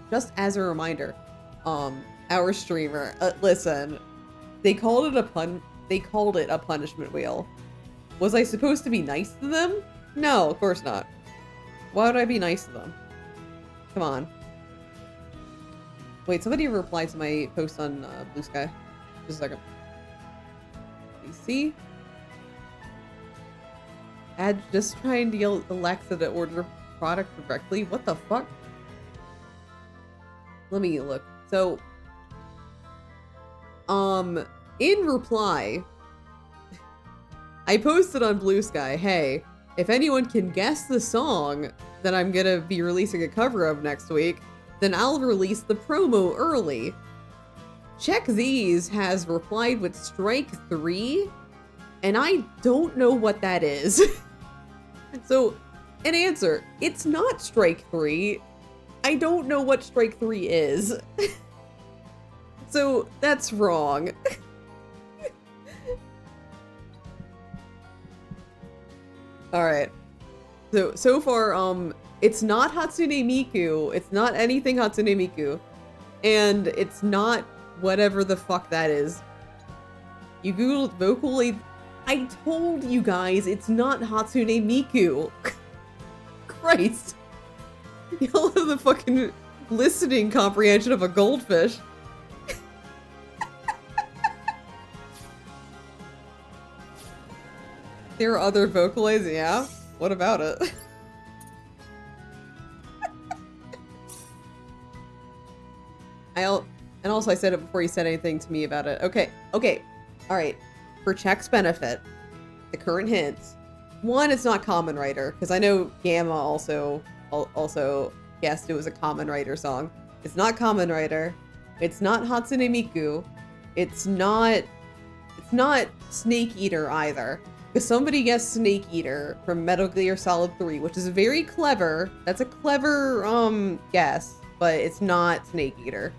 S1: our streamer, listen, they called it a punishment wheel. Was I supposed to be nice to them? No, of course not. Why would I be nice to them? Come on. Wait, somebody replied to my post on Blue Sky. Just a second. PC? Just trying to yell Alexa to order product directly? What the fuck? Let me look. So, in reply, I posted on Blue Sky, hey, if anyone can guess the song that I'm gonna be releasing a cover of next week, then I'll release the promo early. Check These has replied with Strike 3, and I don't know what that is. So, an answer, it's not Strike 3. I don't know what Strike 3 is. So, that's wrong. Alright. So far, it's not Hatsune Miku. It's not anything Hatsune Miku. And it's not whatever the fuck that is. You googled vocally. I told you guys it's not Hatsune Miku. Christ. Y'all have the fucking listening comprehension of a goldfish. There are other vocalize, yeah? What about it? And also I said it before you said anything to me about it. Okay, okay. Alright. For Check's benefit, the current hints. One, it's not Common Writer, because I know Gamma also guessed it was a Common Writer song. It's not Common Writer. It's not Hatsune Miku. It's not Snake Eater either. Because somebody guessed Snake Eater from Metal Gear Solid 3, which is very clever. That's a clever guess, but it's not Snake Eater.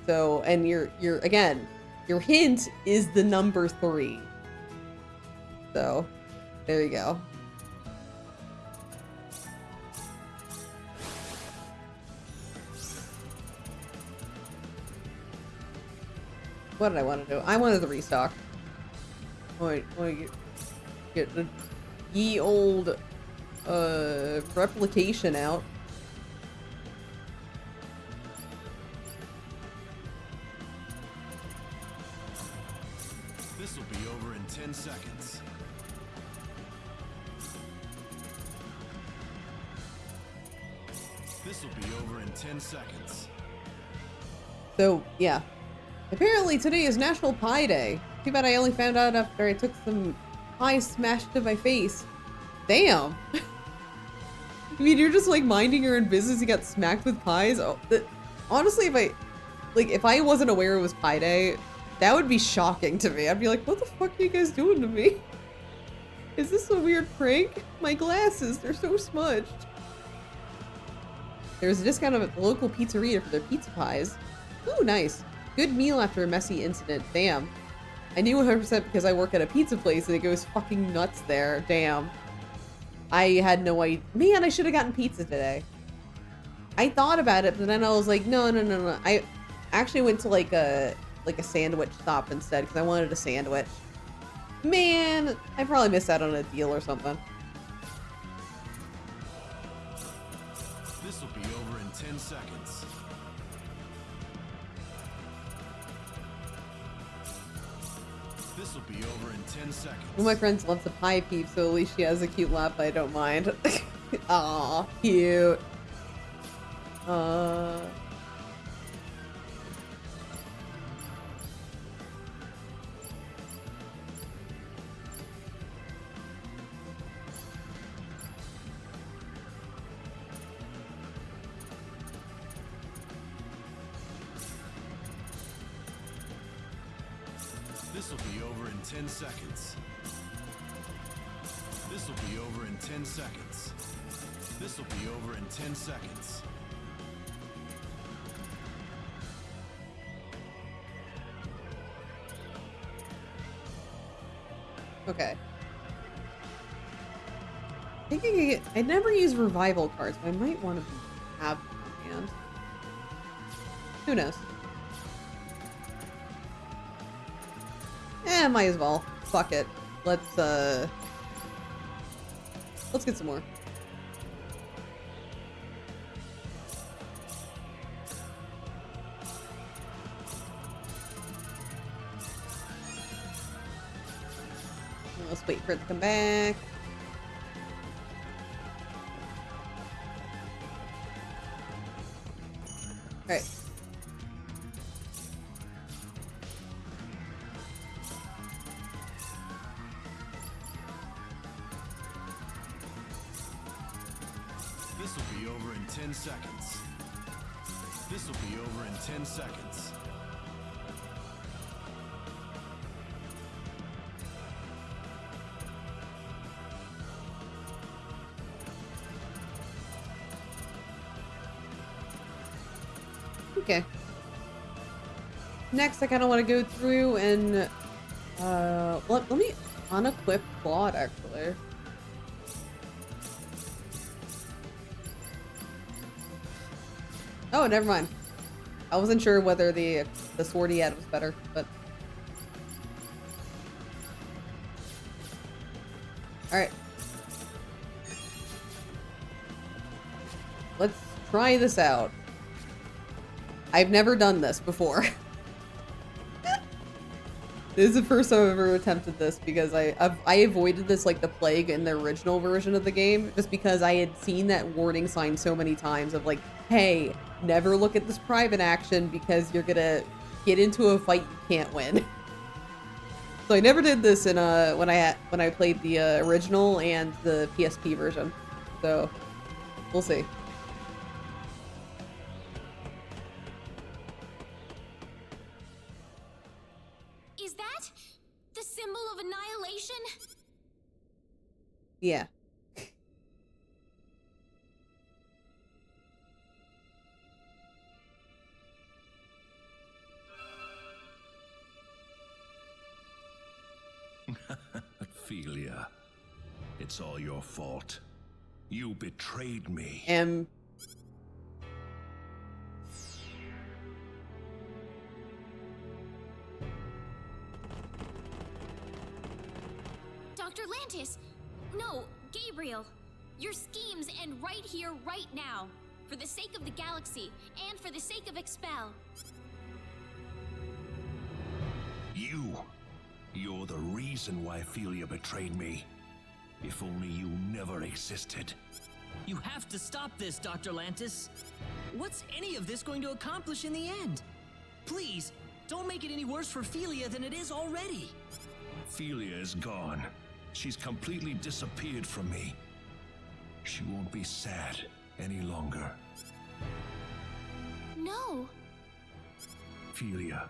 S1: So, and your again, your hint is the number 3. So, there you go. What did I want to do? I wanted the restock. Want to get the ye old replication out.
S4: This will be over in 10 seconds. This will be over in 10 seconds.
S1: So, yeah. Apparently today is National Pie Day. Too bad I only found out after I took some pie smashed to my face. Damn! I mean, you're just like minding your own business, you got smacked with pies? Oh, honestly, if I wasn't aware it was Pie Day, that would be shocking to me. I'd be like, what the fuck are you guys doing to me? Is this a weird prank? My glasses, they're so smudged. There's a discount at the local pizzeria for their pizza pies. Ooh, nice. Good meal after a messy incident. Damn. I knew 100% because I work at a pizza place and it goes fucking nuts there. Damn. I had no idea. Man, I should have gotten pizza today. I thought about it, but then I was like, no. I actually went to like a sandwich shop instead because I wanted a sandwich. Man, I probably missed out on a deal or something.
S4: This will be over in 10 seconds. This will be over in 10 seconds.
S1: One of my friends loves a pie peep, so at least she has a cute laugh, but I don't mind. Aw, cute.
S4: This will be over in 10 seconds. This will be over in 10 seconds. This will be over in 10 seconds.
S1: Okay. I think I can get, I never use revival cards, but I might want to have them on hand. Who knows? Eh, might as well. Fuck it. Let's get some more. Let's wait for it to come back. Alright.
S4: This will be over in 10 seconds. This will be over in 10 seconds.
S1: Okay. Next, I kind of want to go through and, let me unequip Claude, actually. Oh, never mind. I wasn't sure whether the sword he had was better, but... Alright. Let's try this out. I've never done this before. This is the first time I've ever attempted this because I avoided this like the plague in the original version of the game just because I had seen that warning sign so many times of like, hey, never look at this private action because you're gonna get into a fight you can't win. So I never did this in when I played the original and the PSP version. So we'll see.
S2: Is that the symbol of annihilation?
S1: Yeah.
S4: Ophelia, it's all your fault. You betrayed me.
S2: Dr. Lantis! No, Gabriel! Your schemes end right here, right now. For the sake of the galaxy, and for the sake of Expel.
S4: You're the reason why Ophelia betrayed me. If only you never existed.
S7: You have to stop this, Dr. Lantis. What's any of this going to accomplish in the end? Please, don't make it any worse for Ophelia than it is already.
S4: Ophelia is gone. She's completely disappeared from me. She won't be sad any longer.
S2: No.
S4: Ophelia.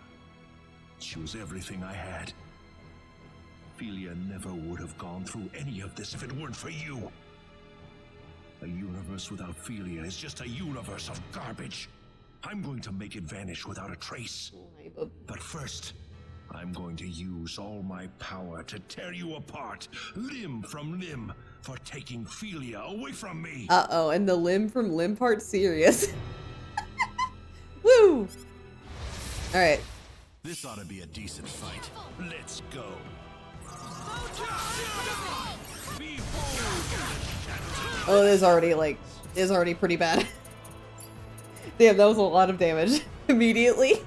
S4: She was everything I had. Ophelia never would have gone through any of this if it weren't for you. A universe without Ophelia is just a universe of garbage. I'm going to make it vanish without a trace. But first, I'm going to use all my power to tear you apart, limb from limb, for taking Ophelia away from me.
S1: Uh-oh, and the limb from limb part's serious. Woo! Alright.
S4: This ought to be a decent fight. Let's go.
S1: Oh, it is already pretty bad. Damn, that was a lot of damage immediately.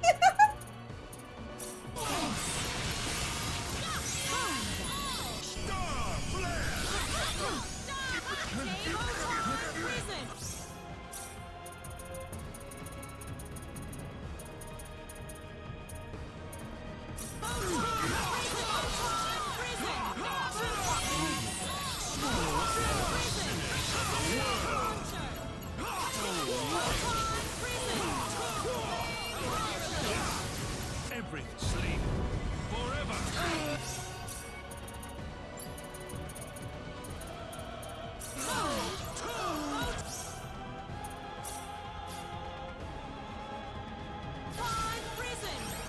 S4: Sleep forever.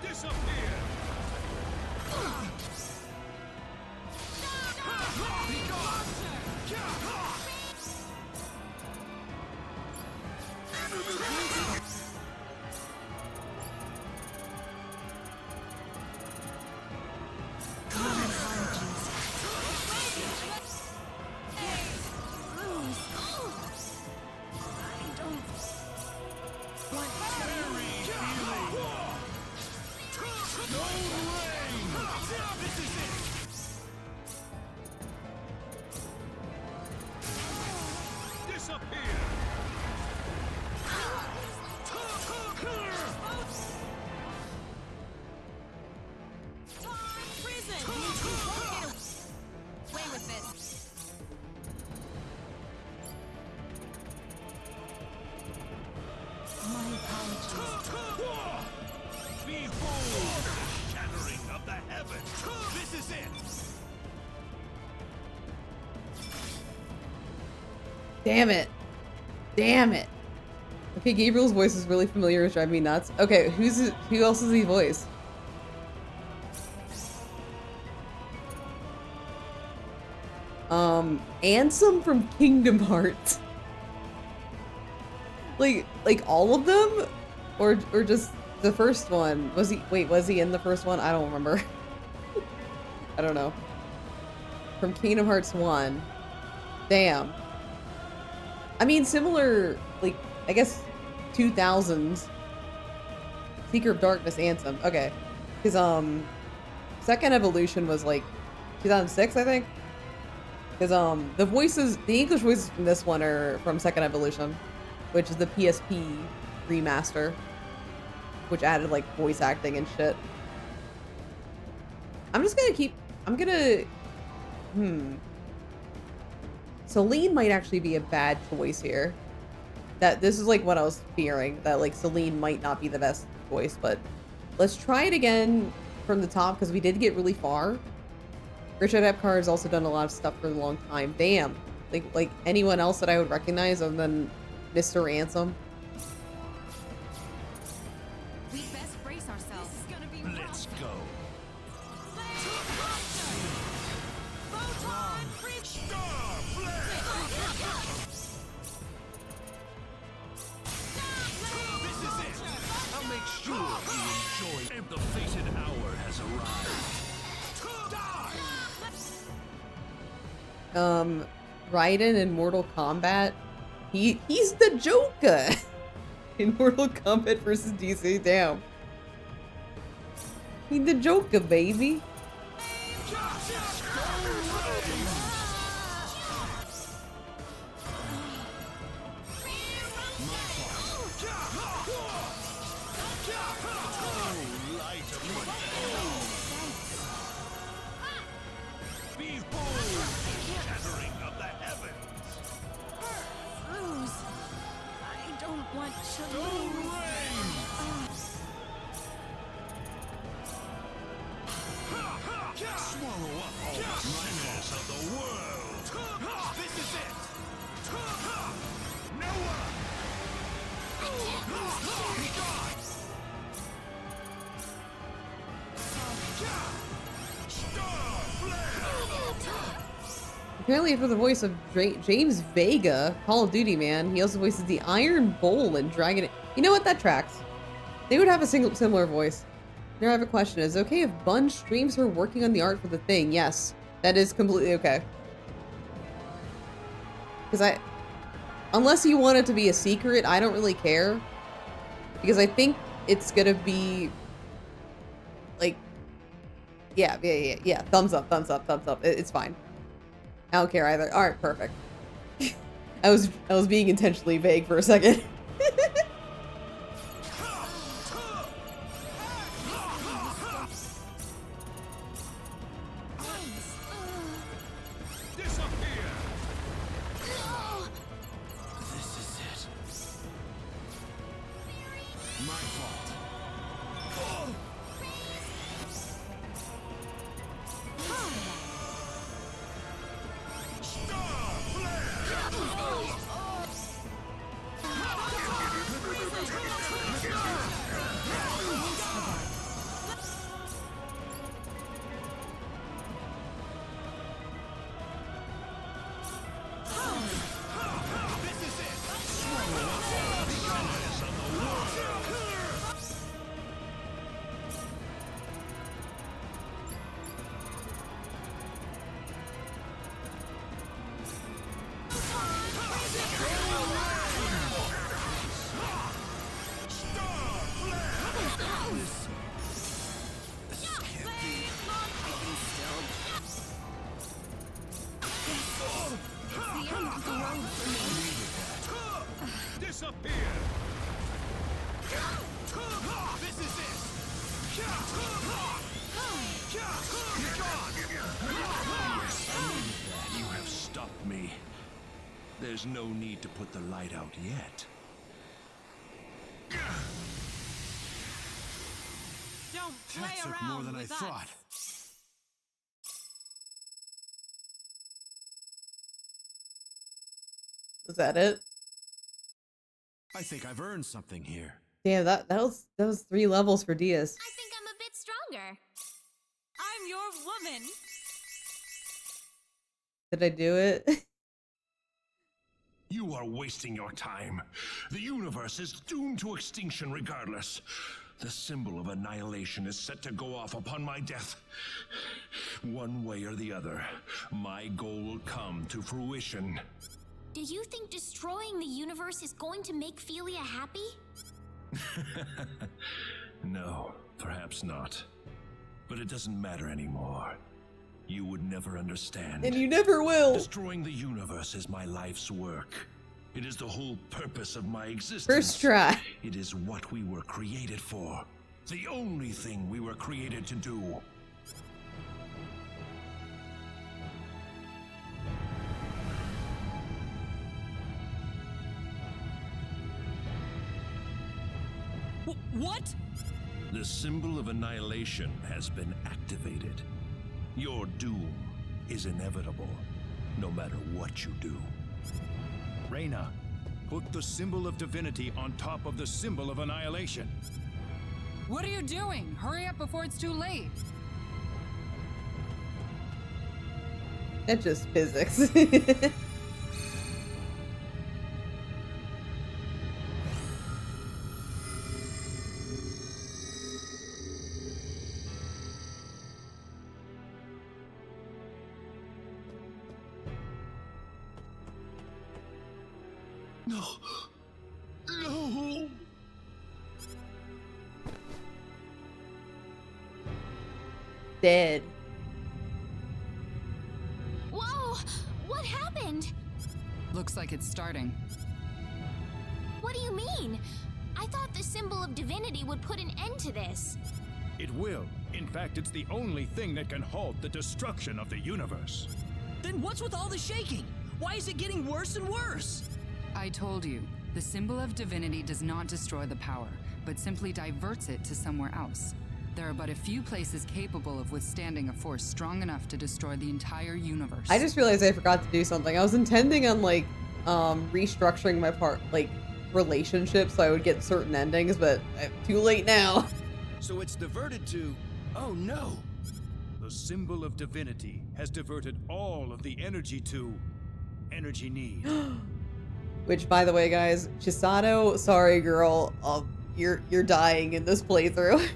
S4: Disappear. Behold the shattering of the heavens! This is it!
S1: Damn it. Damn it. Okay, Gabriel's voice is really familiar, it's driving me nuts. Okay, who else is he voice? Ansem from Kingdom Hearts. Like all of them? Or just the first one? Was he in the first one? I don't remember. I don't know. From Kingdom Hearts 1. Damn. I mean, similar, like, I guess 2000s. Seeker of Darkness Ansem. Okay. Because, second evolution was like 2006, I think. Because the voices, the English voices from this one are from Second Evolution, which is the PSP remaster, which added like voice acting and shit. I'm just gonna keep. I'm gonna. Celine might actually be a bad choice here. That this is like what I was fearing, that like Celine might not be the best choice, but let's try it again from the top because we did get really far. Richard Epcar has also done a lot of stuff for a long time. Damn. Like anyone else that I would recognize other than Mr. Ransom.
S5: We best brace ourselves. This is gonna be
S4: Let's go.
S5: Photon freak.
S4: Star flare! This is it. I'll make sure you enjoy. And the fated hour has arrived.
S1: Raiden in Mortal Kombat. He's the Joker in Mortal Kombat versus DC. Damn. He's the Joker, baby.
S5: Want Celine.
S4: Swallow up all the nightmares of the world. This is it. Noah. Be gone. Star flare.
S1: Apparently for the voice of James Vega, Call of Duty man, he also voices the Iron Bull in Dragon. You know what? That tracks. They would have a similar voice. Now I have a question. Is it okay if Bun streams her working on the art for the thing? Yes, that is completely okay. Because unless you want it to be a secret, I don't really care. Because I think it's gonna be like, yeah. Thumbs up. It's fine. I don't care either. All right, perfect. I was being intentionally vague for a second.
S4: There's no need to put the light out yet.
S5: Don't play
S4: That took
S5: around
S4: more than I
S5: with
S4: thought.
S1: Was that it?
S4: I think I've earned something here.
S1: Damn, that was 3 levels for Diaz.
S2: I think I'm a bit stronger.
S5: I'm your woman.
S1: Did I do it?
S4: You are wasting your time. The universe is doomed to extinction regardless. The symbol of annihilation is set to go off upon my death. One way or the other, my goal will come to fruition.
S2: Do you think destroying the universe is going to make Philia happy?
S4: No, perhaps not. But it doesn't matter anymore. You would never understand.
S1: And you never will.
S4: Destroying the universe is my life's work. It is the whole purpose of my existence.
S1: First try.
S4: It is what we were created for. The only thing we were created to do.
S7: What?
S4: The symbol of annihilation has been activated. Your doom is inevitable, no matter what you do.
S8: Reyna, put the symbol of divinity on top of the symbol of annihilation.
S9: What are you doing? Hurry up before it's too late.
S1: That's just physics.
S4: No. No.
S1: Dead.
S2: Whoa! What happened?
S9: Looks like it's starting.
S2: What do you mean? I thought the symbol of divinity would put an end to this.
S8: It will. In fact, it's the only thing that can halt the destruction of the universe.
S7: Then what's with all the shaking? Why is it getting worse and worse?
S9: I told you, the symbol of divinity does not destroy the power, but simply diverts it to somewhere else. There are but a few places capable of withstanding a force strong enough to destroy the entire universe.
S1: I just realized I forgot to do something. I was intending on like restructuring my relationships so I would get certain endings, but too late now.
S8: So it's diverted to... Oh no! The symbol of divinity has diverted all of the energy to... energy need.
S1: Which, by the way, guys, Chisato, sorry girl, you're dying in this playthrough.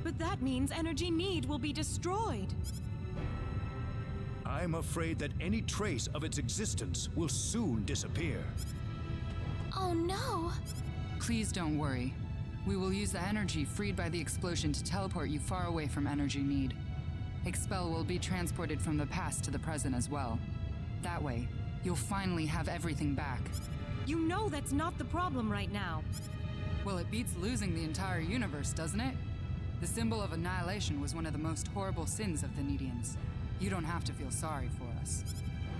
S5: But that means energy need will be destroyed.
S8: I'm afraid that any trace of its existence will soon disappear.
S2: Oh no!
S9: Please don't worry. We will use the energy freed by the explosion to teleport you far away from energy need. Expel will be transported from the past to the present as well. That way, you'll finally have everything back.
S5: You know that's not the problem right now.
S9: Well, it beats losing the entire universe, doesn't it? The symbol of annihilation was one of the most horrible sins of the Needians. You don't have to feel sorry for us.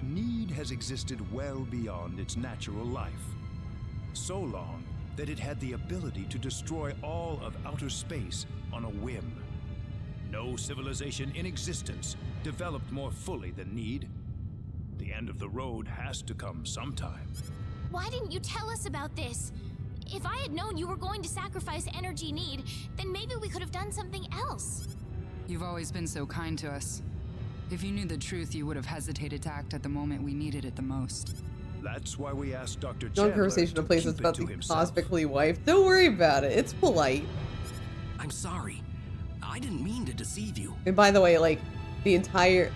S8: Need has existed well beyond its natural life. So long that it had the ability to destroy all of outer space on a whim. No civilization in existence developed more fully than Need. The end of the road has to come sometime.
S2: Why didn't you tell us about this? If I had known you were going to sacrifice energy need, then maybe we could have done something else.
S9: You've always been so kind to us. If you knew the truth, you would have hesitated to act at the moment we needed it the most.
S8: That's why we asked Dr.
S1: No
S8: Chandler
S1: conversation
S8: to
S1: of place
S8: keep
S1: that's
S8: it
S1: about
S8: to
S1: the
S8: himself.
S1: cosmically wife. Don't worry about it. It's polite.
S7: I'm sorry. I didn't mean to deceive you.
S1: And by the way, like the entire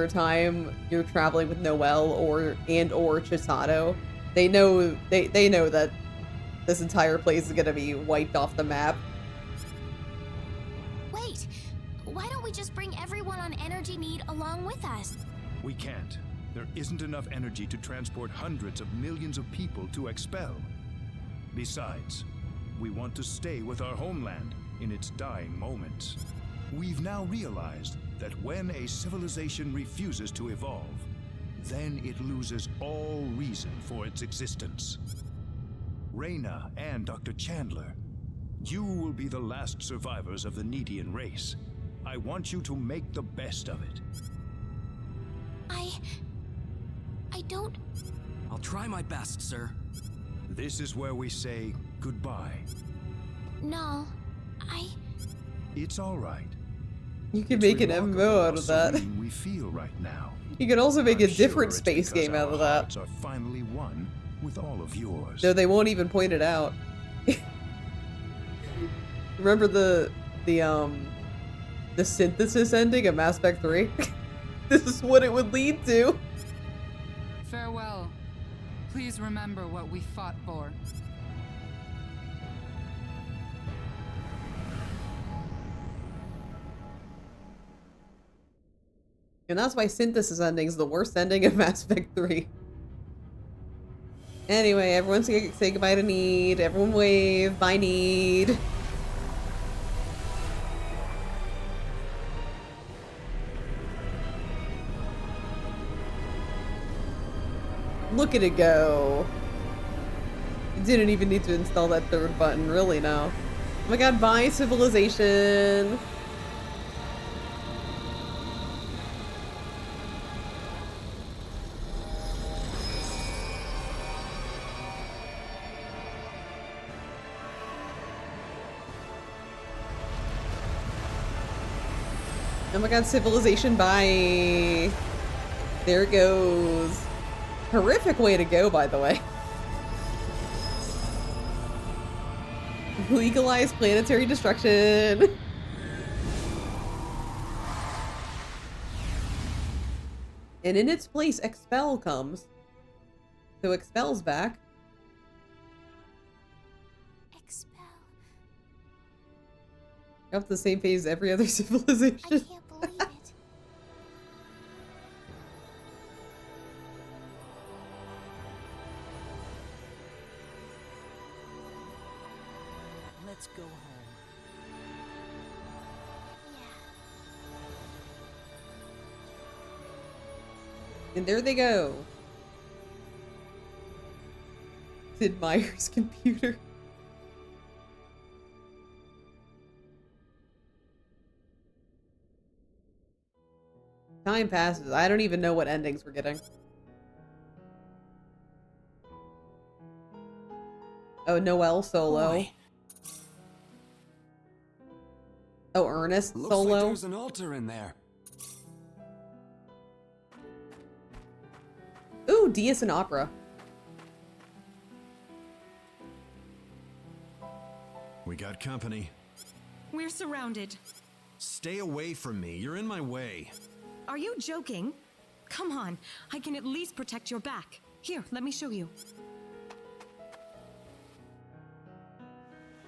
S1: time you're traveling with Noelle or Chisato, they know that this entire place is gonna be wiped off the map.
S2: Wait, why don't we just bring everyone on energy need along with us?
S8: We can't. There isn't enough energy to transport hundreds of millions of people to Expel. Besides, we want to stay with our homeland in its dying moments. We've now realized that when a civilization refuses to evolve, then it loses all reason for its existence. Reyna and Dr. Chandler, you will be the last survivors of the Needian race. I want you to make the best of it.
S2: I don't...
S7: I'll try my best, sir.
S8: This is where we say goodbye.
S2: No,
S8: It's all right.
S1: You can
S8: It's
S1: make an
S8: remarkable
S1: MMO
S8: how
S1: out of that.
S8: serene we feel right now.
S1: You can also make
S8: I'm
S1: a different
S8: sure it's
S1: space
S8: because
S1: game out
S8: our
S1: of that.
S8: hearts are finally one with all of yours.
S1: Though they won't even point it out. Remember the synthesis ending of Mass Effect 3? This is what it would lead to.
S9: Farewell. Please remember what we fought for.
S1: And that's why Synthesis ending is the worst ending of Mass Effect 3. Anyway, everyone say goodbye to Need. Everyone wave. Bye, Need. Look at it go. You didn't even need to install that third button, really, no. Oh my god, bye, civilization. Oh my god, civilization, bye. There it goes. Horrific way to go, by the way. Legalize planetary destruction. And in its place, Expel comes. So Expel's back.
S2: Expel.
S1: You're off the same phase as every other civilization.
S2: I can't believe it.
S7: Let's go home.
S2: Yeah.
S1: And there they go. Sid Meier's computer. Time passes. I don't even know what endings we're getting. Oh, Noel solo.
S10: Boy.
S1: Oh, Ernest
S10: Looks
S1: solo.
S10: like there's an altar in there.
S1: Ooh, Dias and Opera.
S11: We got company.
S5: We're surrounded.
S11: Stay away from me. You're in my way.
S5: Are you joking? Come on, I can at least protect your back. Here, let me show you.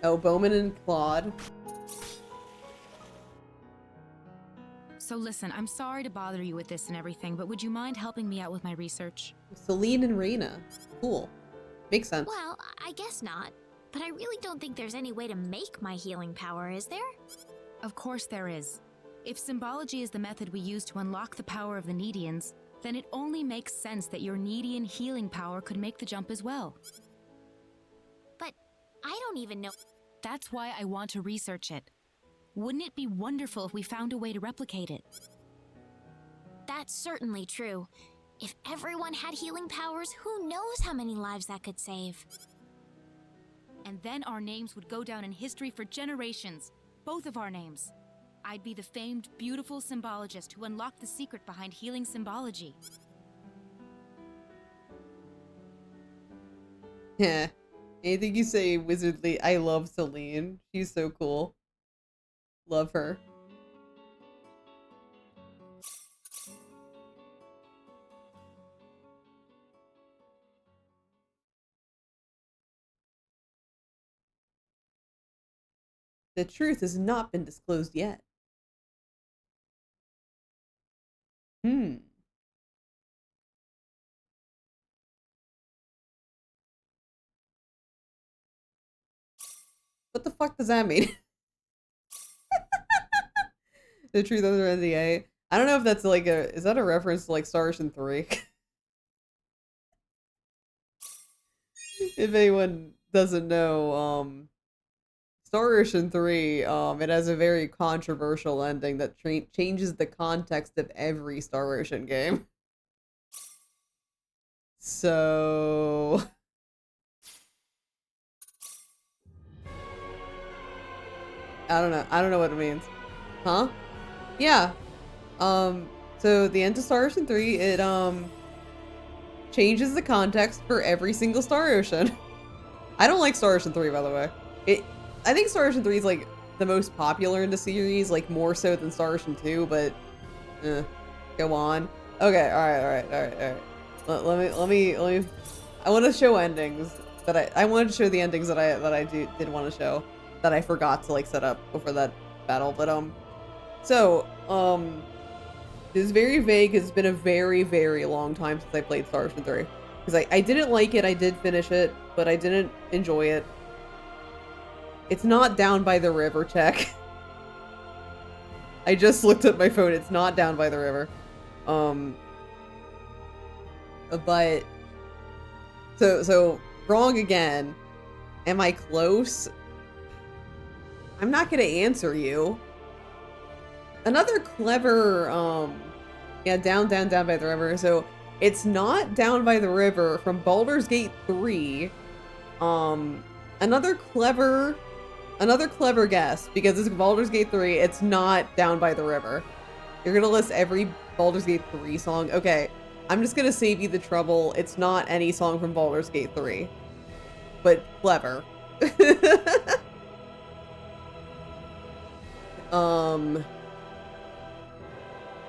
S1: Oh, Bowman and Claude.
S6: So listen, I'm sorry to bother you with this and everything, but would you mind helping me out with my research?
S1: Celine and Reina. Cool. Makes sense.
S2: Well, I guess not. But I really don't think there's any way to make my healing power, is there?
S6: Of course there is. If symbology is the method we use to unlock the power of the Needians, then it only makes sense that your Needian healing power could make the jump as well.
S2: But I don't even know.
S6: That's why I want to research it. Wouldn't it be wonderful if we found a way to replicate it?
S2: That's certainly true. If everyone had healing powers, who knows how many lives that could save?
S6: And then our names would go down in history for generations. Both of our names. I'd be the famed, beautiful symbologist who unlocked the secret behind healing symbology.
S1: Yeah. Anything you say, Wizardly. I love Celine. She's so cool. Love her. The truth has not been disclosed yet. What the fuck does that mean? The truth under NDA. I don't know if that's like is that a reference to like Star Ocean 3? If anyone doesn't know, Star Ocean 3, it has a very controversial ending that changes the context of every Star Ocean game. So... I don't know. I don't know what it means. Huh? Yeah. So the end of Star Ocean 3, it, changes the context for every single Star Ocean. I don't like Star Ocean 3, by the way. I think Star Ocean 3 is, like, the most popular in the series, like, more so than Star Ocean 2, but, go on. Okay, alright. Let me, I want to show endings that I wanted to show the endings that I did want to show, that I forgot to, like, set up before that battle, but, so, It's very vague. It's been a very, very long time since I played Star Ocean 3. Because I didn't like it. I did finish it, but I didn't enjoy it. It's not Down by the River, check. I just looked at my phone. It's not Down by the River. But so wrong again. Am I close? I'm not gonna answer you. Another clever yeah, down by the river. So it's not Down by the River from Baldur's Gate 3. Another clever guess, because it's Baldur's Gate 3, it's not Down by the River. You're gonna list every Baldur's Gate 3 song. Okay, I'm just gonna save you the trouble. It's not any song from Baldur's Gate 3. But clever.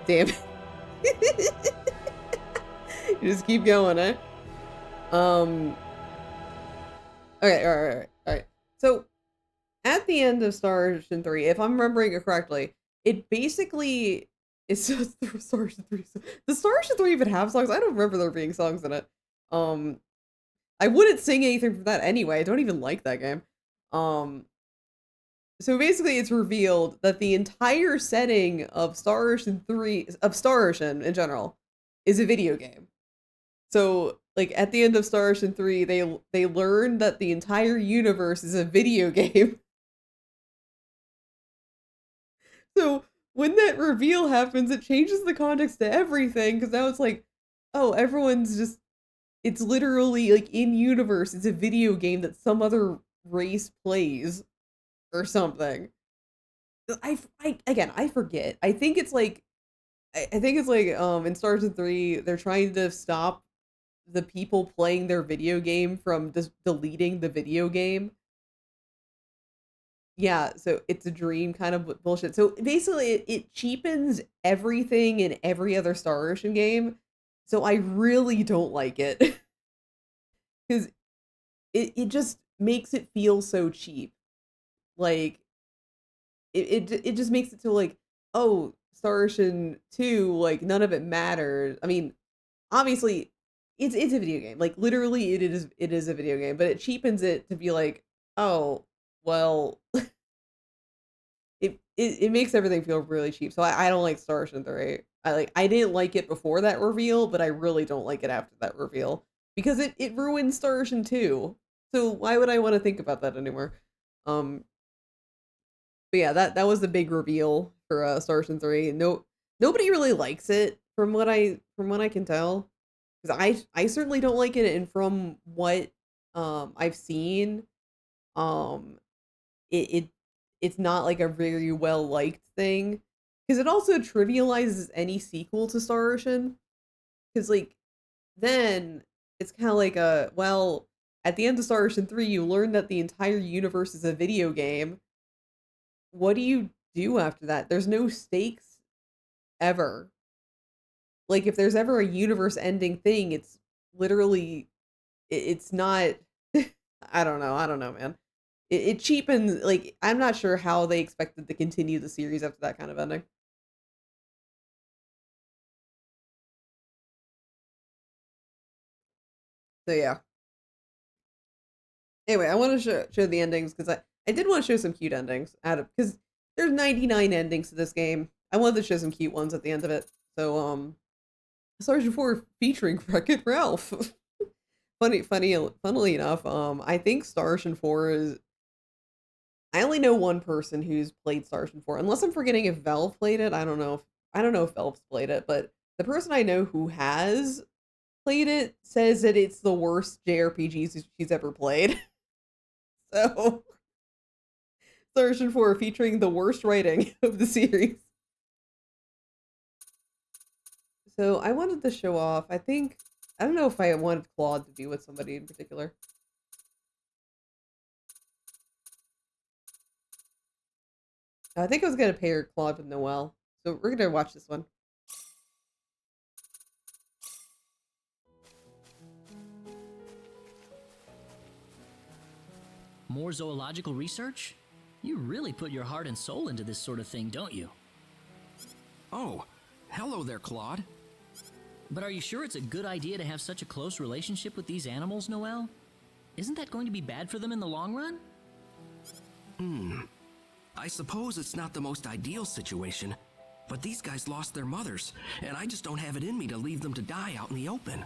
S1: Damn it. You just keep going, eh? Okay, alright. So, at the end of Star Ocean 3, if I'm remembering it correctly, it basically is just the Star Ocean 3. Does Star Ocean 3 even have songs? I don't remember there being songs in it. I wouldn't sing anything from that anyway. I don't even like that game. So basically it's revealed that the entire setting of Star Ocean in general, is a video game. So, like, at the end of Star Ocean 3, they learned that the entire universe is a video game. So, when that reveal happens, it changes the context to everything, because now it's like, oh, everyone's just, it's literally, like, in-universe, it's a video game that some other race plays, or something. Again, I forget. I think it's like, in Star Ocean 3, they're trying to stop the people playing their video game from just deleting the video game. Yeah, so it's a dream kind of bullshit. So basically, it cheapens everything in every other Star Ocean game. So I really don't like it. Because it just makes it feel so cheap. Like, it just makes it so, like, oh, Star Ocean 2, like, none of it matters. I mean, obviously, it's a video game. Like, literally, it is a video game, but it cheapens it to be like, oh, well, it makes everything feel really cheap. So I don't like Star Ocean 3. I didn't like it before that reveal, but I really don't like it after that reveal. Because it ruined Star Ocean 2. So why would I want to think about that anymore? But yeah, that was the big reveal for Star Ocean 3. Nobody really likes it from what I can tell. Because I certainly don't like it, and from what I've seen, um it's not like a very well liked thing. Because it also trivializes any sequel to Star Ocean. Because, like, then it's kind of like well, at the end of Star Ocean 3, you learn that the entire universe is a video game. What do you do after that? There's no stakes ever. Like, if there's ever a universe ending thing, it's literally, it's not, I don't know, man. It cheapens, like, I'm not sure how they expected to continue the series after that kind of ending. So yeah. Anyway, I want to show the endings, because I did want to show some cute endings out of, because there's 99 endings to this game. I wanted to show some cute ones at the end of it. So, Sergeant 4 featuring Wreck-It Ralph. Funnily enough, I think Star Ocean 4 is, I only know one person who's played Star Ocean 4, unless I'm forgetting if Valve played it. I don't know if Valve's played it, but the person I know who has played it says that it's the worst JRPG she's ever played. So, Star Ocean 4 featuring the worst writing of the series. So I wanted to show off, I don't know if I wanted Claude to be with somebody in particular. I think I was going to pair Claude with Noelle. So we're going to watch this one.
S7: More zoological research? You really put your heart and soul into this sort of thing, don't you?
S11: Oh, hello there, Claude.
S7: But are you sure it's a good idea to have such a close relationship with these animals, Noelle? Isn't that going to be bad for them in the long run?
S10: I suppose it's not the most ideal situation, but these guys lost their mothers, and I just don't have it in me to leave them to die out in the open.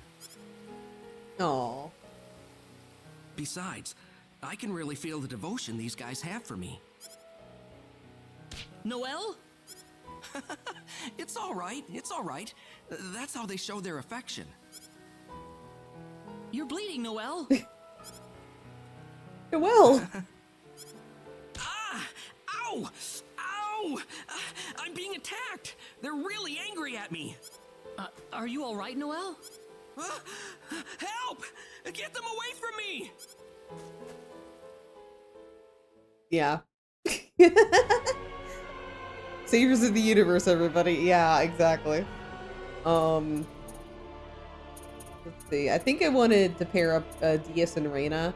S1: Oh.
S10: Besides, I can really feel the devotion these guys have for me.
S7: Noelle?
S10: It's all right, it's all right. That's how they show their affection.
S7: You're bleeding, Noelle.
S1: Well.
S10: Ah! Ow! Ow! I'm being attacked! They're really angry at me!
S7: Are you all right, Noelle?
S10: Help! Get them away from me!
S1: Yeah. Saviors of the universe, everybody. Yeah, exactly. Let's see. I think I wanted to pair up Diaz and Reina.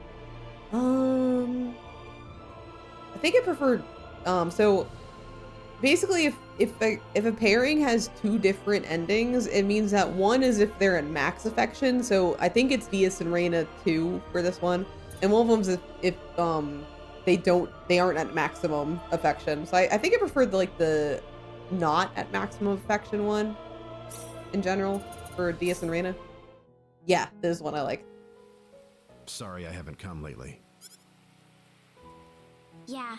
S1: I think I preferred. So basically, if a pairing has two different endings, it means that one is if they're in max affection. So I think it's Diaz and Reina 2 for this one, and one of them's if they aren't at maximum affection. So I think I preferred the not at maximum affection one in general for Diaz and Reina. Yeah, this is one I like.
S11: Sorry I haven't come lately.
S2: Yeah,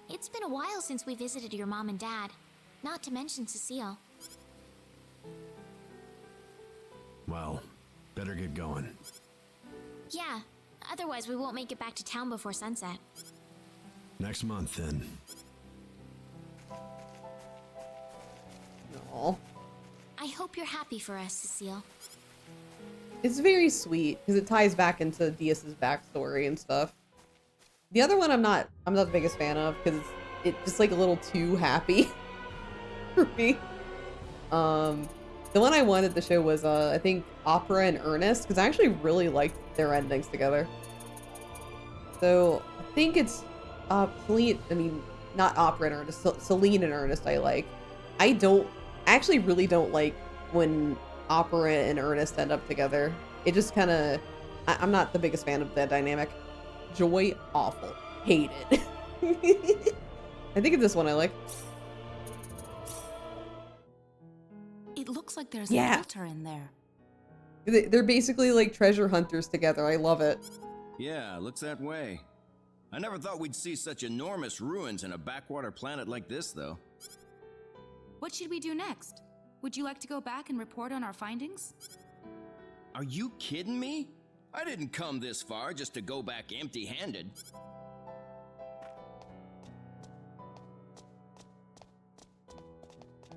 S2: it's been a while since we visited your mom and dad. Not to mention Cecile.
S11: Well, better get going.
S2: Yeah, otherwise we won't make it back to town before sunset.
S11: Next month, then.
S1: Aw.
S2: I hope you're happy for us, Cecile.
S1: It's very sweet because it ties back into Diaz's backstory and stuff. The other one I'm not the biggest fan of because it's just like a little too happy for me. The one I wanted to show was I think Opera and Ernest because I actually really liked their endings together. So I think it's Celine, I mean not Opera and Ernest, Celine and Ernest I like. I actually really don't like when Opera and Ernest end up together. It just kind of, I'm not the biggest fan of that dynamic. Joy, awful. Hate it. I think it's this one I like.
S6: It looks like there's
S1: Yeah.
S6: an altar in there.
S1: They're basically like treasure hunters together. I love it.
S12: Yeah, looks that way. I never thought we'd see such enormous ruins in a backwater planet like this, though.
S6: What should we do next? Would you like to go back and report on our findings?
S12: Are you kidding me? I didn't come this far just to go back empty-handed.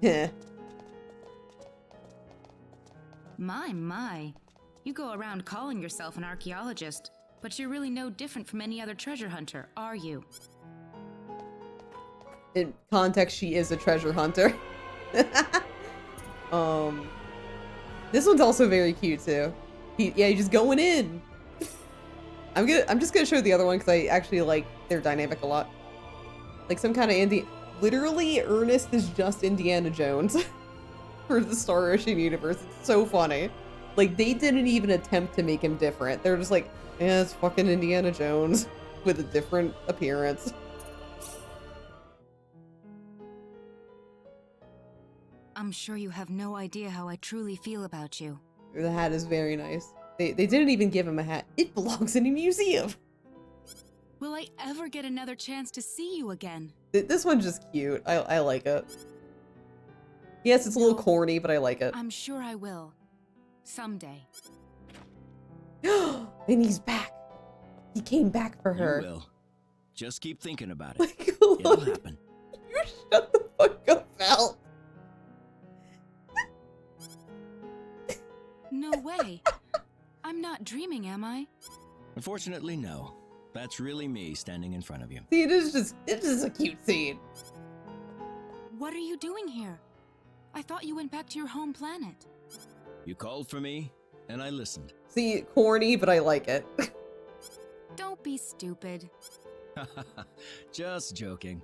S1: Heh.
S6: My. You go around calling yourself an archaeologist, but you're really no different from any other treasure hunter, are you?
S1: In context, she is a treasure hunter. This one's also very cute too. He's just going in. I'm just gonna show the other one because I actually like their dynamic a lot. Like some kind of literally Ernest is just Indiana Jones for the Star Ocean universe. It's so funny. Like they didn't even attempt to make him different. They're just like, yeah, it's fucking Indiana Jones with a different appearance.
S6: I'm sure you have no idea how I truly feel about you.
S1: The hat is very nice. They didn't even give him a hat. It belongs in a museum.
S6: Will I ever get another chance to see you again?
S1: This one's just cute. I like it. Yes, it's a little corny, but I like it.
S6: I'm sure I will. Someday.
S1: And he's back. He came back for her.
S12: You will. Just keep thinking about it.
S1: Like,
S12: It'll happen.
S1: You shut the fuck up, Val.
S6: No way. I'm not dreaming, am I?
S12: Unfortunately, no. That's really me standing in front of you.
S1: See, it's just a cute scene.
S6: What are you doing here? I thought you went back to your home planet.
S12: You called for me, and I listened.
S1: See, corny, but I like it.
S6: Don't be stupid.
S12: Just joking.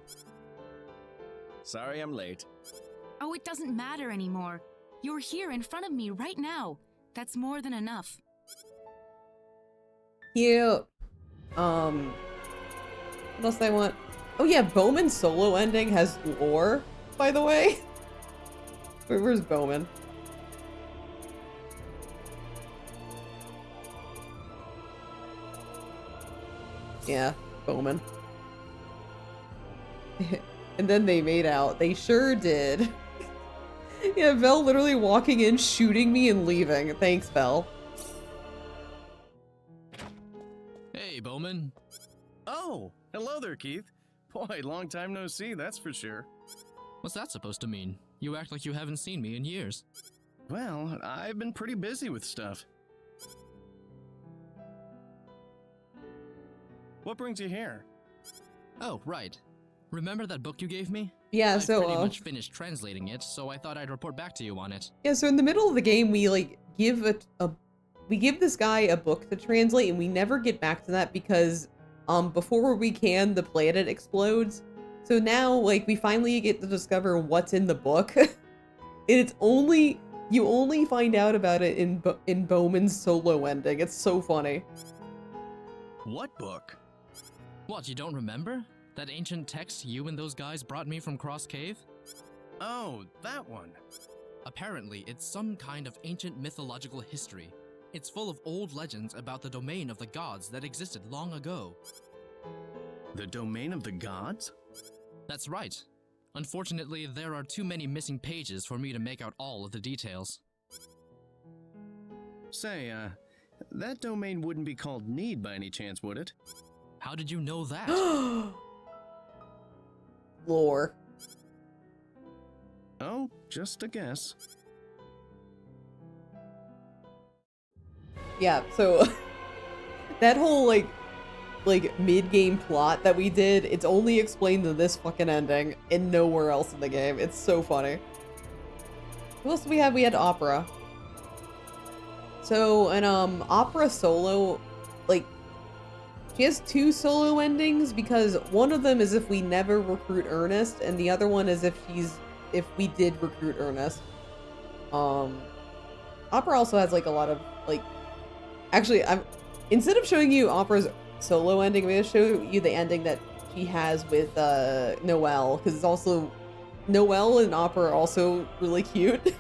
S12: Sorry I'm late.
S6: Oh, it doesn't matter anymore. You're here in front of me right now. That's more than enough.
S1: Cute. What else do I want? Oh yeah, Bowman's solo ending has lore, by the way. Where's Bowman? Yeah, Bowman. And then they made out. They sure did. Yeah, Vel literally walking in, shooting me, and leaving. Thanks, Vel.
S13: Hey, Bowman.
S14: Oh, hello there, Keith. Boy, long time no see, that's for sure.
S13: What's that supposed to mean? You act like you haven't seen me in years.
S14: Well, I've been pretty busy with stuff. What brings you here?
S13: Oh, right. Remember that book you gave me?
S1: Yeah,
S13: I've
S1: so,
S13: pretty much finished translating it, so I thought I'd report back to you on it.
S1: Yeah, so in the middle of the game, we, like, give we give this guy a book to translate, and we never get back to that because, before we can, the planet explodes. So now, like, we finally get to discover what's in the book. And it's only, you only find out about it in Bowman's solo ending. It's so funny.
S14: What book?
S13: What, you don't remember? That ancient text you and those guys brought me from Cross Cave?
S14: Oh, that one.
S13: Apparently, it's some kind of ancient mythological history. It's full of old legends about the domain of the gods that existed long ago.
S14: The domain of the gods?
S13: That's right. Unfortunately, there are too many missing pages for me to make out all of the details.
S14: Say, that domain wouldn't be called Need by any chance, would it?
S13: How did you know that?
S1: Lore.
S14: Oh, just a guess.
S1: Yeah, so that whole like mid-game plot that we did, it's only explained in this fucking ending and nowhere else in the game. It's so funny. What else do we have? We had Opera. So an Opera solo, like, she has two solo endings because one of them is if we never recruit Ernest, and the other one is if we did recruit Ernest. Opera also has like a lot of like, actually, instead of showing you Opera's solo ending, I'm gonna show you the ending that she has with Noelle, because it's also Noelle and Opera are also really cute.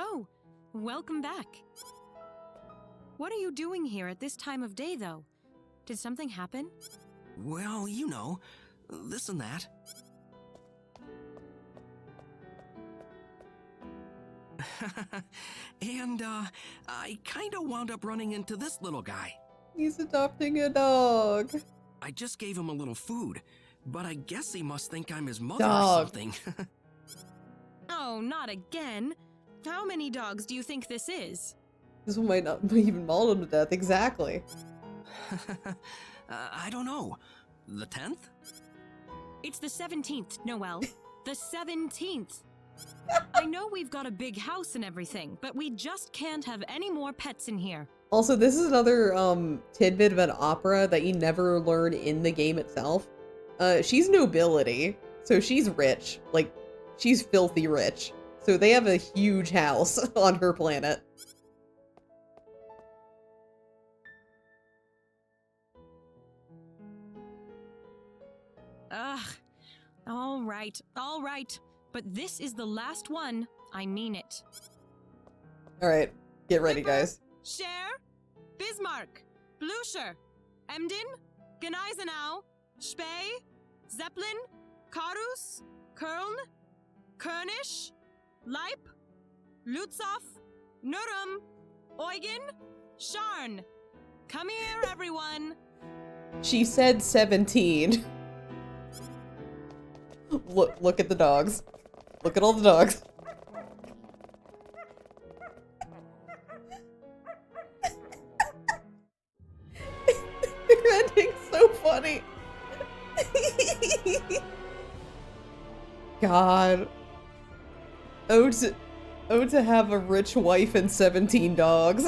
S5: Oh, welcome back. What are you doing here at this time of day, though? Did something happen?
S10: Well, you know, this and that. And, I kinda wound up running into this little guy.
S1: He's adopting a dog.
S10: I just gave him a little food, but I guess he must think I'm his mother
S1: Dog.
S10: or something.
S5: Oh, not again. How many dogs do you think this is?
S1: This one might not even maul him to death. Exactly.
S10: I don't know. The 10th?
S5: It's the 17th, Noelle. The 17th. I know we've got a big house and everything, but we just can't have any more pets in here.
S1: Also, this is another tidbit about Opera that you never learn in the game itself. She's nobility, so she's rich. Like, she's filthy rich. So they have a huge house on her planet.
S5: Ugh. All right. But this is the last one. I mean it.
S1: All right, get ready, guys.
S5: Cher, Bismarck, Blucher, Emden, Gneisenau, Spey, Zeppelin, Karus, Köln, Körnisch, Leip, Lutzow, Nurum, Eugen, Scharn. Come here, everyone.
S1: She said 17. Look at the dogs. Look at all the dogs. Their ending's so funny. God. Oh, to have a rich wife and 17 dogs.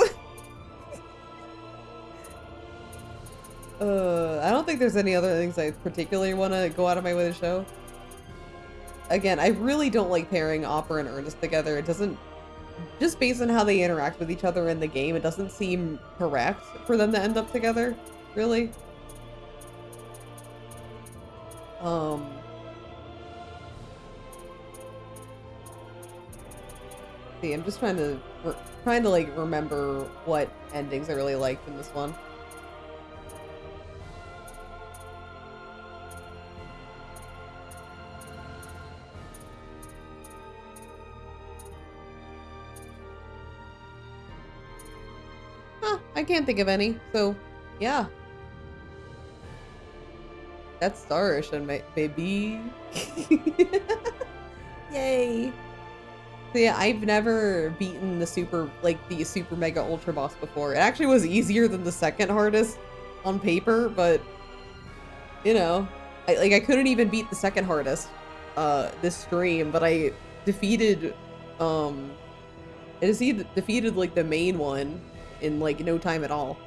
S1: I don't think there's any other things I particularly want to go out of my way to show. Again, I really don't like pairing Opera and Ernest together. It doesn't, just based on how they interact with each other in the game, it doesn't seem correct for them to end up together, really. See, I'm just trying to like remember what endings I really liked in this one. Huh, I can't think of any. So, yeah. That's Star Ocean, baby. Yay. So yeah, I've never beaten the super mega ultra boss before. It actually was easier than the second hardest on paper, but you know, I couldn't even beat the second hardest this stream, but I defeated defeated like the main one in like no time at all.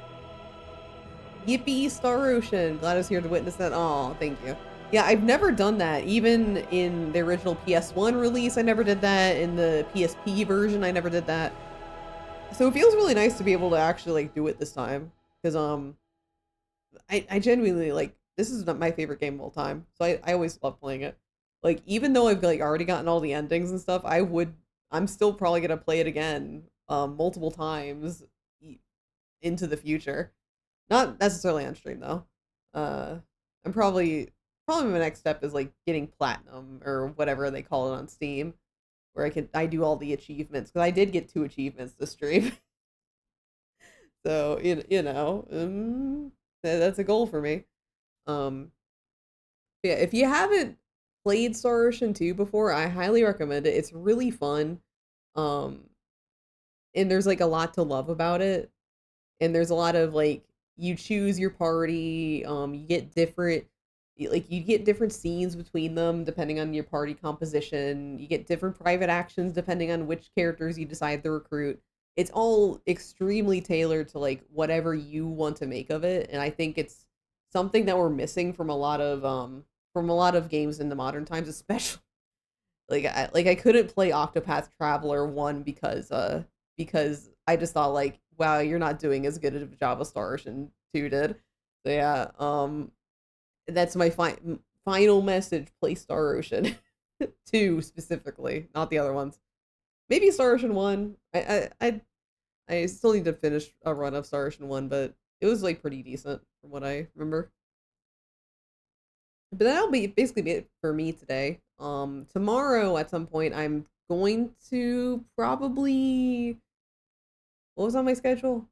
S1: Yippee, Star Ocean. Glad I was here to witness that. Aw, thank you. Yeah, I've never done that. Even in the original PS1 release, I never did that. In the PSP version, I never did that. So it feels really nice to be able to actually like do it this time. Because I genuinely like, this is not my favorite game of all time. So I always love playing it. Like, even though I've like already gotten all the endings and stuff, I'm still probably gonna play it again multiple times into the future. Not necessarily on stream though. I'm probably my next step is like getting platinum or whatever they call it on Steam, where I do all the achievements, because I did get 2 achievements this stream. So that's a goal for me. Yeah, if you haven't played Star Ocean 2 before, I highly recommend it. It's really fun. And there's like a lot to love about it. And there's a lot of like, you choose your party, you get different scenes between them depending on your party composition. You get different private actions depending on which characters you decide to recruit. It's all extremely tailored to like whatever you want to make of it, and I think it's something that we're missing from a lot of games in the modern times, especially I couldn't play Octopath Traveler 1 because I just thought like, wow, you're not doing as good of a job as Star Ocean 2 did. So yeah, that's my final message. Play Star Ocean 2 specifically, not the other ones. Maybe Star Ocean 1. I still need to finish a run of Star Ocean 1, but it was like pretty decent from what I remember. But that'll be basically it for me today. Tomorrow at some point I'm going to probably, what was on my schedule?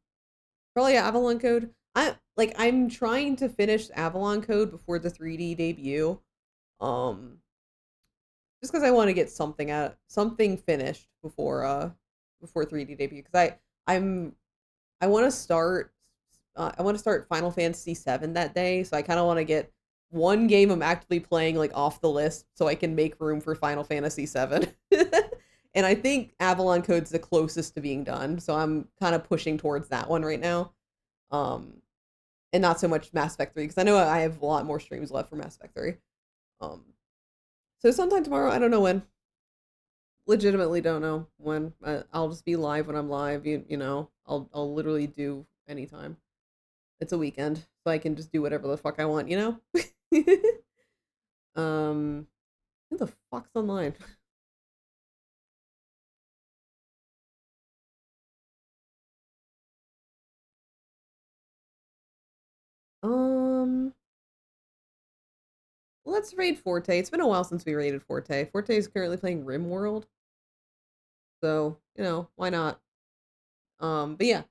S1: Probably Avalon Code. I'm trying to finish Avalon Code before the 3D debut. Just because I want to get something finished before 3D debut, because I want to start Final Fantasy VII that day, so I kind of want to get one game I'm actively playing like off the list so I can make room for Final Fantasy VII. And I think Avalon Code's the closest to being done, so I'm kind of pushing towards that one right now. And not so much Mass Effect 3, because I know I have a lot more streams left for Mass Effect 3. So sometime tomorrow, I don't know when. Legitimately don't know when. I'll just be live when I'm live. You know, I'll literally do anytime. It's a weekend, so I can just do whatever the fuck I want. You know. Who the fuck's online? Let's raid Forte. It's been a while since we raided Forte. Forte is currently playing RimWorld. So, you know, why not? But yeah.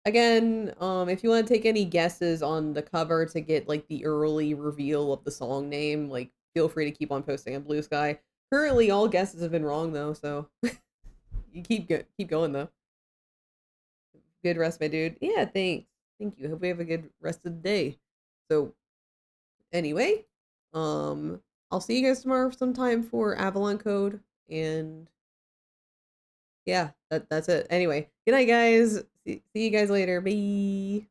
S1: Again, if you want to take any guesses on the cover to get like the early reveal of the song name, like feel free to keep on posting on Blue Sky. Currently all guesses have been wrong though, so you keep going though. Good rest, my dude. Yeah, thanks. Thank you. Hope we have a good rest of the day. So anyway, I'll see you guys tomorrow sometime for Avalon Code, and yeah, that's it. Anyway, good night, guys. See you guys later. Bye.